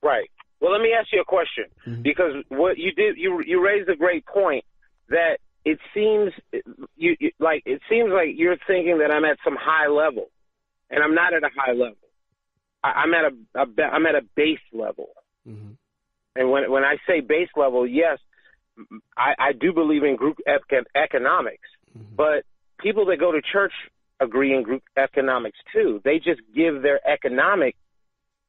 Right. Well, let me ask you a question, because what you did, you raised a great point that it seems like you're thinking that I'm at some high level. And I'm not at a high level. I'm at a base level. And when I say base level, yes, I do believe in group economics. But people that go to church agree in group economics too. They just give their economic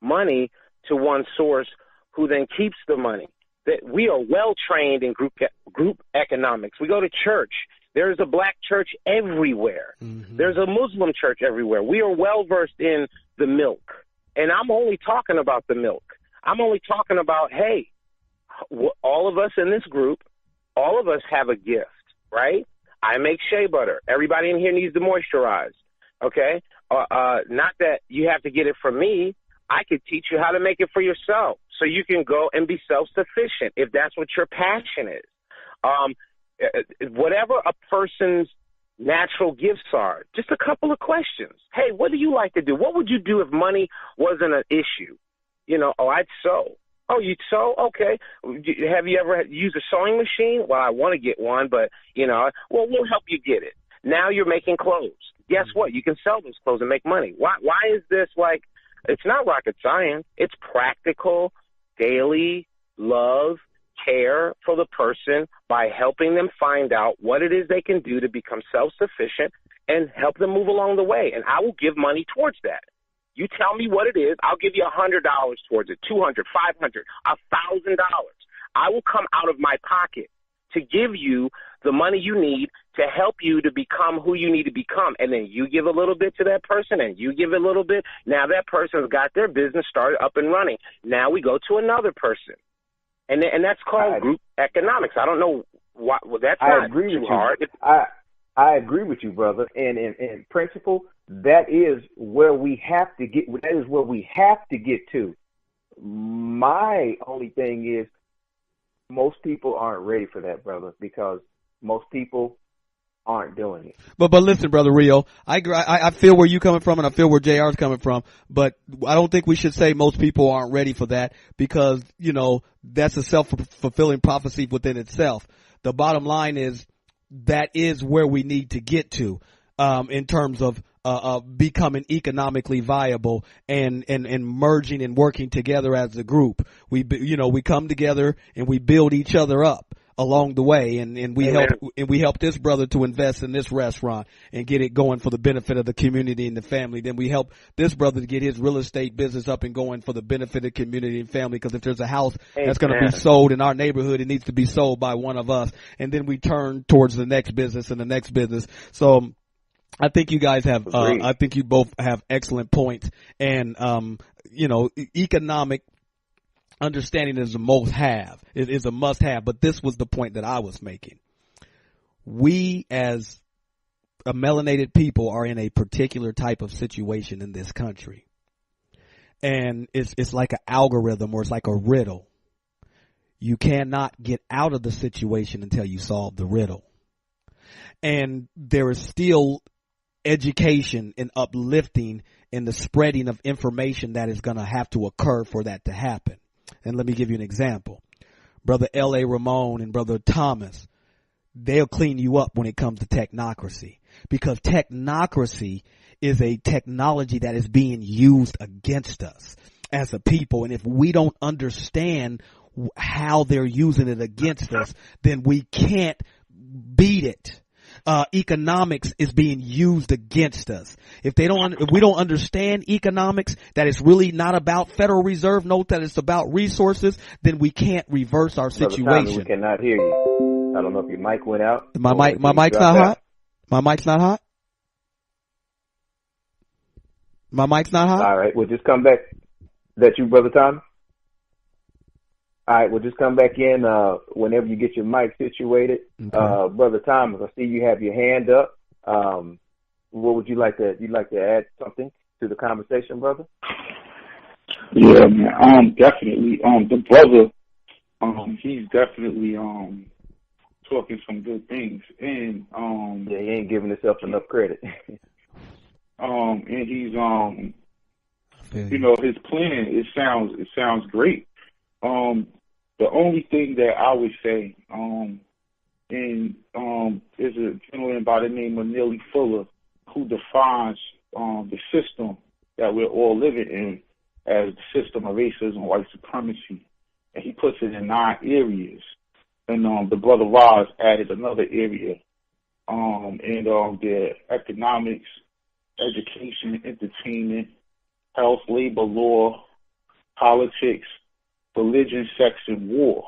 money to one source, who then keeps the money. That we are well trained in group economics. We go to church. There's a black church everywhere. There's a Muslim church everywhere. We are well-versed in the milk. And I'm only talking about the milk. I'm only talking about, hey, all of us in this group, all of us have a gift, right? I make shea butter. Everybody in here needs to moisturize, okay? Not that you have to get it from me. I could teach you how to make it for yourself so you can go and be self-sufficient if that's what your passion is. Whatever a person's natural gifts are, just a couple of questions. Hey, what do you like to do? What would you do if money wasn't an issue? I'd sew. Oh, you'd sew? Okay. Have you ever used a sewing machine? Well, I want to get one, but, we'll help you get it. Now you're making clothes. Guess what? You can sell those clothes and make money. Why is this it's not rocket science. It's practical, daily love, care for the person by helping them find out what it is they can do to become self-sufficient and help them move along the way. And I will give money towards that. You tell me what it is, I'll give you $100 towards it, $200, $500, $1,000. I will come out of my pocket to give you the money you need to help you to become who you need to become. And then you give a little bit to that person and you give a little bit. Now that person's got their business started up and running. Now we go to another person. And that's called group economics. I don't know why. Well, that's not too hard. I agree with you, brother. And in principle, that is where we have to get. That is where we have to get to. My only thing is, most people aren't ready for that, brother, because most people aren't doing it. But listen, Brother Rio, I feel where you're coming from and I feel where JR's coming from, but I don't think we should say most people aren't ready for that because, you know, that's a self-fulfilling prophecy within itself. The bottom line is that is where we need to get to, in terms of becoming economically viable and merging and working together as a group. We come together and we build each other up along the way, and we help this brother to invest in this restaurant and get it going for the benefit of the community and the family. Then we help this brother to get his real estate business up and going for the benefit of the community and family, because if there's a house that's going to be sold in our neighborhood, it needs to be sold by one of us. And then we turn towards the next business and the next business. So I think you guys have, I think you both have excellent points, and, economic understanding is a must-have. It is a must-have, but this was the point that I was making. We as a melanated people are in a particular type of situation in this country, and it's like an algorithm, or it's like a riddle. You cannot get out of the situation until you solve the riddle. And there is still education and uplifting and the spreading of information that is going to have to occur for that to happen. And let me give you an example. Brother L.A. Ramon and Brother Thomas, they'll clean you up when it comes to technocracy, because technocracy is a technology that is being used against us as a people. And if we don't understand how they're using it against us, then we can't beat it. Economics is being used against us. If we don't understand economics, that it's really not about Federal Reserve notes, that it's about resources, then we can't reverse our situation. Tommy, we cannot hear you. I don't know if your mic went out. My mic's not hot. My mic's not hot. My mic's not hot. All right, we'll just come back. That you, Brother Tommy? All right, we'll just come back in whenever you get your mic situated. Okay. Brother Thomas, I see you have your hand up. What would you like to? You'd like to add something to the conversation, brother? Yeah, man. Definitely. The brother, he's definitely talking some good things, and yeah, he ain't giving himself enough credit. And he's his plan. It sounds great. The only thing that I would say, is a gentleman by the name of Neely Fuller, who defines the system that we're all living in as the system of racism, white supremacy, and he puts it in 9 areas. And the brother Roz added another area, the economics, education, entertainment, health, labor, law, politics, religion, sex, and war.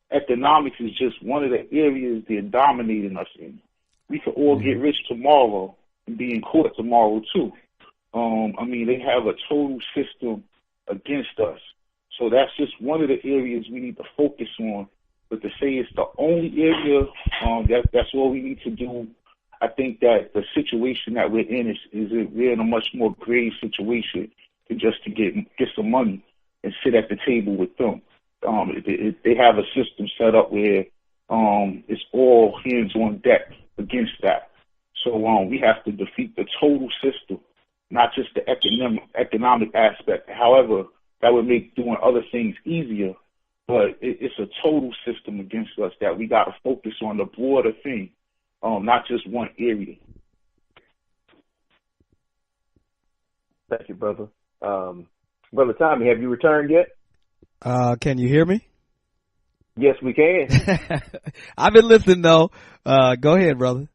Economics is just one of the areas they're dominating us in. We could all get rich tomorrow and be in court tomorrow too. They have a total system against us. So that's just one of the areas we need to focus on. But to say it's the only area, that's all we need to do. I think that the situation that we're in we're in a much more grave situation than just to get some money and sit at the table with them. They have a system set up where it's all hands on deck against that. So we have to defeat the total system, not just the economic aspect. However, that would make doing other things easier, but it's a total system against us that we got to focus on the broader thing, not just one area. Thank you, brother. Brother Tommy, have you returned yet? Can you hear me? Yes, we can. I've been listening though. Go ahead, brother.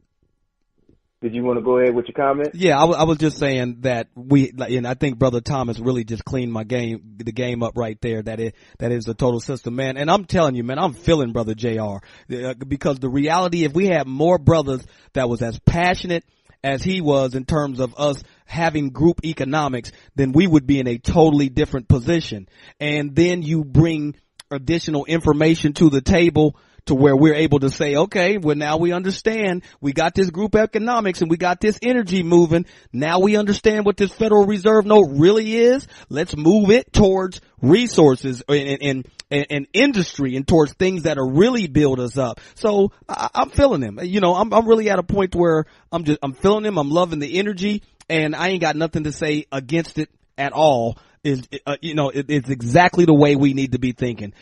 Did you want to go ahead with your comment? Yeah, I was just saying that and I think Brother Thomas really just cleaned the game up right there. That is a total system, man. And I'm telling you, man, I'm feeling Brother JR, because the reality, if we had more brothers that was as passionate as he was in terms of us having group economics, then we would be in a totally different position. And then you bring additional information to the table to where we're able to say, okay, well, now we understand. We got this group economics and we got this energy moving. Now we understand what this Federal Reserve note really is. Let's move it towards resources and industry and towards things that are really build us up. So I'm feeling him. You know, I'm really at a point where I'm feeling him. I'm loving the energy, and I ain't got nothing to say against it at all. It's exactly the way we need to be thinking.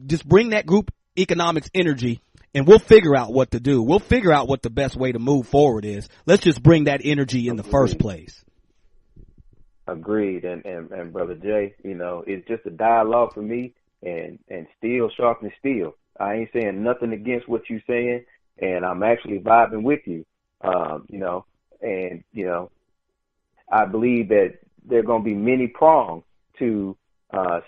Just bring that group economics energy and we'll figure out what to do. We'll figure out what the best way to move forward is. Let's just bring that energy in the first place. Agreed. And Brother Jay, it's just a dialogue for me, and steel sharpens steel. I ain't saying nothing against what you're saying, and I'm actually vibing with you. I believe that there are going to be many prongs to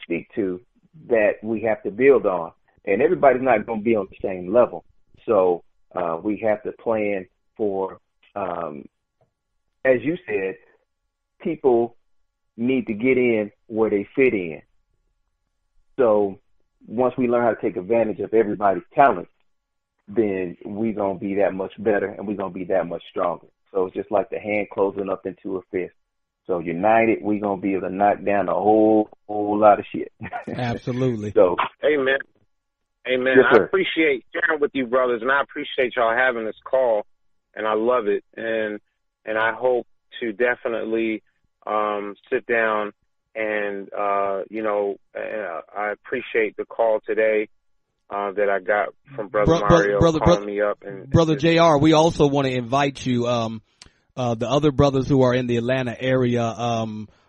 speak to that we have to build on. And everybody's not going to be on the same level. So we have to plan for, as you said, people need to get in where they fit in. So once we learn how to take advantage of everybody's talent, then we're going to be that much better and we're going to be that much stronger. So it's just like the hand closing up into a fist. So united, we're going to be able to knock down a whole lot of shit. Absolutely. So, amen. Amen. Yes, I appreciate sharing with you, brothers, and I appreciate y'all having this call, and I love it. And I hope to definitely sit down and, I appreciate the call today that I got from Brother Mario calling me up. And Brother JR, we also want to invite you, the other brothers who are in the Atlanta area,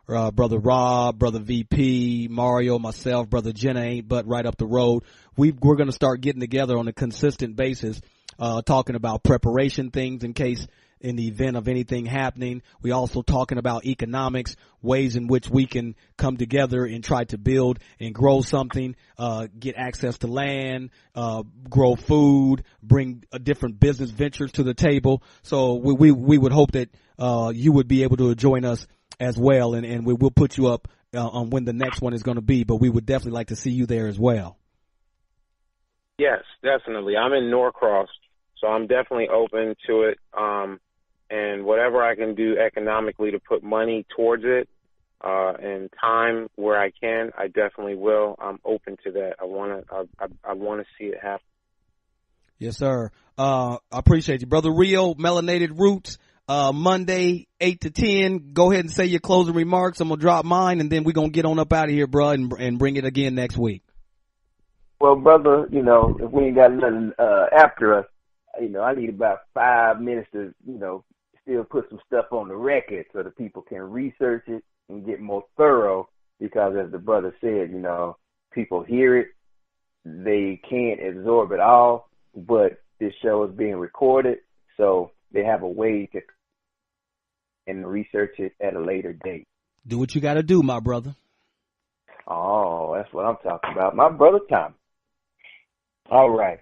Brother Rob, Brother VP, Mario, myself, Brother Jenna ain't but right up the road. We're going to start getting together on a consistent basis, talking about preparation things in case in the event of anything happening. We also talking about economics, ways in which we can come together and try to build and grow something, get access to land, grow food, bring different business ventures to the table. So we would hope that you would be able to join us as well, and we'll put you up on when the next one is going to be, but we would definitely like to see you there as well. Yes, definitely. I'm in Norcross, so I'm definitely open to it. And whatever I can do economically to put money towards it, and time where I can, I definitely will. I'm open to that. I want to see it happen. Yes, sir. I appreciate you, Brother Rio, Melanated Roots. Monday, 8 to 10. Go ahead and say your closing remarks. I'm going to drop mine, and then we're going to get on up out of here, bro, and bring it again next week. Well, brother, if we ain't got nothing after us, I need about 5 minutes to, still put some stuff on the record so that people can research it and get more thorough, because as the brother said, people hear it, they can't absorb it all, but this show is being recorded, so they have a way to and research it at a later date. Do what you got to do, my brother. Oh, that's what I'm talking about. My brother Tom. All right.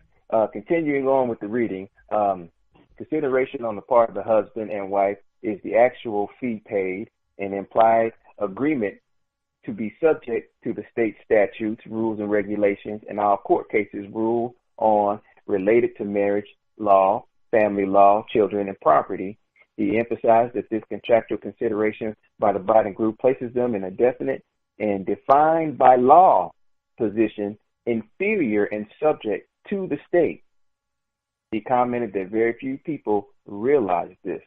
Continuing on with the reading, consideration on the part of the husband and wife is the actual fee paid and implied agreement to be subject to the state statutes, rules, and regulations, and all court cases rule on related to marriage law, family law, children, and property. He emphasized that this contractual consideration by the bride group places them in a definite and defined by law position inferior and subject to the state. He commented that very few people realize this.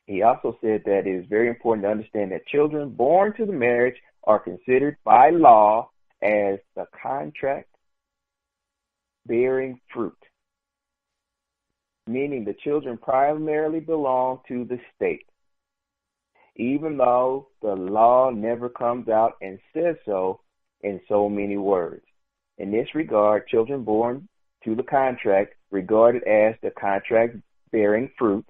He also said that it is very important to understand that children born to the marriage are considered by law as the contract bearing fruit, meaning the children primarily belong to the state, even though the law never comes out and says so in so many words. In this regard, children born to the contract regarded as the contract bearing fruit.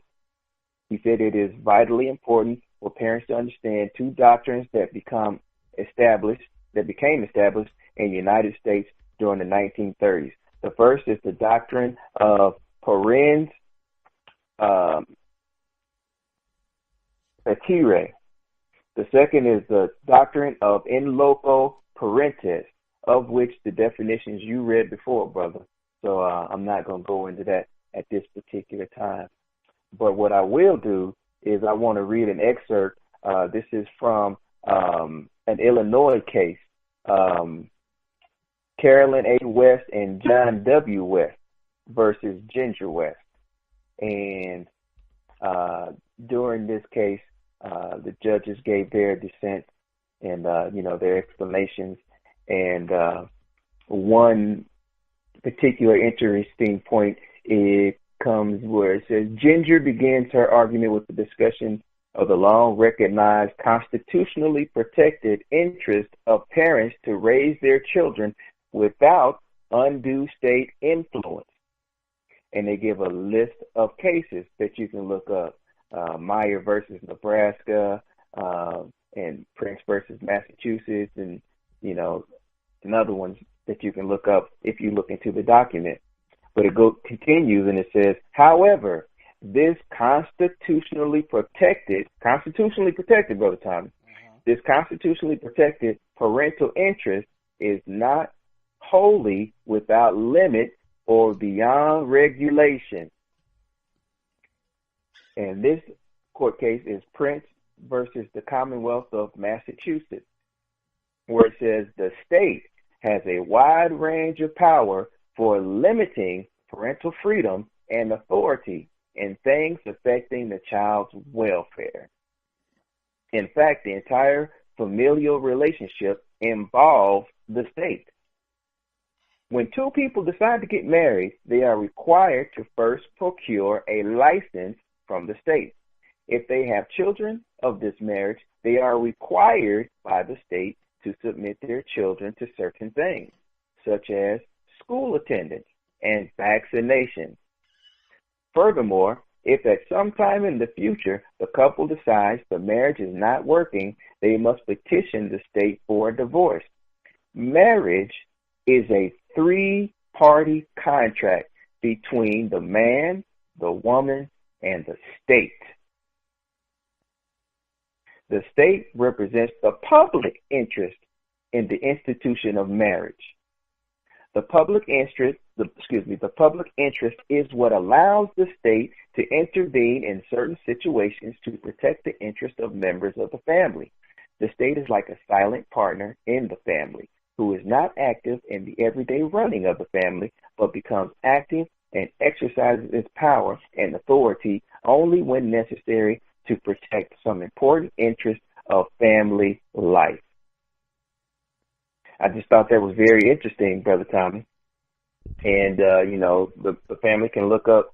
He said it is vitally important for parents to understand two doctrines that became established in the United States during the 1930s. The first is the doctrine of parens patriae. The second is the doctrine of in loco parentis, of which the definitions you read before, brother. So I'm not going to go into that at this particular time. But what I will do is I want to read an excerpt. This is from an Illinois case. Carolyn A. West and John W. West versus Ginger West. And during this case, the judges gave their dissent and, their explanations. And one particular interesting point, it comes where it says, Ginger begins her argument with the discussion of the long-recognized constitutionally protected interest of parents to raise their children without undue state influence. And they give a list of cases that you can look up. Meyer versus Nebraska, and Prince versus Massachusetts, and, and other ones that you can look up if you look into the document. But it continues and it says, however, this constitutionally protected, Brother Tommy, this constitutionally protected parental interest is not wholly without limit or beyond regulation. And this court case is Prince versus the Commonwealth of Massachusetts, where it says the state has a wide range of power for limiting parental freedom and authority in things affecting the child's welfare. In fact, the entire familial relationship involves the state. When two people decide to get married, they are required to first procure a license from the state. If they have children of this marriage, they are required by the state to submit their children to certain things, such as school attendance and vaccination. Furthermore, if at some time in the future the couple decides the marriage is not working, they must petition the state for a divorce. Marriage is a three-party contract between the man, the woman, and the state. The state represents the public interest in the institution of marriage. The public interest is what allows the state to intervene in certain situations to protect the interest of members of the family. The state is like a silent partner in the family who is not active in the everyday running of the family, but becomes active and exercises its power and authority only when necessary to protect some important interest of family life. I just thought that was very interesting, Brother Tommy. And, the family can look up,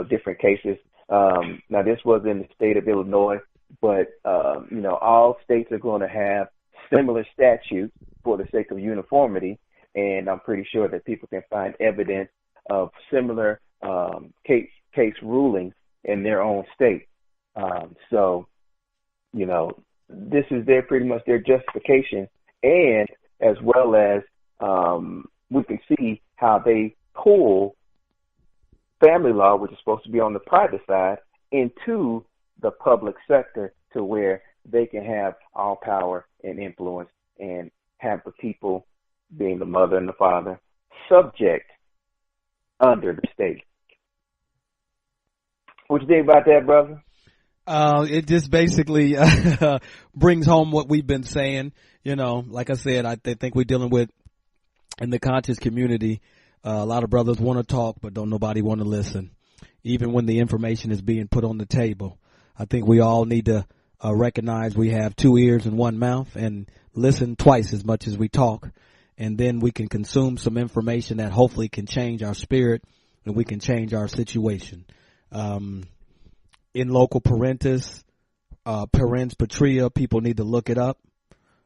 different cases. Now, this was in the state of Illinois, but, all states are going to have similar statutes for the sake of uniformity. And I'm pretty sure that people can find evidence of similar case rulings in their own state. This is pretty much their justification, and as well as we can see how they pull family law, which is supposed to be on the private side, into the public sector to where they can have all power and influence and have the people, being the mother and the father, subject under the state. What you think about that, brother? It just basically brings home what we've been saying. Like I said, I think we're dealing with, in the conscious community, a lot of brothers want to talk, but don't nobody want to listen. Even when the information is being put on the table, I think we all need to recognize we have two ears and one mouth and listen twice as much as we talk. And then we can consume some information that hopefully can change our spirit and we can change our situation. In local parentis, parens patria, people need to look it up.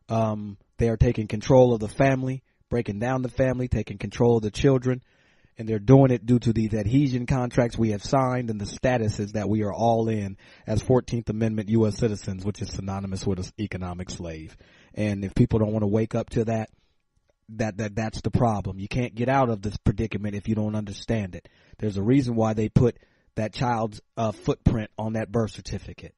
They are taking control of the family breaking down the family, taking control of the children, and they're doing it due to these adhesion contracts we have signed and the statuses that we are all in as 14th Amendment U.S. citizens, which is synonymous with an economic slave. And if people don't want to wake up to that, that's the problem. You can't get out of this predicament if you don't understand it. There's a reason why they put that child's footprint on that birth certificate.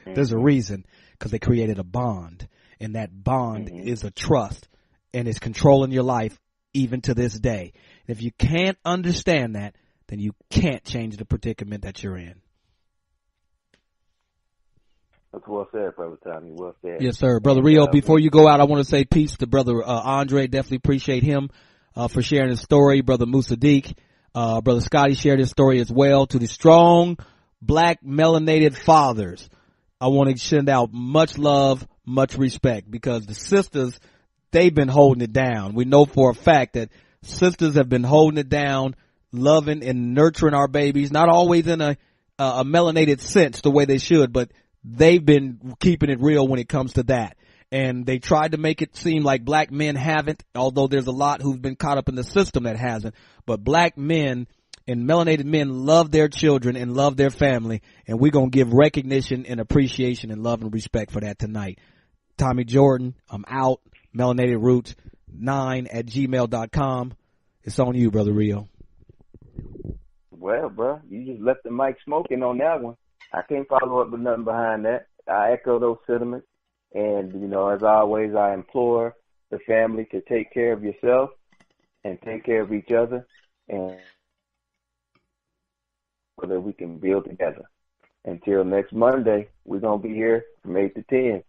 There's a reason, because they created a bond, and that bond is a trust, and it's controlling your life even to this day. If you can't understand that, then you can't change the predicament that you're in. That's well said, Brother Tommy. Well said. Yes, sir. Brother Rio, before you go out, I want to say peace to Brother Andre. Definitely appreciate him for sharing his story. Brother Musaddiq, Brother Scotty shared his story as well. To the strong black melanated fathers, I want to send out much love, much respect, because the sisters, they've been holding it down. We know for a fact that sisters have been holding it down, loving and nurturing our babies, not always in a melanated sense the way they should, but they've been keeping it real when it comes to that. And they tried to make it seem like black men haven't, although there's a lot who've been caught up in the system that hasn't. But black men and melanated men love their children and love their family, and we're going to give recognition and appreciation and love and respect for that tonight. Tommy Jordan, I'm out. melanatedroots9@gmail.com. It's on you, Brother Rio. Well, bro, you just left the mic smoking on that one. I can't follow up with nothing behind that. I echo those sentiments. And, you know, as always, I implore the family to take care of yourself and take care of each other, and so that we can build together. Until next Monday, we're going to be here from 8 to 10.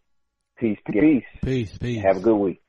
Peace to peace. Peace. Have a good week.